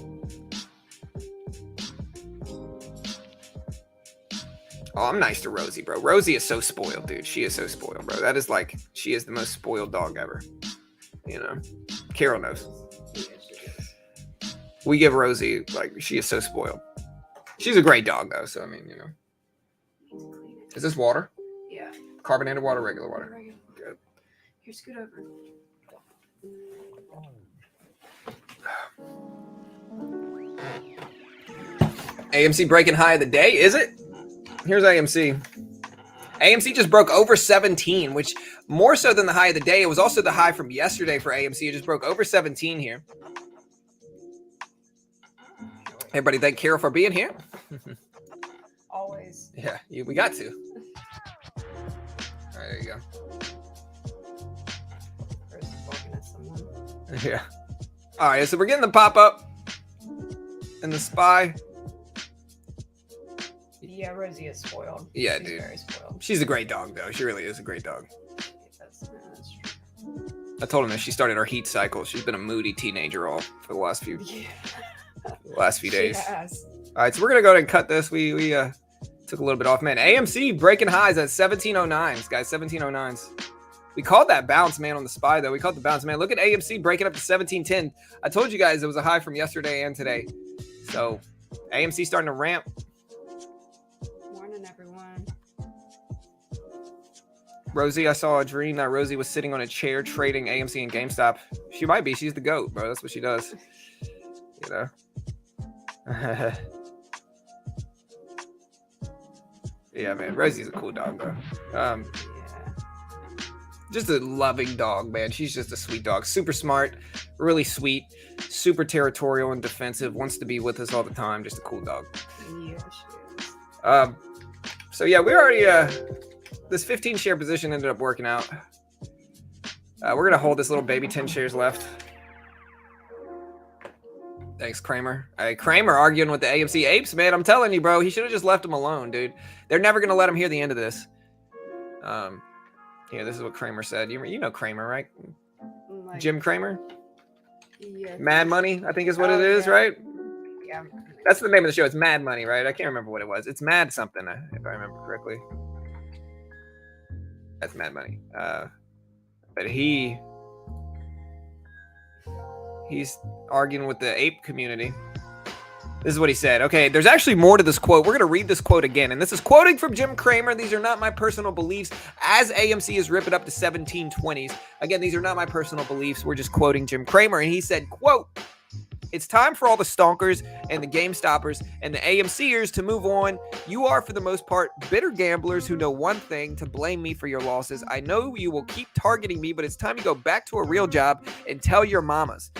Oh, I'm nice to Rosie, bro. Rosie is so spoiled, dude. She is so spoiled, bro. That is like, she is the most spoiled dog ever. You know, Carol knows. We give Rosie, like, she is so spoiled. She's a great dog, though. So, I mean, you know. Is this water? Yeah. Carbonated water, regular water? Regular. Good. Here, scoot over. AMC breaking high of the day, is it? Here's AMC. AMC just broke over 17, which more so than the high of the day. It was also the high from yesterday for AMC. It just broke over 17 here. Everybody thank Carol for being here. Always. Yeah, we got to. All right, there you go. Yeah. All right, so we're getting the pop-up and the SPY. Yeah, Rosie is spoiled. Yeah, She's dude. Very spoiled. She's a great dog, though. She really is a great dog. That's true. I told him that she started her heat cycle. She's been a moody teenager all for the last few days. Yes. All right, so we're gonna go ahead and cut this. We took a little bit off, man. AMC breaking highs at 1709s, guys. 1709s. We called that bounce, man, on the SPY, though. We called the bounce, man. Look at AMC breaking up to 1710. I told you guys it was a high from yesterday and today. So AMC starting to ramp. Morning, everyone. Rosie, I saw a dream that Rosie was sitting on a chair trading AMC and GameStop. She might be. She's the GOAT, bro. That's what she does. You know. Yeah, man. Rosie's a cool dog, though. Yeah. Just a loving dog, man. She's just a sweet dog. Super smart, really sweet, super territorial and defensive. Wants to be with us all the time. Just a cool dog. Yeah, she is. So yeah, we already this 15 share position ended up working out. We're gonna hold this little baby 10 shares left. Thanks, Kramer. Hey, Kramer arguing with the AMC apes, man. I'm telling you, bro. He should have just left him alone, dude. They're never gonna let him hear the end of this. Yeah, this is what Kramer said. You know Kramer, right? Like, Jim Kramer? Yeah. Mad Money, I think is what it is, yeah. right? Yeah. That's the name of the show. It's Mad Money, right? I can't remember what it was. It's Mad something, if I remember correctly. That's Mad Money. But he's arguing with the ape community. This is what he said. Okay, there's actually more to this quote. We're going to read this quote again. And this is quoting from Jim Cramer. These are not my personal beliefs. As AMC is ripping up to 1720s. Again, these are not my personal beliefs. We're just quoting Jim Cramer. And he said, quote, It's time for all the stonkers and the game stoppers and the AMCers to move on. You are, for the most part, bitter gamblers who know one thing: to blame me for your losses. I know you will keep targeting me, but it's time to go back to a real job and tell your mommies.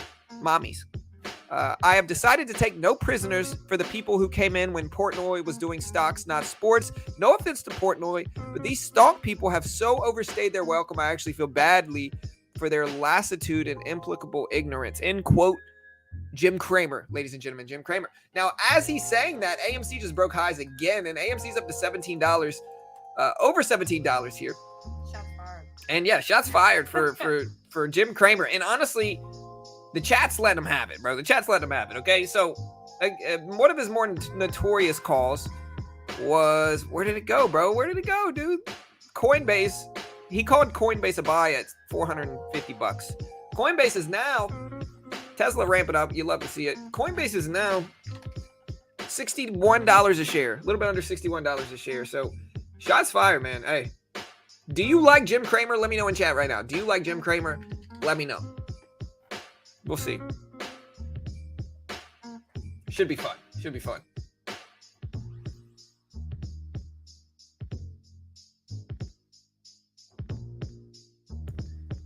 I have decided to take no prisoners for the people who came in when Portnoy was doing stocks, not sports. No offense to Portnoy, but these stonk people have so overstayed their welcome, I actually feel badly for their lassitude and implicable ignorance. End quote. Jim Cramer, ladies and gentlemen, Jim Cramer. Now, as he's saying that, AMC just broke highs again, and AMC's up to $17, over $17 here. Shots fired. And yeah, shots fired for Jim Cramer. And honestly, the chat's letting him have it, bro. The chat's letting him have it, okay? So, one of his more notorious calls was, where did it go, bro? Where did it go, dude? Coinbase. He called Coinbase a buy at $450. Coinbase is now, Tesla ramp it up. You love to see it. Coinbase is now $61 a share. A little bit under $61 a share. So, shots fired, man. Hey, do you like Jim Cramer? Let me know in chat right now. Do you like Jim Cramer? Let me know. We'll see. Should be fun. Should be fun.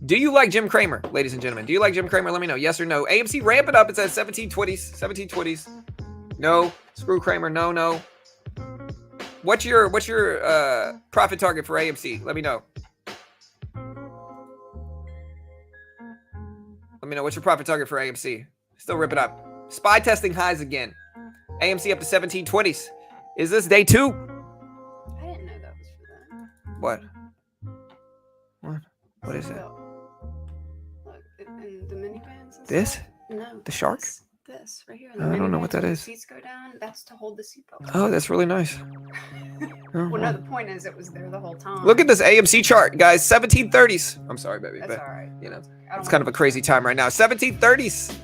Do you like Jim Cramer, ladies and gentlemen? Do you like Jim Cramer? Let me know. Yes or no. AMC, ramp it up. It's at 1720s. 1720s. No. Screw Cramer. No, no. What's your profit target for AMC? Let me know. Let me know. What's your profit target for AMC? Still rip it up. SPY testing highs again. AMC up to 1720s. Is this day 2? I didn't know that was for them. What? What? What is that? Look, in the minivans. This? Stuff. No. The shark? This right here. I don't know what that when is. The seats go down. That's to hold the seatbelt. Oh, that's really nice. Well, no, the point is it was there the whole time. Look at this AMC chart, guys. 1730s. I'm sorry, baby. That's but, all right. you know, I it's don't kind of a crazy time right now. 1730s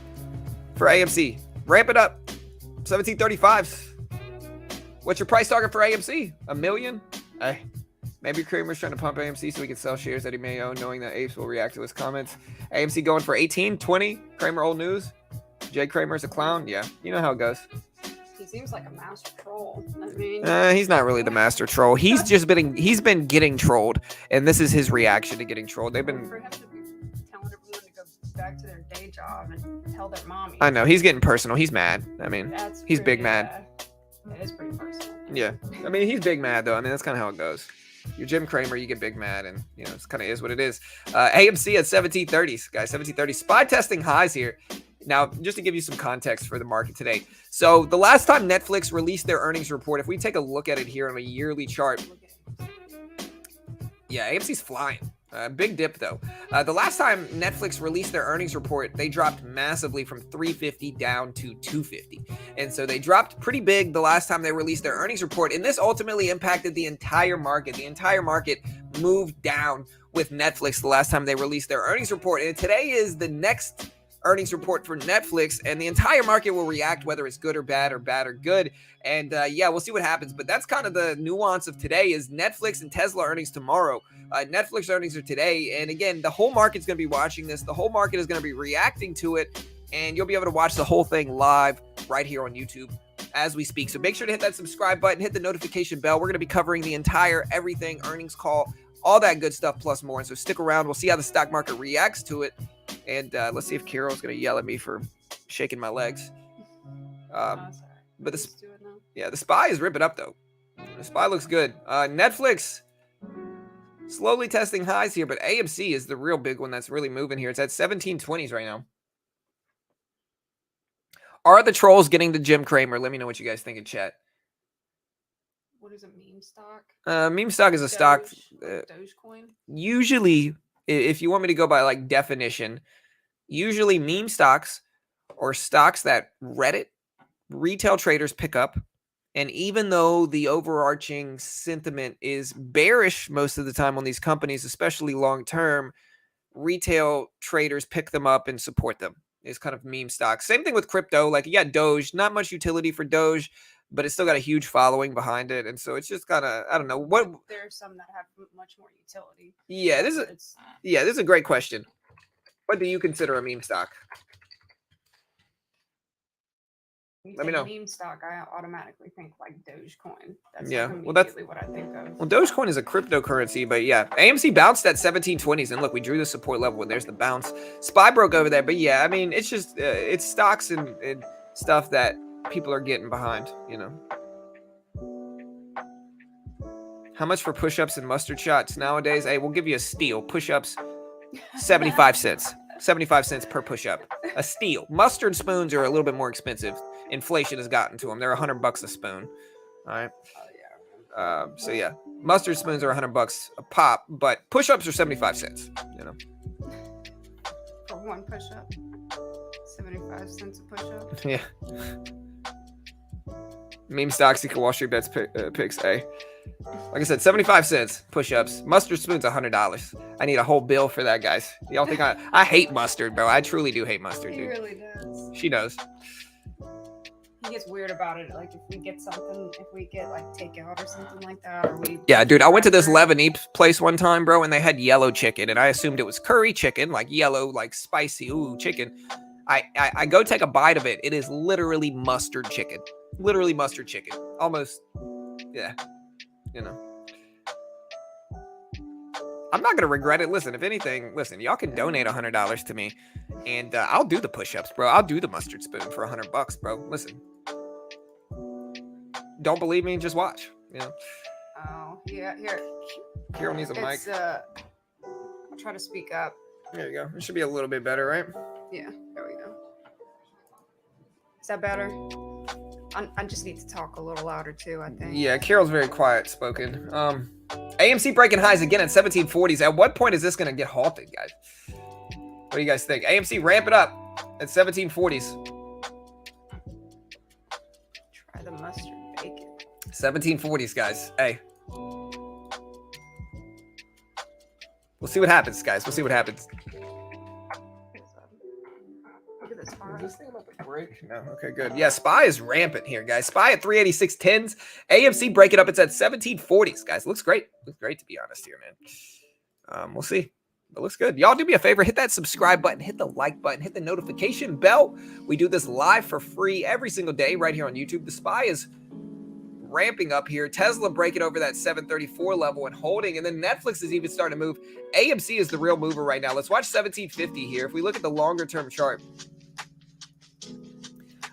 for AMC. Ramp it up. 1735s. What's your price target for AMC? $1 million? Hey, maybe Kramer's trying to pump AMC so he can sell shares that he may own, knowing that apes will react to his comments. AMC going for 18, 20. Kramer old news. Jay Kramer's a clown. Yeah, you know how it goes. He seems like a master troll. I mean, He's not really the master troll. He's been getting trolled, and this is his reaction to getting trolled. They've been. For him to be telling everyone to go back to their day job and tell their mommy. I know he's getting personal. He's mad. I mean, he's big mad. It is pretty personal. Yeah, I mean he's big mad though. I mean that's kind of how it goes. You're Jim Cramer, you get big mad, and you know it's kind of is what it is. AMC at 1730s, guys. 1730s. SPY testing highs here. Now, just to give you some context for the market today. So the last time Netflix released their earnings report, if we take a look at it here on a yearly chart, yeah, AMC's flying. Big dip though. The last time Netflix released their earnings report, they dropped massively from 350 down to 250. And so they dropped pretty big the last time they released their earnings report. And this ultimately impacted the entire market. The entire market moved down with Netflix the last time they released their earnings report. And today is the next earnings report for Netflix, and the entire market will react whether it's good or bad or good. And yeah, we'll see what happens. But that's kind of the nuance of today is Netflix and Tesla earnings tomorrow. Netflix earnings are today. And again, the whole market's going to be watching this. The whole market is going to be reacting to it. And you'll be able to watch the whole thing live right here on YouTube as we speak. So make sure to hit that subscribe button, hit the notification bell. We're going to be covering the entire everything earnings call, all that good stuff plus more. And so stick around. We'll see how the stock market reacts to it. And let's see if Carol's going to yell at me for shaking my legs. But the SPY is ripping up, though. The SPY looks good. Netflix slowly testing highs here, but AMC is the real big one that's really moving here. It's at 1720s right now. Are the trolls getting to Jim Cramer? Let me know what you guys think in chat. What is a meme stock? Meme stock is a stock. Dogecoin? Usually, if you want me to go by like definition, usually meme stocks or stocks that Reddit retail traders pick up. And even though the overarching sentiment is bearish most of the time on these companies, especially long term, retail traders pick them up and support them. It's kind of meme stocks. Same thing with crypto. Like, yeah, Doge, not much utility for Doge, but it's still got a huge following behind it. And so it's just kind of, I don't know what. There are some that have much more utility. Yeah, this is a great question. What do you consider a meme stock? Let me know. Meme stock, I automatically think like Dogecoin. That's Yeah, like well, that's immediately what I think of. well, Dogecoin is a cryptocurrency, but yeah, AMC bounced at 1720s, and look, we drew the support level, and there's the bounce. SPY broke over there, but yeah, I mean, it's just it's stocks and stuff that people are getting behind, you know. How much for push-ups and mustard shots nowadays? Hey, we'll give you a steal. Push-ups, 75 cents. 75 cents per push-up. A steal. Mustard spoons are a little bit more expensive. Inflation has gotten to them. They're $100 a spoon. All right. Oh yeah. So yeah, mustard spoons are $100 a pop, but push-ups are 75 cents. You know. For one push-up, 75 cents a push-up. Yeah. Meme stocks equal Wall Street bets picks. A. Like I said, 75 cents push-ups. Mustard spoons $100. I need a whole bill for that, guys. Y'all think I hate mustard, bro? I truly do hate mustard, He dude. really does. She does. He gets weird about it. Like if we get like takeout or something like that, or we. Yeah, dude. I went to this Lebanese place one time, bro, and they had yellow chicken, and I assumed it was curry chicken, like yellow, like spicy, chicken. I go take a bite of it. It is literally mustard chicken. Literally mustard chicken. Almost, yeah. You know. I'm not gonna regret it. Listen, if anything, y'all can donate $100 to me, and I'll do the push-ups, bro. I'll do the mustard spoon for $100, bro. Listen, don't believe me? Just watch. You know. Oh yeah, here. Carol needs a mic. I'll try to speak up. There you go. It should be a little bit better, right? Yeah, there we go. Is that better? I just need to talk a little louder too, I think. Yeah, Carol's very quiet spoken. AMC breaking highs again at 1740s. At what point is this going to get halted, guys? What do you guys think? AMC ramp it up at 1740s. Try the mustard bacon. 1740s, guys. Hey. We'll see what happens, guys. We'll see what happens. Look at this Is fire. this thing about to break? No. Okay, good. Yeah, SPY is rampant here, guys. SPY at 386.10s. AMC breaking up. It's at 1740s, guys. Looks great. Looks great, to be honest here, man. We'll see. But looks good. Y'all do me a favor. Hit that subscribe button. Hit the like button. Hit the notification bell. We do this live for free every single day right here on YouTube. The SPY is ramping up here. Tesla breaking over that 734 level and holding. And then Netflix is even starting to move. AMC is the real mover right now. Let's watch 1750 here. If we look at the longer term chart,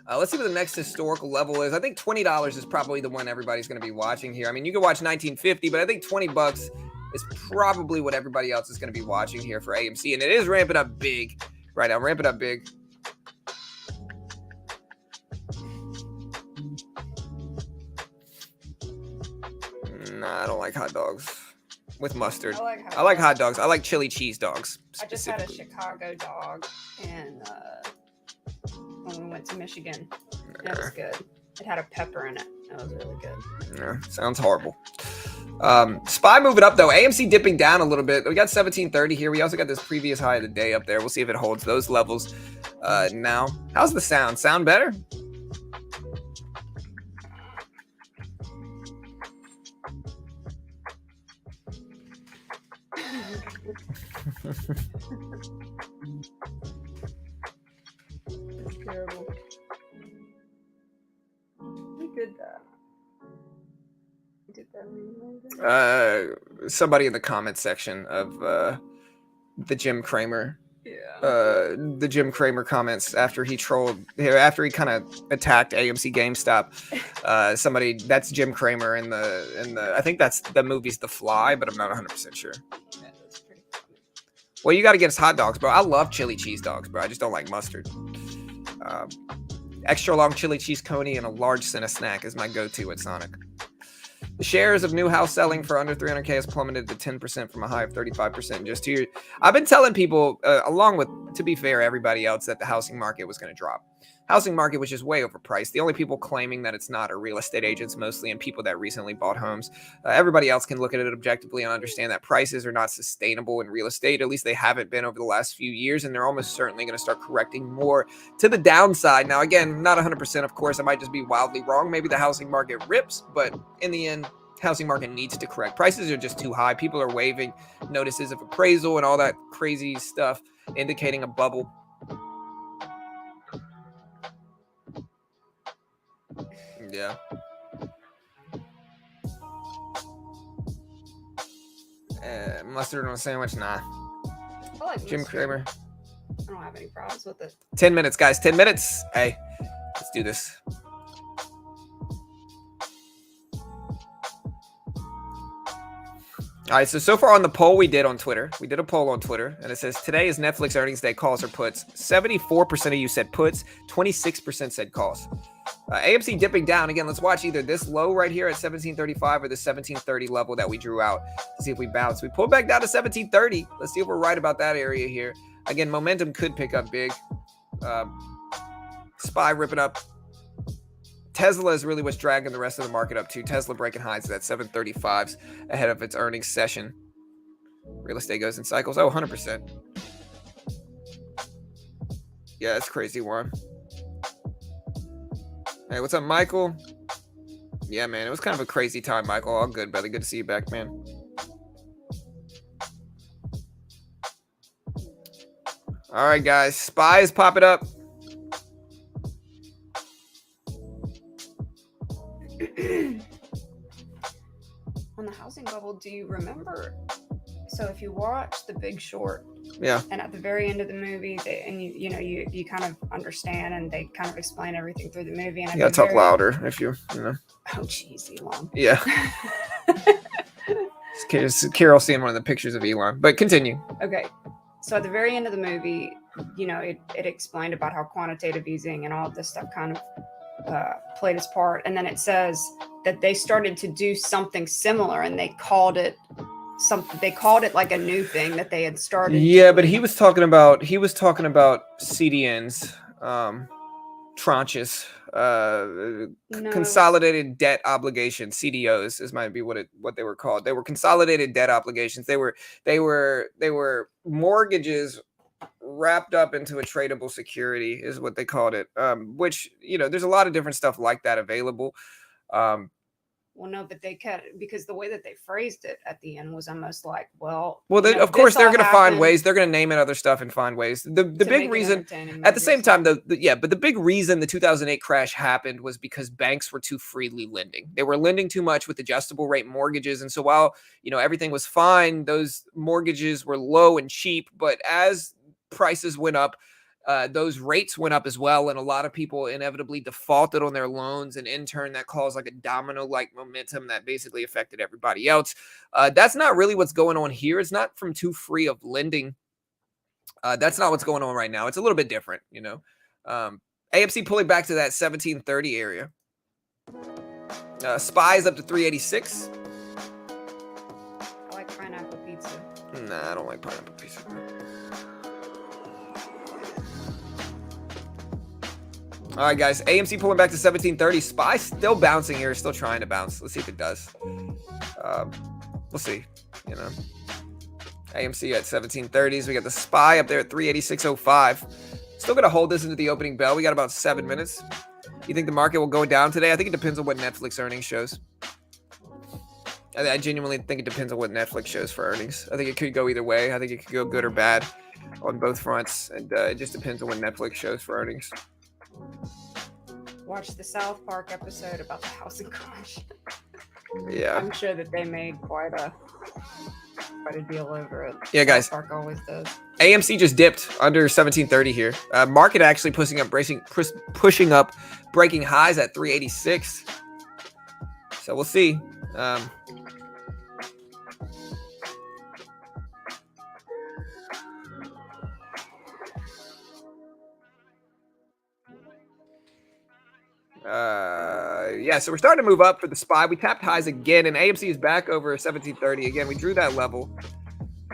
let's see what the next historical level is. I think $20 is probably the one everybody's going to be watching here. I mean, you can watch 1950, but I think $20 is probably what everybody else is going to be watching here for AMC. And it is ramping up big right now. Ramping up big. Nah, I don't like hot dogs with mustard. I like hot dogs. I like chili cheese dogs. I just had a Chicago dog and when we went to Michigan. That was good. It had a pepper in it. That was really good. Yeah, sounds horrible. SPY moving up though. AMC dipping down a little bit. We got 1730 here. We also got this previous high of the day up there. We'll see if it holds those levels now. How's the sound? Sound better? It's terrible. We did that. We did that. Somebody in the comments section of the Jim Cramer. Yeah. The Jim Cramer comments after he kind of attacked AMC GameStop. Somebody, that's Jim Cramer in the I think that's the movie's The Fly, but I'm not 100% sure. Yeah, that's pretty funny. Well, you got to get us hot dogs, bro. I love chili cheese dogs, bro. I just don't like mustard. Extra long chili cheese coney and a large Cinna snack is my go-to at Sonic. The shares of new house selling for under 300K has plummeted to 10% from a high of 35% in just 2 years. I've been telling people, along with, to be fair, everybody else, that the housing market was going to drop. Housing market was just way overpriced. The only people claiming that it's not are real estate agents mostly and people that recently bought homes. Everybody else can look at it objectively and understand that prices are not sustainable in real estate. At least they haven't been over the last few years, and they're almost certainly going to start correcting more to the downside. Now, again, not 100%, of course. I might just be wildly wrong. Maybe the housing market rips, but in the end, housing market needs to correct. Prices are just too high. People are waiving notices of appraisal and all that crazy stuff, indicating a bubble. Yeah. Mustard on a sandwich? Nah. I like Jim mustard. Cramer. I don't have any problems with it. 10 minutes, guys. 10 minutes. Hey, let's do this. All right, so far on the poll we did on Twitter, we did a poll on Twitter, and it says, today is Netflix earnings day, calls or puts. 74% of you said puts, 26% said calls. AMC dipping down. Again, let's watch either this low right here at 1735 or the 1730 level that we drew out to see if we bounce. We pulled back down to 1730. Let's see if we're right about that area here. Again, momentum could pick up big. SPY ripping up. Tesla is really what's dragging the rest of the market up too. Tesla breaking highs at 735s ahead of its earnings session. Real estate goes in cycles. Oh, 100%. Yeah, that's crazy one. Hey, what's up, Michael? Yeah, man, it was kind of a crazy time, Michael. All good, brother. Good to see you back, man. All right, guys. SPY is popping up. On the housing bubble, do you remember? So if you watch The Big Short, Yeah. and at the very end of the movie, you kind of understand, and they kind of explain everything through the movie. And You gotta talk louder if you know. Oh, jeez, Elon. Yeah. Carol seeing one of the pictures of Elon, but continue. Okay, so at the very end of the movie, it explained about how quantitative easing and all of this stuff kind of played its part, and then it says that they started to do something similar, and they called it something. They called it like a new thing that they had started. Yeah, but he was talking about CDNs, tranches, No. consolidated debt obligations, CDOs might be what they were called. They were consolidated debt obligations. They were mortgages wrapped up into a tradable security is what they called it. Which there's a lot of different stuff like that available. Well, no, but they kept, because the way that they phrased it at the end was almost like, of of course they're going to find ways. They're going to name it other stuff and find ways. The big reason at the same time, but the big reason the 2008 crash happened was because banks were too freely lending. They were lending too much with adjustable rate mortgages. And so while, everything was fine, those mortgages were low and cheap, but as prices went up, those rates went up as well, and a lot of people inevitably defaulted on their loans, and in turn that caused like a domino-like momentum that basically affected everybody else. That's not really what's going on here. It's not from too free of lending. That's not what's going on right now. It's a little bit different, AMC pulling back to that 1730 area. SPY is up to 386. I like pineapple pizza. Nah, I don't like pineapple pizza. All right, guys. AMC pulling back to 1730. SPY still bouncing here. Still trying to bounce. Let's see if it does. We'll see. AMC at 1730s. We got the SPY up there at 386.05. Still going to hold this into the opening bell. We got about 7 minutes. You think the market will go down today? I think it depends on what Netflix earnings shows. I genuinely think it depends on what Netflix shows for earnings. I think it could go either way. I think it could go good or bad on both fronts. And it just depends on what Netflix shows for earnings. Watch the South Park episode about the housing crash. Yeah. I'm sure that they made quite a deal over it. Yeah, guys. South Park always does. AMC just dipped under 1730 here. Market actually pushing up, breaking highs at 386. So we'll see. So we're starting to move up for the SPY. We tapped highs again, and AMC is back over 1730 again. We drew that level.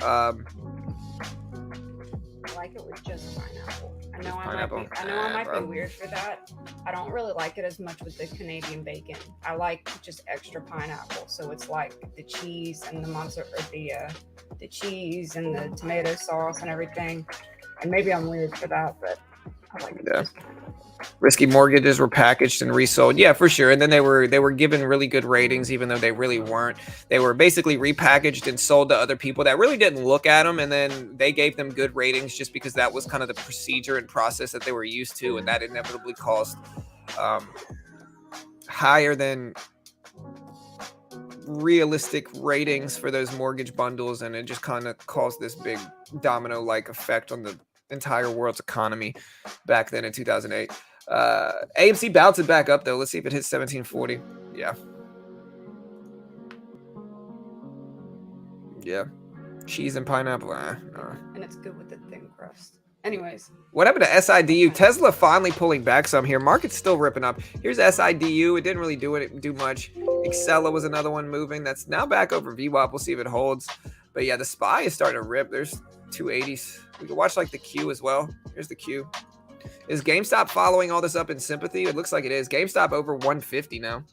I like it with just pineapple. I know I might be weird for that. I don't really like it as much with the Canadian bacon. I like just extra pineapple. So it's like the cheese and the mozzarella, the cheese and the tomato sauce and everything. And maybe I'm weird for that, but I like it. Yeah. Risky mortgages were packaged and resold. Yeah, for sure. And then they were given really good ratings, even though they really weren't. They were basically repackaged and sold to other people that really didn't look at them. And then they gave them good ratings just because that was kind of the procedure and process that they were used to. And that inevitably caused higher than realistic ratings for those mortgage bundles, and it just kind of caused this big domino-like effect on the entire world's economy back then in 2008. AMC bounced it back up though. Let's see if it hits 1740. Yeah. Yeah. Cheese and pineapple. No. And it's good with the thin crust. Anyways. What happened to SIDU? Tesla finally pulling back some here. Market's still ripping up. Here's SIDU. It didn't really do much. Xela was another one moving. That's now back over VWAP. We'll see if it holds. But yeah, the SPY is starting to rip. There's 280s. We can watch like the Q as well. Here's the Q. Is GameStop following all this up in sympathy? It looks like it is. GameStop over 150 now.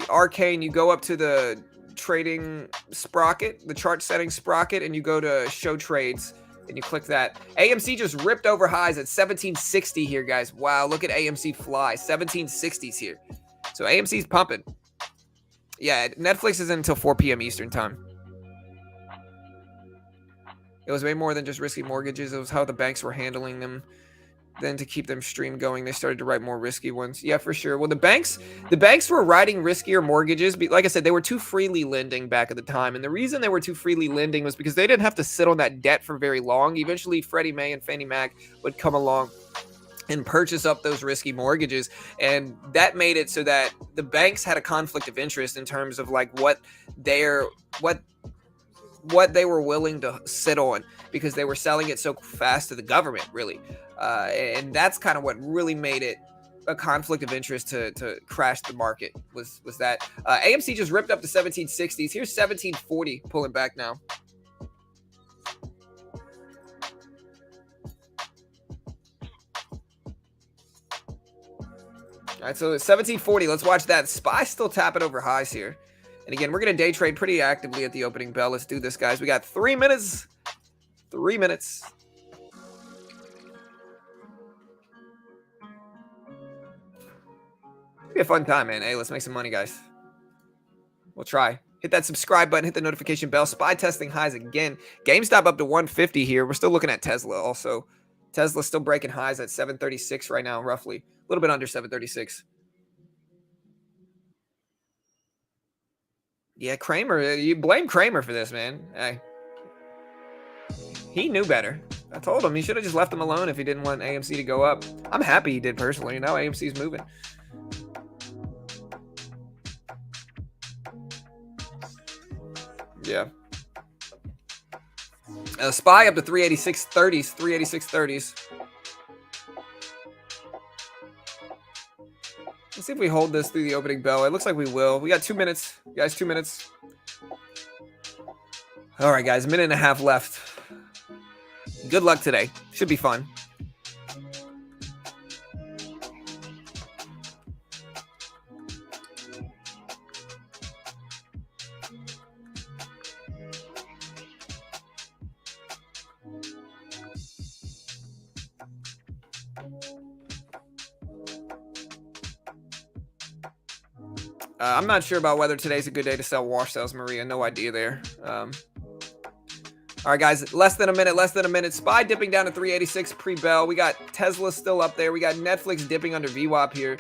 Arcane, you go up to the trading sprocket, the chart setting sprocket, and you go to show trades, and you click that. AMC just ripped over highs at 1760 here, guys. Wow, look at AMC fly. 1760s here. So AMC's pumping. Yeah, Netflix isn't until 4 p.m. Eastern time. It was way more than just risky mortgages. It was how the banks were handling them. Then to keep them stream going, they started to write more risky ones. Yeah, for sure. Well, the banks were writing riskier mortgages. Like I said, they were too freely lending back at the time. And the reason they were too freely lending was because they didn't have to sit on that debt for very long. Eventually, Freddie Mae and Fannie Mac would come along and purchase up those risky mortgages. And that made it so that the banks had a conflict of interest in terms of like what they were willing to sit on, because they were selling it so fast to the government, really. And that's kind of what really made it a conflict of interest to crash the market was that. AMC just ripped up to 1760s. Here's 1740 pulling back now. All right, so 1740. Let's watch that. SPY still tapping over highs here. And again, we're going to day trade pretty actively at the opening bell. Let's do this, guys. We got 3 minutes. 3 minutes. It'll be a fun time, man. Hey, let's make some money, guys. We'll try. Hit that subscribe button. Hit the notification bell. SPY testing highs again. GameStop up to 150 here. We're still looking at Tesla also. Tesla's still breaking highs at 736 right now, roughly. A little bit under 736. Yeah, Kramer. You blame Kramer for this, man. Hey. He knew better. I told him he should have just left him alone if he didn't want AMC to go up. I'm happy he did personally. Now AMC's moving. Yeah. SPY up to 386.30s. 386.30s. Let's see if we hold this through the opening bell. It looks like we will. We got 2 minutes. Guys, 2 minutes. All right, guys. A minute and a half left. Good luck today. Should be fun. I'm not sure about whether today's a good day to sell wash sales, Maria. No idea there. All right, guys, less than a minute. SPY dipping down to 386 pre-bell. We got Tesla still up there. We got Netflix dipping under VWAP here.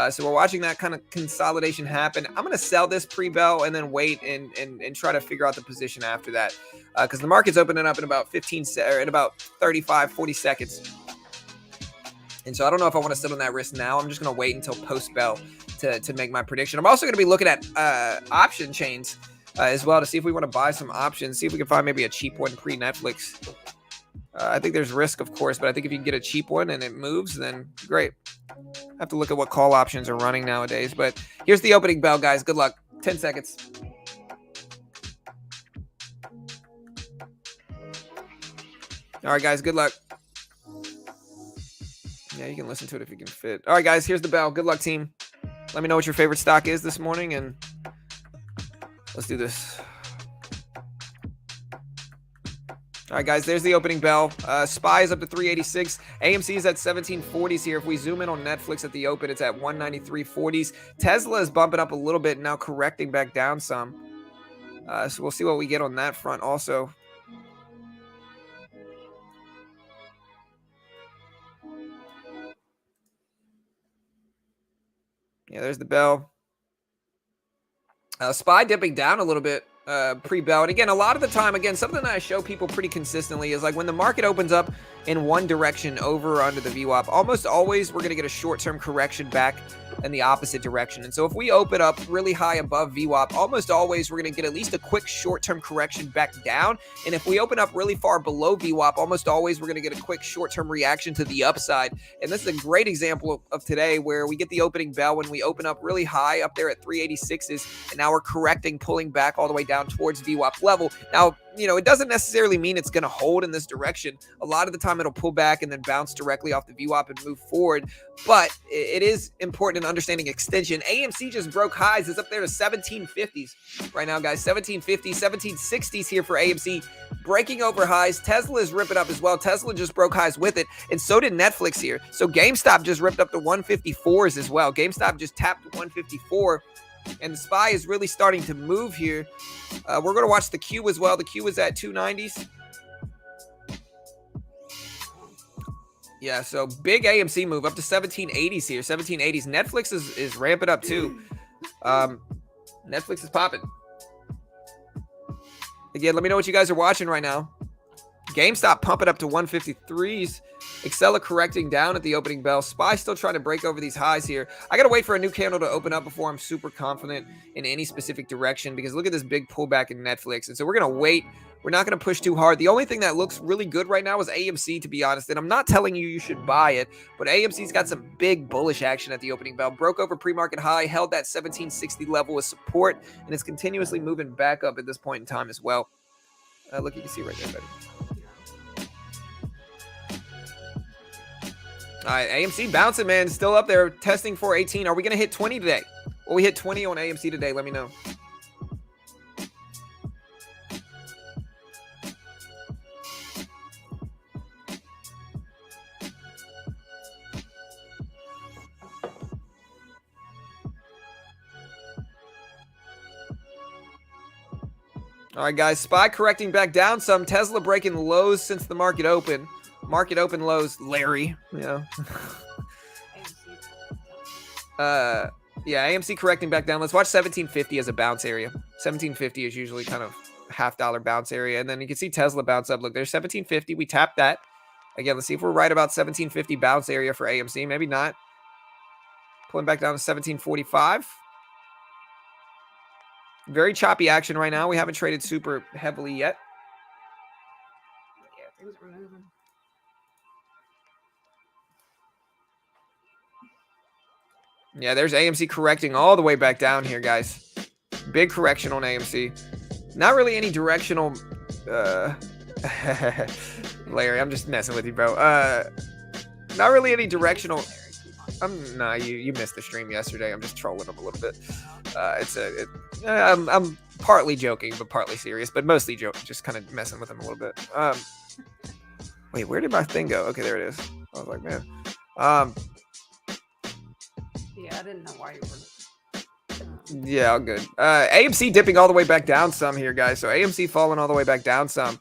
So we're watching that kind of consolidation happen. I'm going to sell this pre-bell and then wait and try to figure out the position after that, because the market's opening up in about 35, 40 seconds. And so I don't know if I want to sit on that risk now. I'm just going to wait until post-bell to make my prediction. I'm also going to be looking at option chains as well to see if we want to buy some options, see if we can find maybe a cheap one pre-Netflix. I think there's risk, of course, but I think if you can get a cheap one and it moves, then great. I have to look at what call options are running nowadays. But here's the opening bell, guys. Good luck. 10 seconds. All right, guys. Good luck. Yeah, you can listen to it if you can fit. All right, guys. Here's the bell. Good luck, team. Let me know what your favorite stock is this morning, and let's do this. All right, guys, there's the opening bell. SPY is up to 386. AMC is at 1740s here. If we zoom in on Netflix at the open, it's at 193.40s. Tesla is bumping up a little bit, now correcting back down some. So we'll see what we get on that front also. Yeah, there's the bell. SPY dipping down a little bit pre-bell. And again, a lot of the time, again, something that I show people pretty consistently is like when the market opens up in one direction over or under the VWAP, almost always we're going to get a short-term correction back in the opposite direction. And so if we open up really high above VWAP, almost always we're going to get at least a quick short-term correction back down. And if we open up really far below VWAP, almost always we're going to get a quick short-term reaction to the upside. And this is a great example of today where we get the opening bell when we open up really high up there at 386s, and now we're correcting, pulling back all the way down towards VWAP level. Now, you know, it doesn't necessarily mean it's going to hold in this direction. A lot of the time it'll pull back and then bounce directly off the VWAP and move forward. But it is important in understanding extension. AMC just broke highs. It's up there to 1750s right now, guys. 1750s, 1760s here for AMC, breaking over highs. Tesla is ripping up as well. Tesla just broke highs with it, and so did Netflix here. So GameStop just ripped up to 154s as well. GameStop just tapped 154. And the SPY is really starting to move here. We're going to watch the Q as well. The Q is at 290s. Yeah, so big AMC move up to 1780s here. 1780s. Netflix is ramping up too. Netflix is popping. Again, let me know what you guys are watching right now. GameStop pumping up to 153s. Xela correcting down at the opening bell. SPY still trying to break over these highs here. I got to wait for a new candle to open up before I'm super confident in any specific direction, because look at this big pullback in Netflix. And so we're going to wait. We're not going to push too hard. The only thing that looks really good right now is AMC, to be honest. And I'm not telling you should buy it, but AMC's got some big bullish action at the opening bell. Broke over pre-market high, held that 1760 level as support, and it's continuously moving back up at this point in time as well. Look, you can see right there, buddy. All right, AMC bouncing, man. Still up there, testing for 18. Are we going to hit 20 today? Will we hit 20 on AMC today? Let me know. All right, guys. SPY correcting back down some. Tesla breaking lows since the market open. Market open lows, Larry. Yeah. Yeah, AMC correcting back down. Let's watch 1750 as a bounce area. 1750 is usually kind of $half bounce area. And then you can see Tesla bounce up. Look, there's 1750. We tapped that. Again, let's see if we're right about 1750 bounce area for AMC. Maybe not. Pulling back down to 1745. Very choppy action right now. We haven't traded super heavily yet. Yeah, things are moving. Yeah, there's AMC correcting all the way back down here, guys. Big correction on AMC. Not really any directional... Larry, I'm just messing with you, bro. Not really any directional... Nah, you missed the stream yesterday. I'm just trolling him a little bit. I'm partly joking, but partly serious, but mostly just kind of messing with him a little bit. Wait, where did my thing go? Okay, there it is. I was like, man. Yeah, I didn't know why you were. Yeah, all good. AMC dipping all the way back down some here, guys. So AMC falling all the way back down some.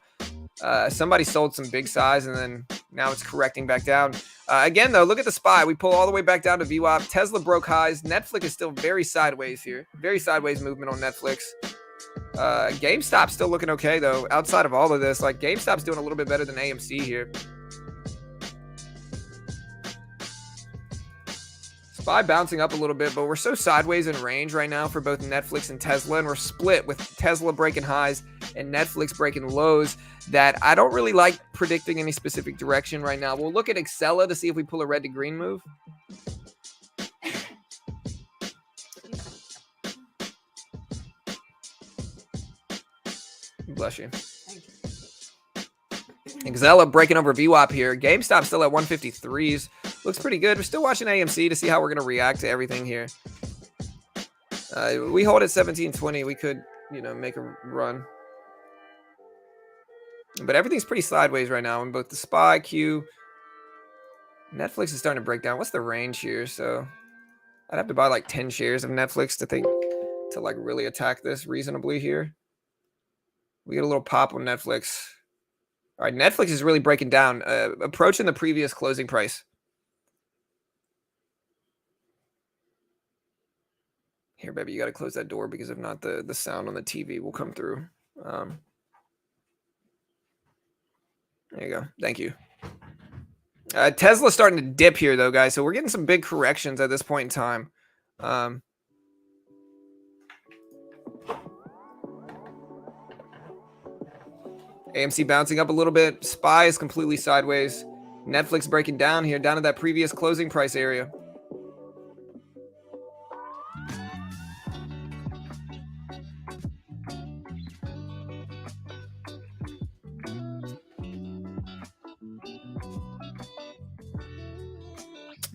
Somebody sold some big size, and then now it's correcting back down. Again, though, look at the SPY. We pull all the way back down to VWAP. Tesla broke highs. Netflix is still very sideways here. Very sideways movement on Netflix. GameStop's still looking okay, though. Outside of all of this, like, GameStop's doing a little bit better than AMC here. SPY bouncing up a little bit, but we're so sideways in range right now for both Netflix and Tesla, and we're split with Tesla breaking highs and Netflix breaking lows, that I don't really like predicting any specific direction right now. We'll look at Xela to see if we pull a red to green move. Bless you. Xela breaking over VWAP here. GameStop still at 153s. Looks pretty good. We're still watching AMC to see how we're going to react to everything here. We hold at 1720. We could, make a run. But everything's pretty sideways right now in both the SPY, Q. Netflix is starting to break down. What's the range here? So I'd have to buy like 10 shares of Netflix to like really attack this reasonably here. We get a little pop on Netflix. All right, Netflix is really breaking down, approaching the previous closing price. Here, baby, you got to close that door because if not, the sound on the TV will come through. There you go. Thank you. Tesla's starting to dip here, though, guys. So we're getting some big corrections at this point in time. AMC bouncing up a little bit. SPY is completely sideways. Netflix breaking down here, down to that previous closing price area.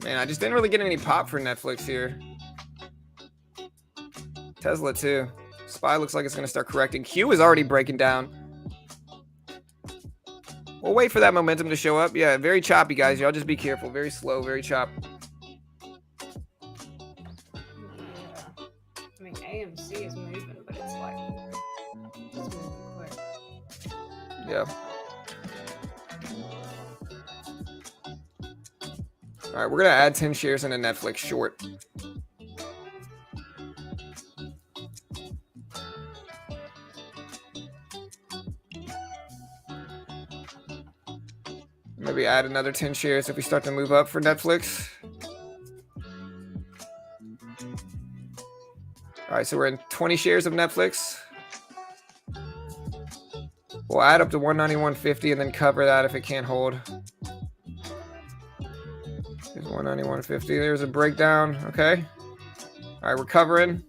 Man, I just didn't really get any pop for Netflix here. Tesla too. SPY looks like it's going to start correcting. Q is already breaking down. We'll wait for that momentum to show up. Yeah, very choppy, guys. Y'all just be careful. Very slow, very chop. I mean, AMC is moving, but it's like, it's moving quick. Yeah. All right, we're going to add 10 shares into Netflix short. Maybe add another 10 shares if we start to move up for Netflix. All right, so we're in 20 shares of Netflix. We'll add up to 191.50 and then cover that if it can't hold. There's 191.50. There's a breakdown. Okay. All right, we're covering.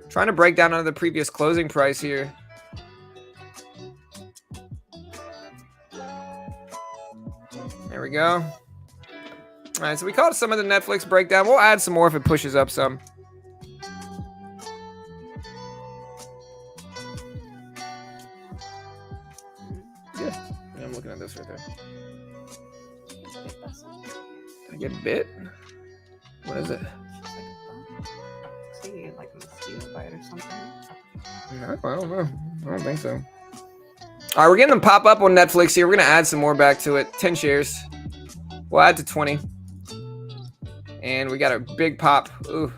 Trying to break down under the previous closing price here. There we go. All right, so we caught some of the Netflix breakdown. We'll add some more if it pushes up some. Yeah, I'm looking at this right there. I get bit? What is it? See, like a mosquito bite or something. No, I don't know. I don't think so. All right, we're getting them pop up on Netflix here. We're going to add some more back to it. 10 shares. We'll add to 20. And we got a big pop. Ooh.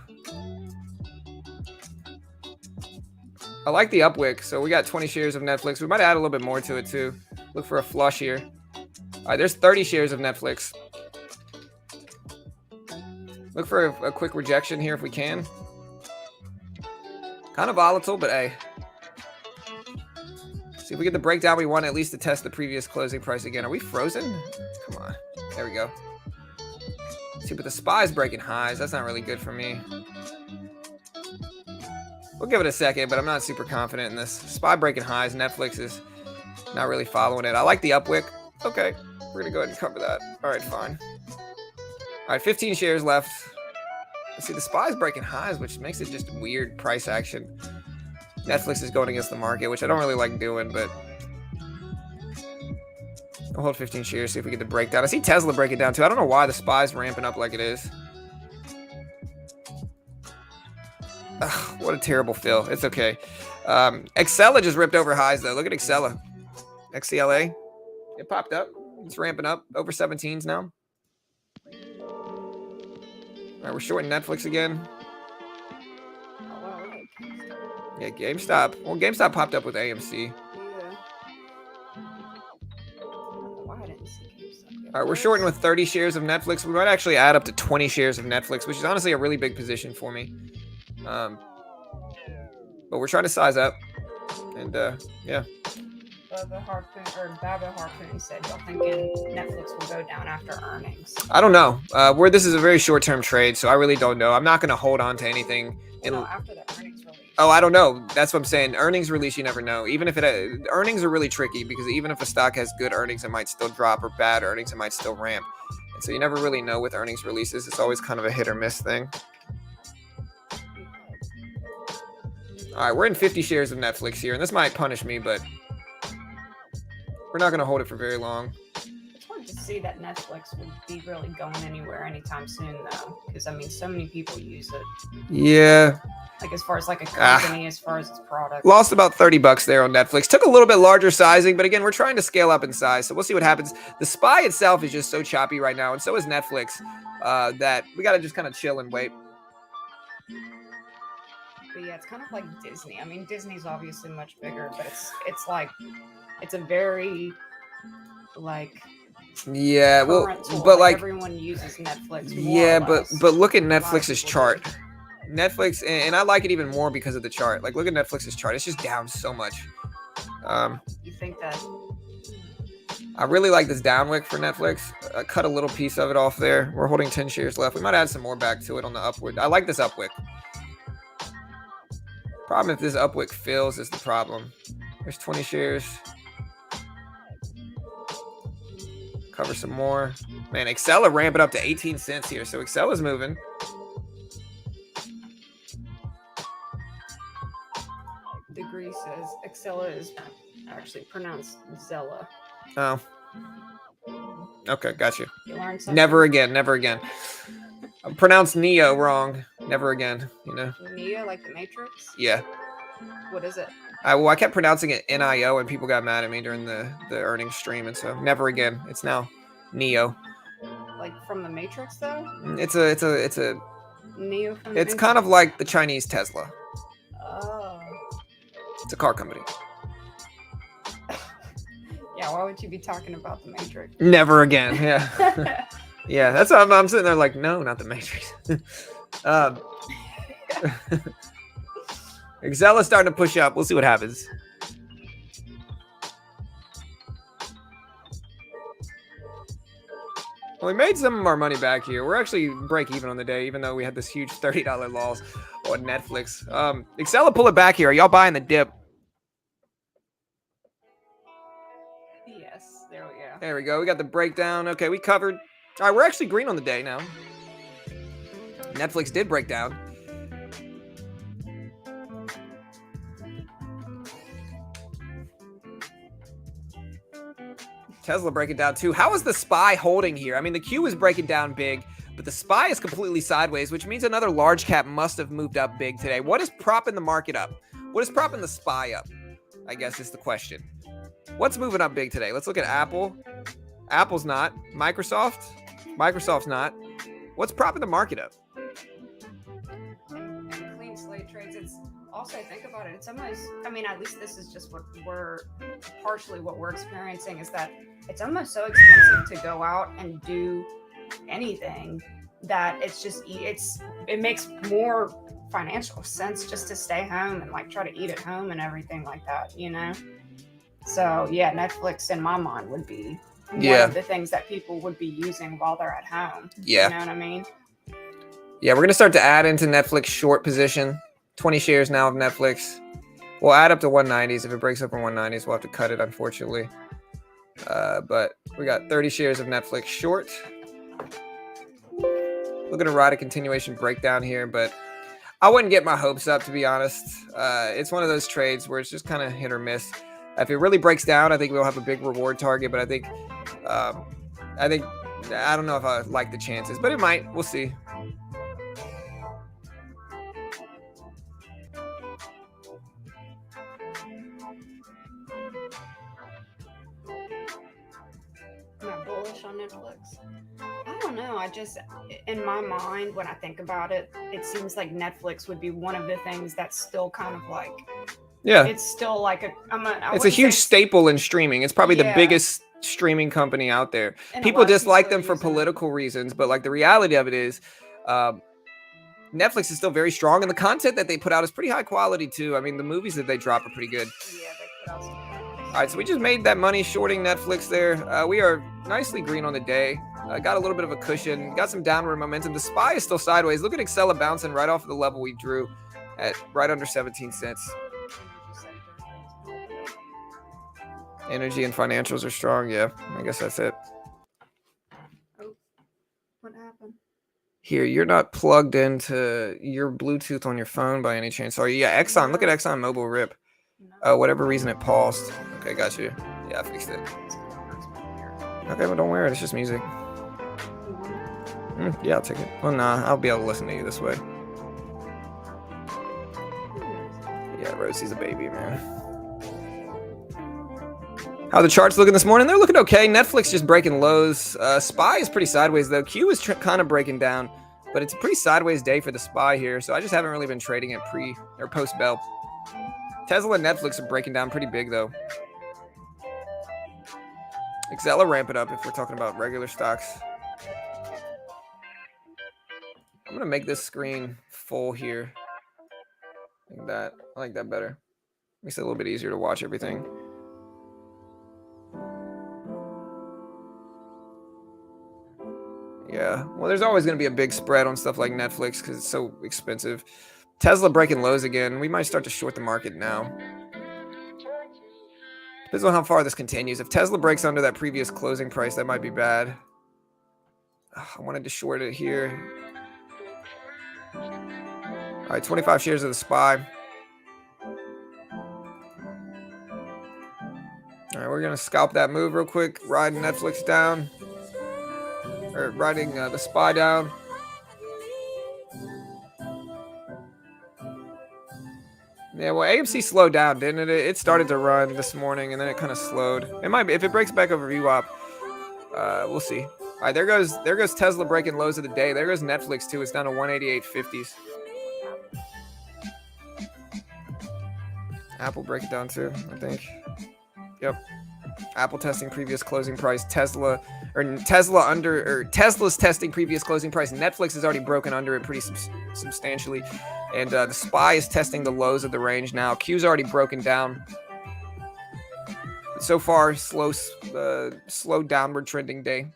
I like the upwick. So we got 20 shares of Netflix. We might add a little bit more to it too. Look for a flush here. All right, there's 30 shares of Netflix. Look for a quick rejection here if we can. Kind of volatile, but hey. See if we get the breakdown we want, at least to test the previous closing price again. Are we frozen? Come on. There we go. See, but the SPY's breaking highs. That's not really good for me. We'll give it a second, but I'm not super confident in this. SPY breaking highs. Netflix is not really following it. I like the upwick. Okay. We're going to go ahead and cover that. All right, fine. All right, 15 shares left. See, the SPY's breaking highs, which makes it just weird price action. Netflix is going against the market, which I don't really like doing, but I'll hold 15 shares, see if we get the breakdown. I see Tesla break it down too. I don't know why the SPY's ramping up like it is. Ugh, what a terrible fill. It's okay. Xela just ripped over highs, though. Look at Xela. XCLA. It popped up. It's ramping up. Over 17s now. All right, we're shorting Netflix again. Yeah, GameStop. Well, GameStop popped up with AMC. All right, we're shorting with 30 shares of Netflix. We might actually add up to 20 shares of Netflix, which is honestly a really big position for me. But we're trying to size up. And, yeah. Baba Harpoon said y'all thinking Netflix will go down after earnings. I don't know. This is a very short-term trade, so I really don't know. I'm not going to hold on to anything. After the earnings release. Oh, I don't know. That's what I'm saying. Earnings release, you never know. Even if earnings are really tricky because even if a stock has good earnings, it might still drop, or bad earnings, it might still ramp. And so you never really know with earnings releases. It's always kind of a hit or miss thing. All right, we're in 50 shares of Netflix here, and this might punish me, but we're not going to hold it for very long. It's hard to see that Netflix would be really going anywhere anytime soon, though, because I mean, so many people use it. Yeah. Like as far as like a company, as far as its product. Lost about $30 there on Netflix. Took a little bit larger sizing, but again, we're trying to scale up in size, so we'll see what happens. The SPY itself is just so choppy right now, and so is Netflix, that we got to just kind of chill and wait. But yeah, it's kind of like Disney. I mean, Disney's obviously much bigger, but it's like it's a very like Yeah, well, current tool. but like everyone uses Netflix. yeah, More or less. but look at A lot of Netflix's people chart. do. Netflix, and I like it even more because of the chart. Like, look at Netflix's chart; it's just down so much. You think that? I really like this down wick for Netflix. I cut a little piece of it off there. We're holding 10 shares left. We might add some more back to it on the upward. I like this up wick. Problem if this up wick fills is the problem. There's 20 shares. Cover some more. Man, Xela ramping up to 18 cents here. So Xela's moving. Degree says Xela is actually pronounced Xela. Oh. Okay, got you. You learned something? Never again, never again. I pronounced Neo wrong. Never again, you know? Neo, like the Matrix? Yeah. What is it? I kept pronouncing it Nio and people got mad at me during the earnings stream, and so never again. It's now Neo. Like from the Matrix, though? It's a Neo from the it's Matrix? kind of like the Chinese Tesla. Oh. It's a car company. Yeah, why would you be talking about the Matrix? Never again. Yeah. Yeah, that's how I'm sitting there like, no, not the Matrix. Xela's starting to push up. We'll see what happens. Well, we made some of our money back here. We're actually break even on the day, even though we had this huge $30 loss on Netflix. Xela, pull it back here. Are y'all buying the dip? Yes, there we go. There we go. We got the breakdown. Okay, we covered. All right, we're actually green on the day now. Netflix did break down. Tesla breaking down too. How is the SPY holding here? I mean, the Q is breaking down big, but the SPY is completely sideways, which means another large cap must have moved up big today. What is propping the market up? What is propping the SPY up? I guess is the question. What's moving up big today? Let's look at Apple. Apple's not. Microsoft? Microsoft's not. What's propping the market up? And clean slate trades, it's also, think about it, it's almost, I mean, at least this is just what we're experiencing, is that it's almost so expensive to go out and do anything that it's just, it makes more financial sense just to stay home and like try to eat at home and everything like that, you know? So yeah, Netflix in my mind would be one of the things that people would be using while they're at home. Yeah. You know what I mean? Yeah, we're going to start to add into Netflix short position. 20 shares now of Netflix. We'll add up to 190s. If it breaks up on 190s, we'll have to cut it, unfortunately. But we got 30 shares of Netflix short. Looking to ride a continuation breakdown here, but I wouldn't get my hopes up, to be honest. It's one of those trades where it's just kind of hit or miss. If it really breaks down, I think we'll have a big reward target, but I don't know if I like the chances, but it might. We'll see. Am I bullish on Netflix? I don't know. I just, in my mind, when I think about it, it seems like Netflix would be one of the things that's still kind of like, yeah, it's still like it's a huge staple in streaming. It's probably the biggest streaming company out there. And people dislike them for political reasons, but like the reality of it is, Netflix is still very strong, and the content that they put out is pretty high quality too. I mean, the movies that they drop are pretty good. Yeah, they put out some. All right, so we just made that money shorting Netflix there. We are nicely green on the day. Got a little bit of a cushion. Got some downward momentum. The SPY is still sideways. Look at Xela bouncing right off of the level we drew at right under 17 cents. Energy and financials are strong. Yeah, I guess that's it. Oh, what happened? Here, you're not plugged into your Bluetooth on your phone by any chance, are you? Yeah, Exxon. Look at Exxon Mobil rip. Whatever reason it paused. Okay, got you. Yeah, I fixed it. Okay, well, don't wear it. It's just music. Yeah, I'll take it. Well, nah, I'll be able to listen to you this way. Yeah, Rosie's a baby, man. How are the charts looking this morning? They're looking okay. Netflix just breaking lows. SPY is pretty sideways, though. Q is kind of breaking down. But it's a pretty sideways day for the SPY here, so I just haven't really been trading it pre or post bell. Tesla and Netflix are breaking down pretty big though. Xela ramp it up if we're talking about regular stocks. I'm gonna make this screen full here. Like that. I like that better. Makes it a little bit easier to watch everything. Yeah, well, there's always going to be a big spread on stuff like Netflix because it's so expensive. Tesla breaking lows again. We might start to short the market now. Depends on how far this continues. If Tesla breaks under that previous closing price, that might be bad. I wanted to short it here. All right, 25 shares of the SPY. All right, we're going to scalp that move real quick. Riding Netflix down. Or riding the SPY down. Yeah, well, AMC slowed down, didn't it? It started to run this morning, and then it kind of slowed. It might be, if it breaks back over VWAP, we'll see. All right, there goes Tesla breaking lows of the day. There goes Netflix too. It's down to 188.50s. Apple break it down too, I think. Yep. Apple testing previous closing price. Tesla's testing previous closing price. Netflix has already broken under it pretty substantially. And the SPY is testing the lows of the range now. Q's already broken down. So far, slow downward trending day.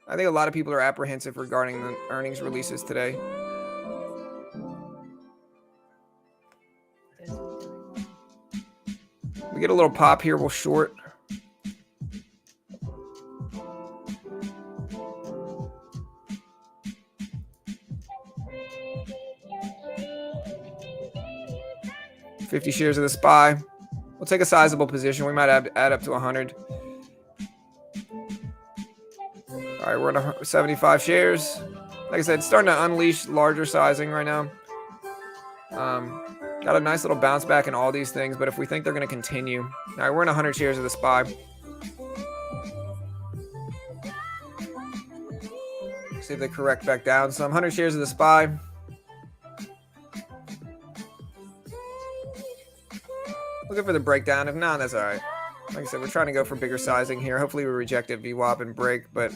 I think a lot of people are apprehensive regarding the earnings releases today. We get a little pop here, we'll short. $50 shares of the SPY. We'll take a sizable position. We might add up to 100. All right, we're at 75 shares. Like I said, it's starting to unleash larger sizing right now. Got a nice little bounce back in all these things, but if we think they're going to continue. All right, we're in 100 shares of the SPY. See if they correct back down. So I'm 100 shares of the SPY. Looking for the breakdown. If not, that's all right. Like I said, we're trying to go for bigger sizing here. Hopefully we reject it VWAP and break, but...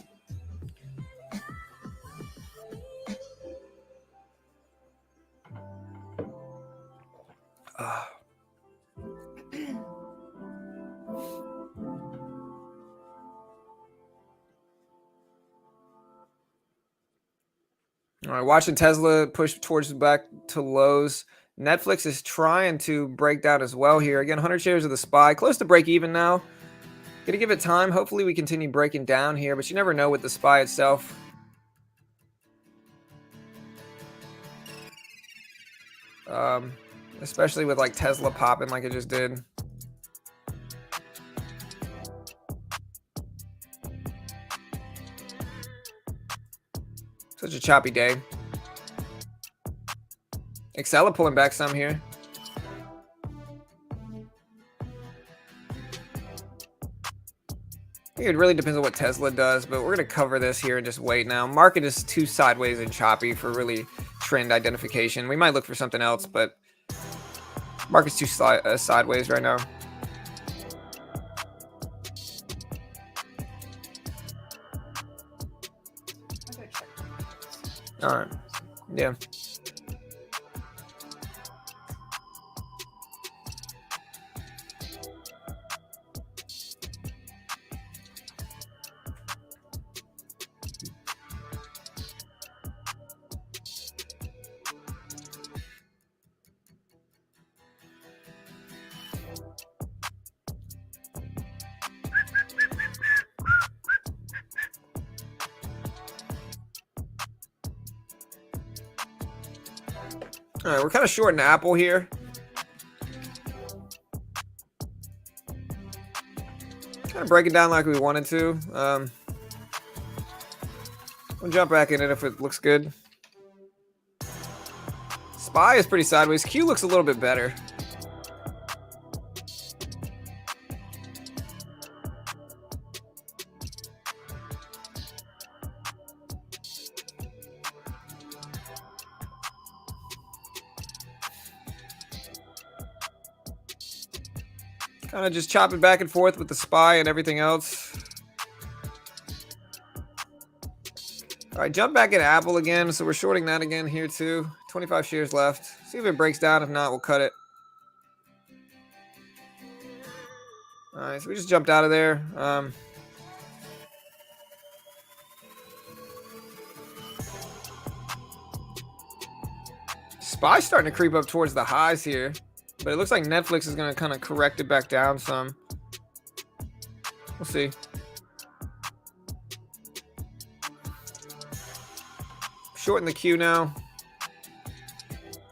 All right, watching Tesla push towards back to lows. Netflix is trying to break down as well here. Again, 100 shares of the SPY. Close to break even now. Gonna give it time. Hopefully we continue breaking down here, but you never know with the SPY itself. Especially with like Tesla popping like it just did. Such a choppy day. Xela pulling back some here. I think it really depends on what Tesla does, but we're going to cover this here and just wait now. Market is too sideways and choppy for really trend identification. We might look for something else, but market's too sideways right now. All right. Yeah. All right, we're kind of short an Apple here. Kind of break it down like we wanted to. We'll jump back in it if it looks good. SPY is pretty sideways. Q looks a little bit better. Kind of just chopping back and forth with the SPY and everything else. All right, jump back into Apple again. So we're shorting that again here too. 25 shares left. See if it breaks down. If not, we'll cut it. All right, so we just jumped out of there. SPY's starting to creep up towards the highs here, but it looks like Nflx is going to kind of correct it back down some. We'll see. Shorten the queue now.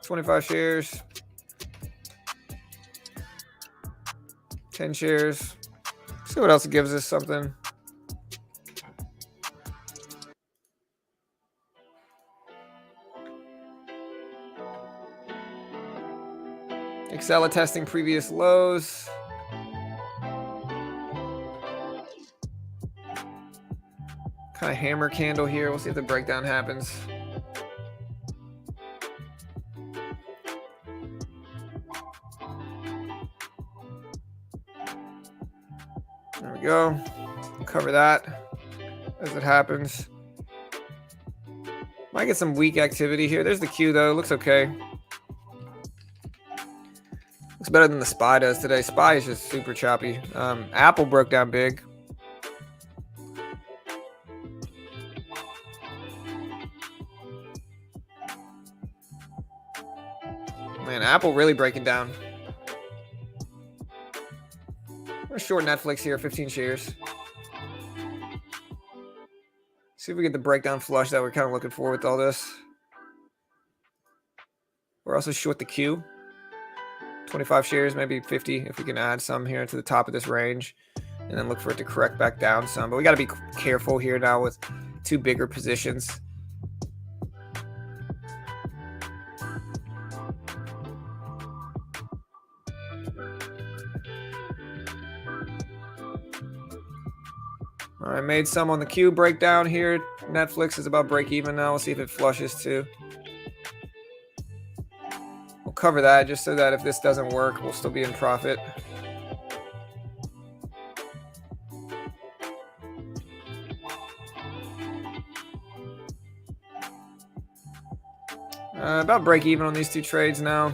25 shares. 10 shares. See what else it gives us. Something. Xela testing previous lows. Kind of hammer candle here. We'll see if the breakdown happens. There we go. Cover that as it happens. Might get some weak activity here. There's the Q though. Looks okay. Looks better than the SPY does today. SPY is just super choppy. Apple broke down big. Man, Apple really breaking down. We're short Nflx here, 15 shares. See if we get the breakdown flush that we're kind of looking for with all this. We're also short the Q. 25 shares, maybe 50 if we can add some here to the top of this range. And then look for it to correct back down some. But we got to be careful here now with two bigger positions. All right, made some on the Q breakdown here. Nflx is about break even now. We'll see if it flushes too. We'll cover that just so that if this doesn't work, we'll still be in profit. About break even on these two trades now.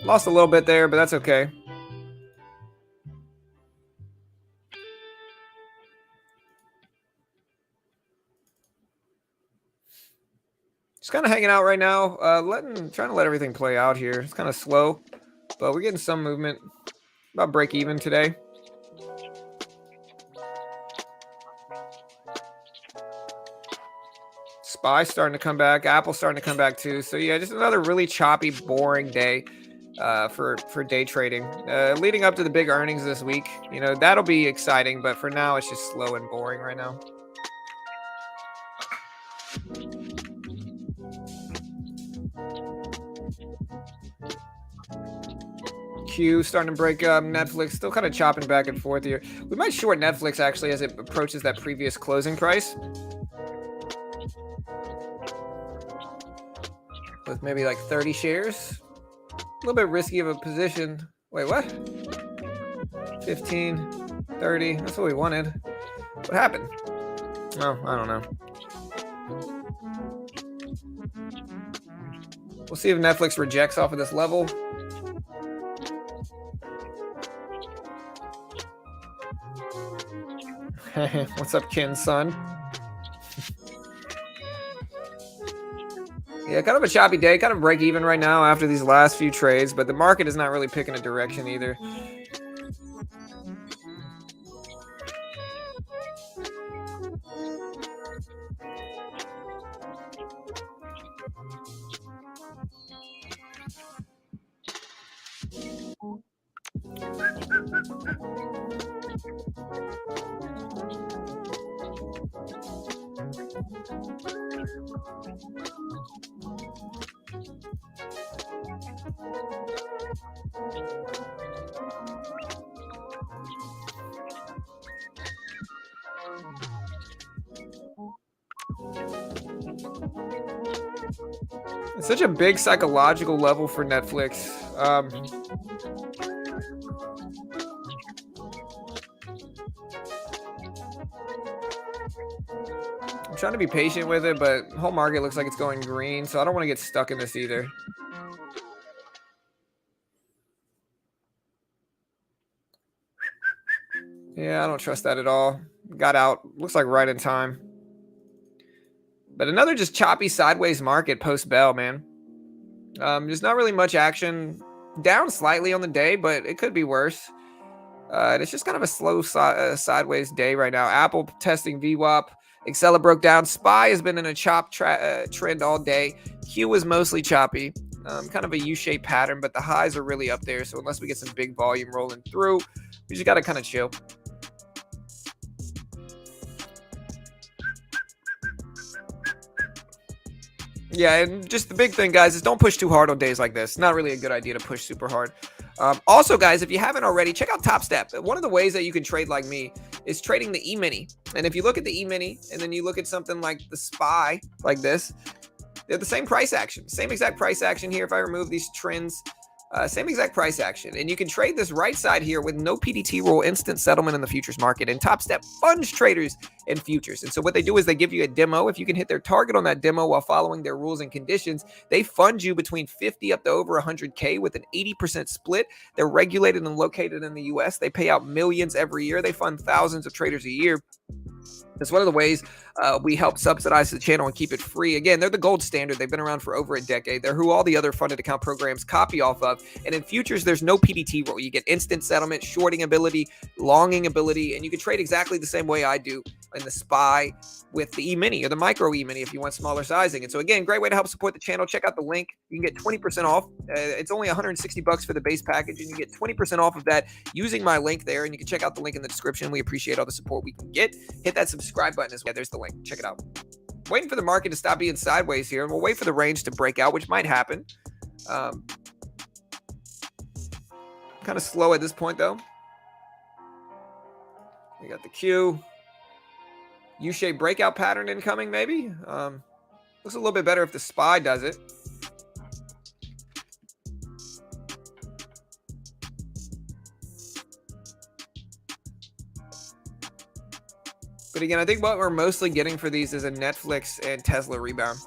Lost a little bit there, but that's okay. Just kind of hanging out right now, trying to let everything play out here. It's kind of slow, but we're getting some movement. About break even today. SPY starting to come back. Apple starting to come back too. So yeah, just another really choppy, boring day for day trading. Leading up to the big earnings this week, you know, that'll be exciting. But for now, it's just slow and boring right now. Q starting to break up. Nflx still kind of chopping back and forth here. We might short Nflx actually as it approaches that previous closing price. With maybe like 30 shares. A little bit risky of a position. Wait, what? 15, 30. That's what we wanted. What happened? Oh, I don't know. We'll see if Nflx rejects off of this level. What's up, Ken's son? Yeah, kind of a choppy day, kind of break even right now after these last few trades, but the market is not really picking a direction either. It's such a big psychological level for Netflix. I'm trying to be patient with it, but the whole market looks like it's going green, so I don't want to get stuck in this either. Yeah, I don't trust that at all. Got out. Looks like right in time. But another just choppy sideways market post-bell, man. There's not really much action. Down slightly on the day, but it could be worse. It's just kind of a slow sideways day right now. Apple testing VWAP. Xela broke down. SPY has been in a chop trend all day. Q is mostly choppy. Kind of a U-shaped pattern, but the highs are really up there. So unless we get some big volume rolling through, we just got to kind of chill. Yeah, and just the big thing, guys, is don't push too hard on days like this. Not really a good idea to push super hard. Also, guys, if you haven't already, check out Top Step. One of the ways that you can trade like me is trading the E-mini. And if you look at the E-mini and then you look at something like the SPY, like this, they're the same price action. Same exact price action here. If I remove these trends, same exact price action. And you can trade this right side here with no PDT rule, instant settlement in the futures market. And Top Step funds traders in futures. And so what they do is they give you a demo. If you can hit their target on that demo while following their rules and conditions, they fund you between 50 up to over 100K with an 80% split. They're regulated and located in the US. They pay out millions every year. They fund thousands of traders a year. It's one of the ways we help subsidize the channel and keep it free. Again, they're the gold standard. They've been around for over a decade. They're who all the other funded account programs copy off of. And in futures, there's no PDT rule. You get instant settlement, shorting ability, longing ability, and you can trade exactly the same way I do in the SPY with the E-mini or the micro E-mini if you want smaller sizing. And so again, great way to help support the channel. Check out the link. You can get 20% off. It's only $160 for the base package, and you get 20% off of that using my link there. And you can check out the link in the description. We appreciate all the support we can get. Hit that subscribe button as well. There's the link. Check it out. Waiting for the market to stop being sideways here, and we'll wait for the range to break out, which might happen. Kind of slow at this point, though. We got the Q. U-shaped breakout pattern incoming, maybe. Looks a little bit better if the SPY does it. But again, I think what we're mostly getting for these is a Netflix and Tesla rebound.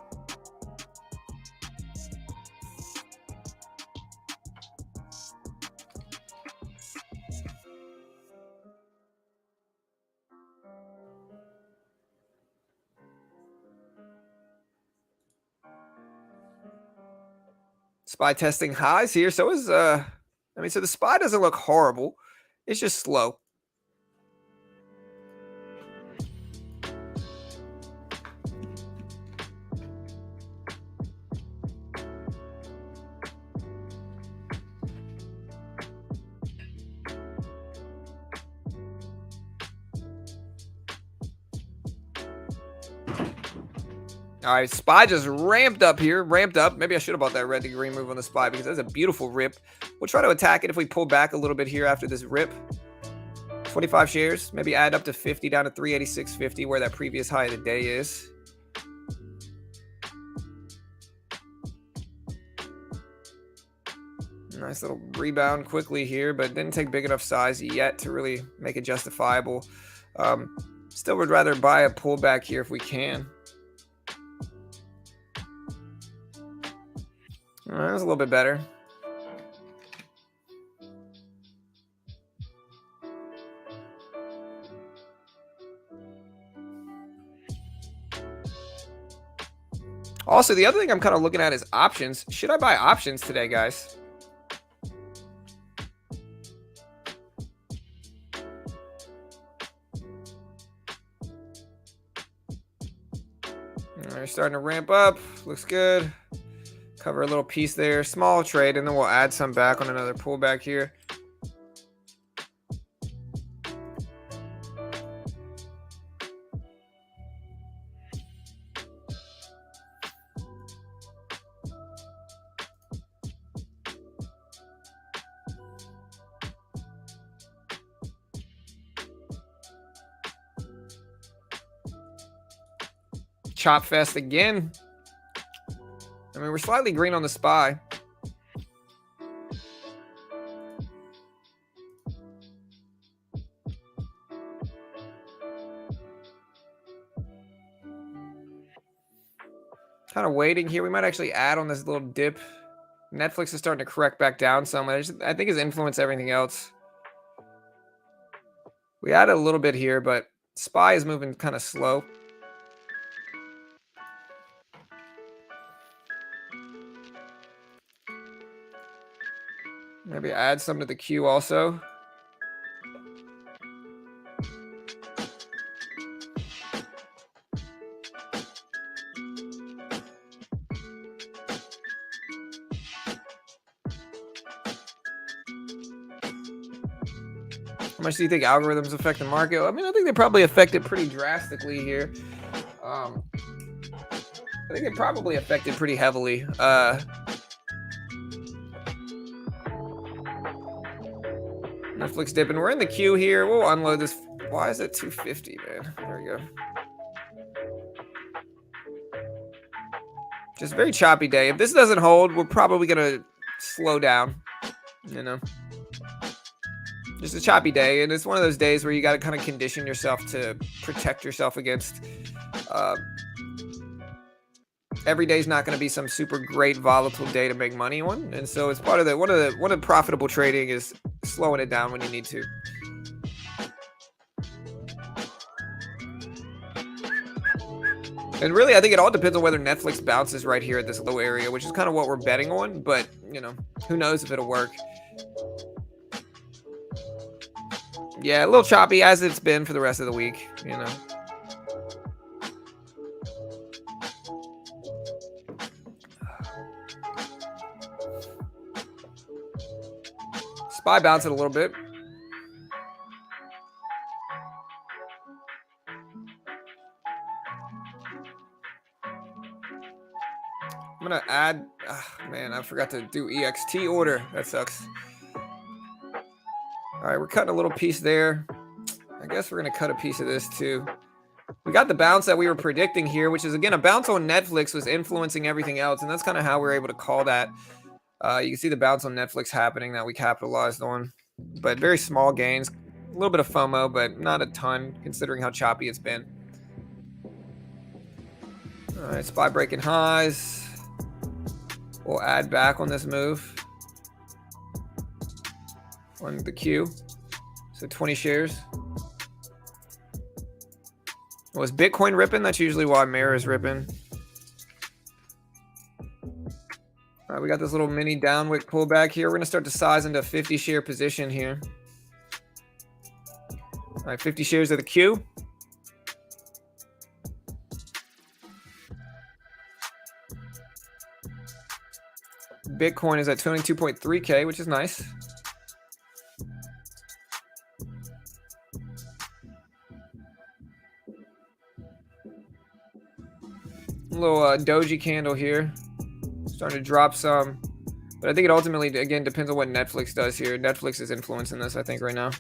SPY testing highs here. So is so the SPY doesn't look horrible. It's just slow. All right, SPY just ramped up here. Ramped up. Maybe I should have bought that red to green move on the SPY because that's a beautiful rip. We'll try to attack it if we pull back a little bit here after this rip. 25 shares. Maybe add up to 50 down to 386.50 where that previous high of the day is. Nice little rebound quickly here, but didn't take big enough size yet to really make it justifiable. Still would rather buy a pullback here if we can. All right, that was a little bit better. Also, the other thing I'm kind of looking at is options. Should I buy options today, guys? All right, starting to ramp up. Looks good. Cover a little piece there, small trade, and then we'll add some back on another pullback here. Chop fest again. I mean, we're slightly green on the SPY. Kind of waiting here. We might actually add on this little dip. Netflix is starting to correct back down some. I think it's influenced everything else. We added a little bit here, but SPY is moving kind of slow. Maybe add some to the Q also. How much do you think algorithms affect the market? I mean, I think they probably affect it pretty drastically here. I think they probably affect it pretty heavily. Netflix dipping. We're in the queue here. We'll unload this. Why is it 250, man? There we go. Just very choppy day. If this doesn't hold, we're probably going to slow down, you know. Just a choppy day, and it's one of those days where you got to kind of condition yourself to protect yourself against. Every day is not going to be some super great volatile day to make money on, and so it's part of the one of profitable trading is slowing it down when you need to. And really, I think it all depends on whether Netflix bounces right here at this low area, which is kind of what we're betting on. But you know, who knows if it'll work. Yeah, a little choppy as it's been for the rest of the week, you know. SPY bounced it a little bit. I'm gonna add, man, I forgot to do EXT order. That sucks. All right, we're cutting a little piece there. I guess we're gonna cut a piece of this too. We got the bounce that we were predicting here, which is again, a bounce on Netflix was influencing everything else. And that's kind of how we were able to call that. You can see the bounce on Netflix happening that we capitalized on, but very small gains, a little bit of FOMO, but not a ton considering how choppy it's been. All right, SPY breaking highs. We'll add back on this move on the Q. So 20 shares. Was Bitcoin ripping? That's usually why Mara is ripping. All right, we got this little mini downwick pullback here. We're going to start to size into a 50 share position here. All right, 50 shares of the Q. Bitcoin is at 22.3K, which is nice. A little doji candle here. Starting to drop some. But I think it ultimately, again, depends on what Netflix does here. Netflix is influencing this, I think, right now.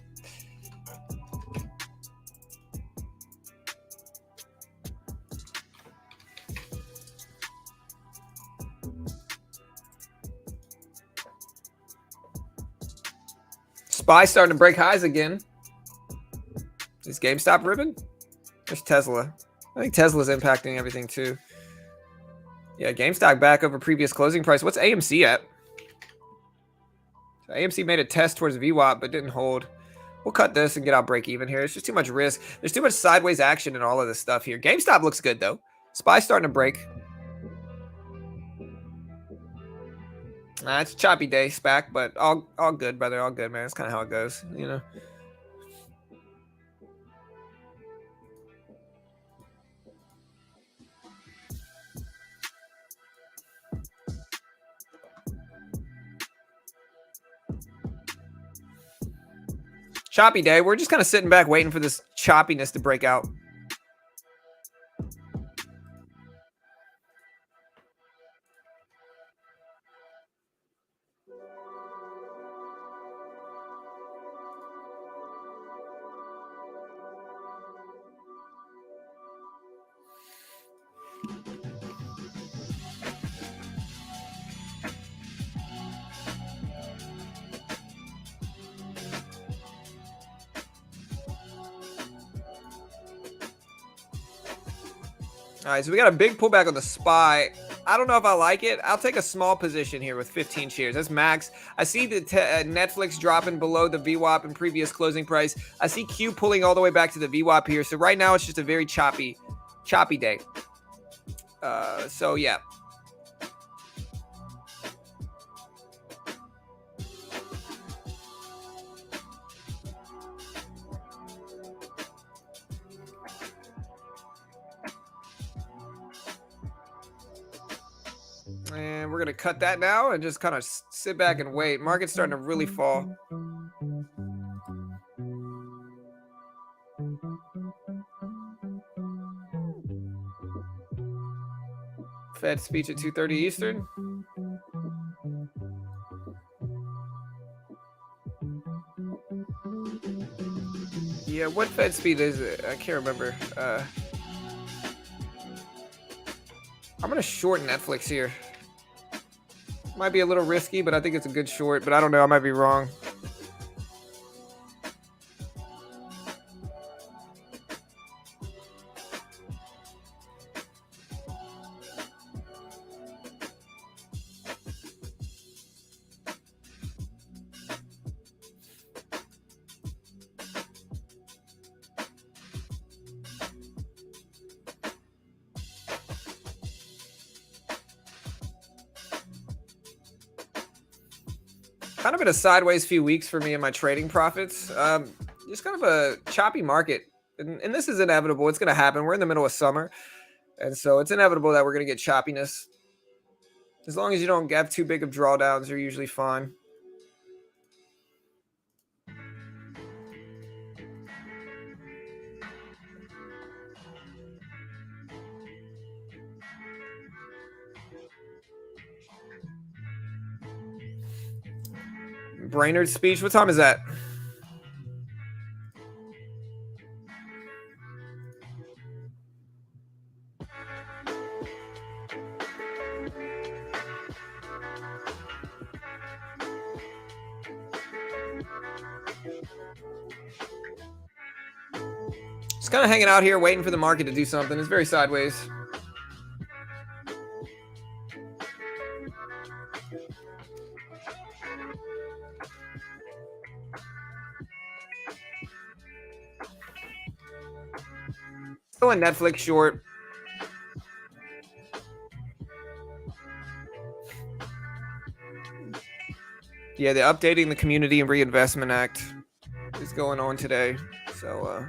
SPY starting to break highs again. Is GameStop ripping? There's Tesla. I think Tesla's impacting everything too. Yeah, GameStop back over previous closing price. What's AMC at? So AMC made a test towards VWAP but didn't hold. We'll cut this and get out break even here. It's just too much risk. There's too much sideways action in all of this stuff here. GameStop looks good though. SPY starting to break. It's a choppy day, SPAC, but all good, brother. All good, man. That's kind of how it goes, you know. Choppy day. We're just kind of sitting back waiting for this choppiness to break out. All right, so we got a big pullback on the SPY. I don't know if I like it. I'll take a small position here with 15 shares. That's max. I see the Netflix dropping below the VWAP and previous closing price. I see Q pulling all the way back to the VWAP here. So right now it's just a very choppy day. So yeah. And we're going to cut that now and just kind of sit back and wait. Market's starting to really fall. Fed speech at 2:30 Eastern. Yeah, what Fed speed is it? I can't remember. I'm going to short Netflix here. Might be a little risky, but I think it's a good short, but I don't know. I might be wrong. Kind of been a sideways few weeks for me and my trading profits. Just kind of a choppy market. And this is inevitable. It's going to happen. We're in the middle of summer. And so it's inevitable that we're going to get choppiness. As long as you don't have too big of drawdowns, you're usually fine. Brainerd's speech. What time is that? Just kind of hanging out here waiting for the market to do something. It's very sideways. Still a Netflix short. Yeah, the updating the Community and Reinvestment Act is going on today. So,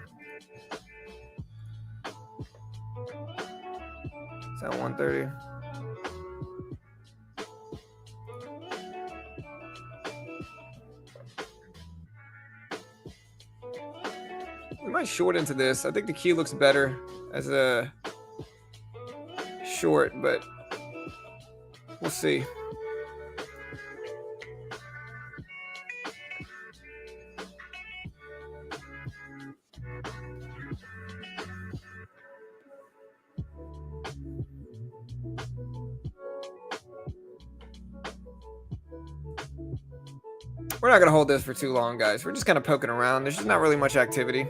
it's at 1:30. We might short into this. I think the Q looks better as a short, but we'll see. We're not going to hold this for too long, guys. We're just kind of poking around. There's just not really much activity.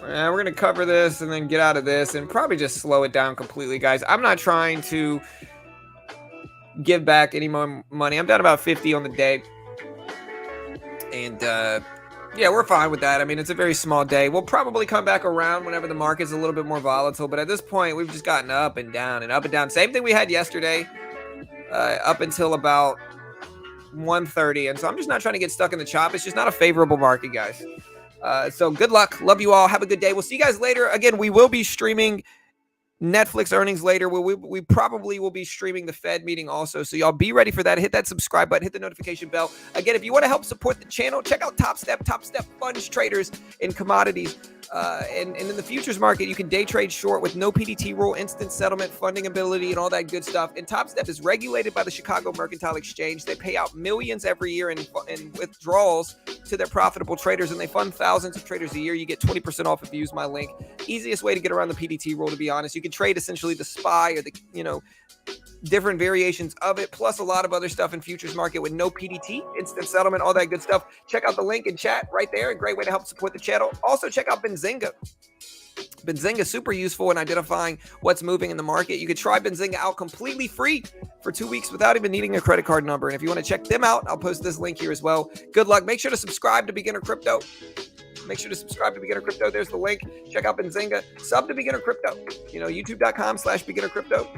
We're going to cover this and then get out of this and probably just slow it down completely, guys. I'm not trying to give back any more money. I'm down about 50 on the day. And, yeah, we're fine with that. I mean, it's a very small day. We'll probably come back around whenever the market's a little bit more volatile. But at this point, we've just gotten up and down and up and down. Same thing we had yesterday up until about 1:30. And so I'm just not trying to get stuck in the chop. It's just not a favorable market, guys. So good luck. Love you all. Have a good day. We'll see you guys later. Again, we will be streaming Netflix earnings later. We probably will be streaming the Fed meeting also. So y'all be ready for that. Hit that subscribe button. Hit the notification bell. Again, if you want to help support the channel, check out Top Step Funds Traders in commodities. And in the futures market, you can day trade short with no PDT rule, instant settlement, funding ability, and all that good stuff. And Top Step is regulated by the Chicago Mercantile Exchange. They pay out millions every year in withdrawals to their profitable traders, and they fund thousands of traders a year. You get 20% off if you use my link. Easiest way to get around the PDT rule, to be honest. You can trade essentially the SPY or the, different variations of it, plus a lot of other stuff in futures market with no PDT, instant settlement, all that good stuff. Check out the link in chat right there. A great way to help support the channel. Also, check out Benzinga. Benzinga is super useful in identifying what's moving in the market. You could try Benzinga out completely free for 2 weeks without even needing a credit card number. And if you want to check them out, I'll post this link here as well. Good luck. Make sure to subscribe to Beginner Crypto. Make sure to subscribe to Beginner Crypto. There's the link. Check out Benzinga. Sub to Beginner Crypto. YouTube.com/Beginner Crypto.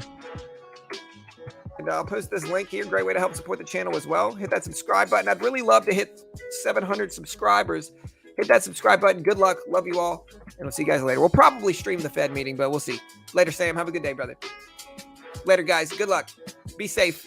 And I'll post this link here. Great way to help support the channel as well. Hit that subscribe button. I'd really love to hit 700 subscribers. Hit that subscribe button. Good luck. Love you all. And we'll see you guys later. We'll probably stream the Fed meeting, but we'll see. Later, Sam. Have a good day, brother. Later, guys. Good luck. Be safe.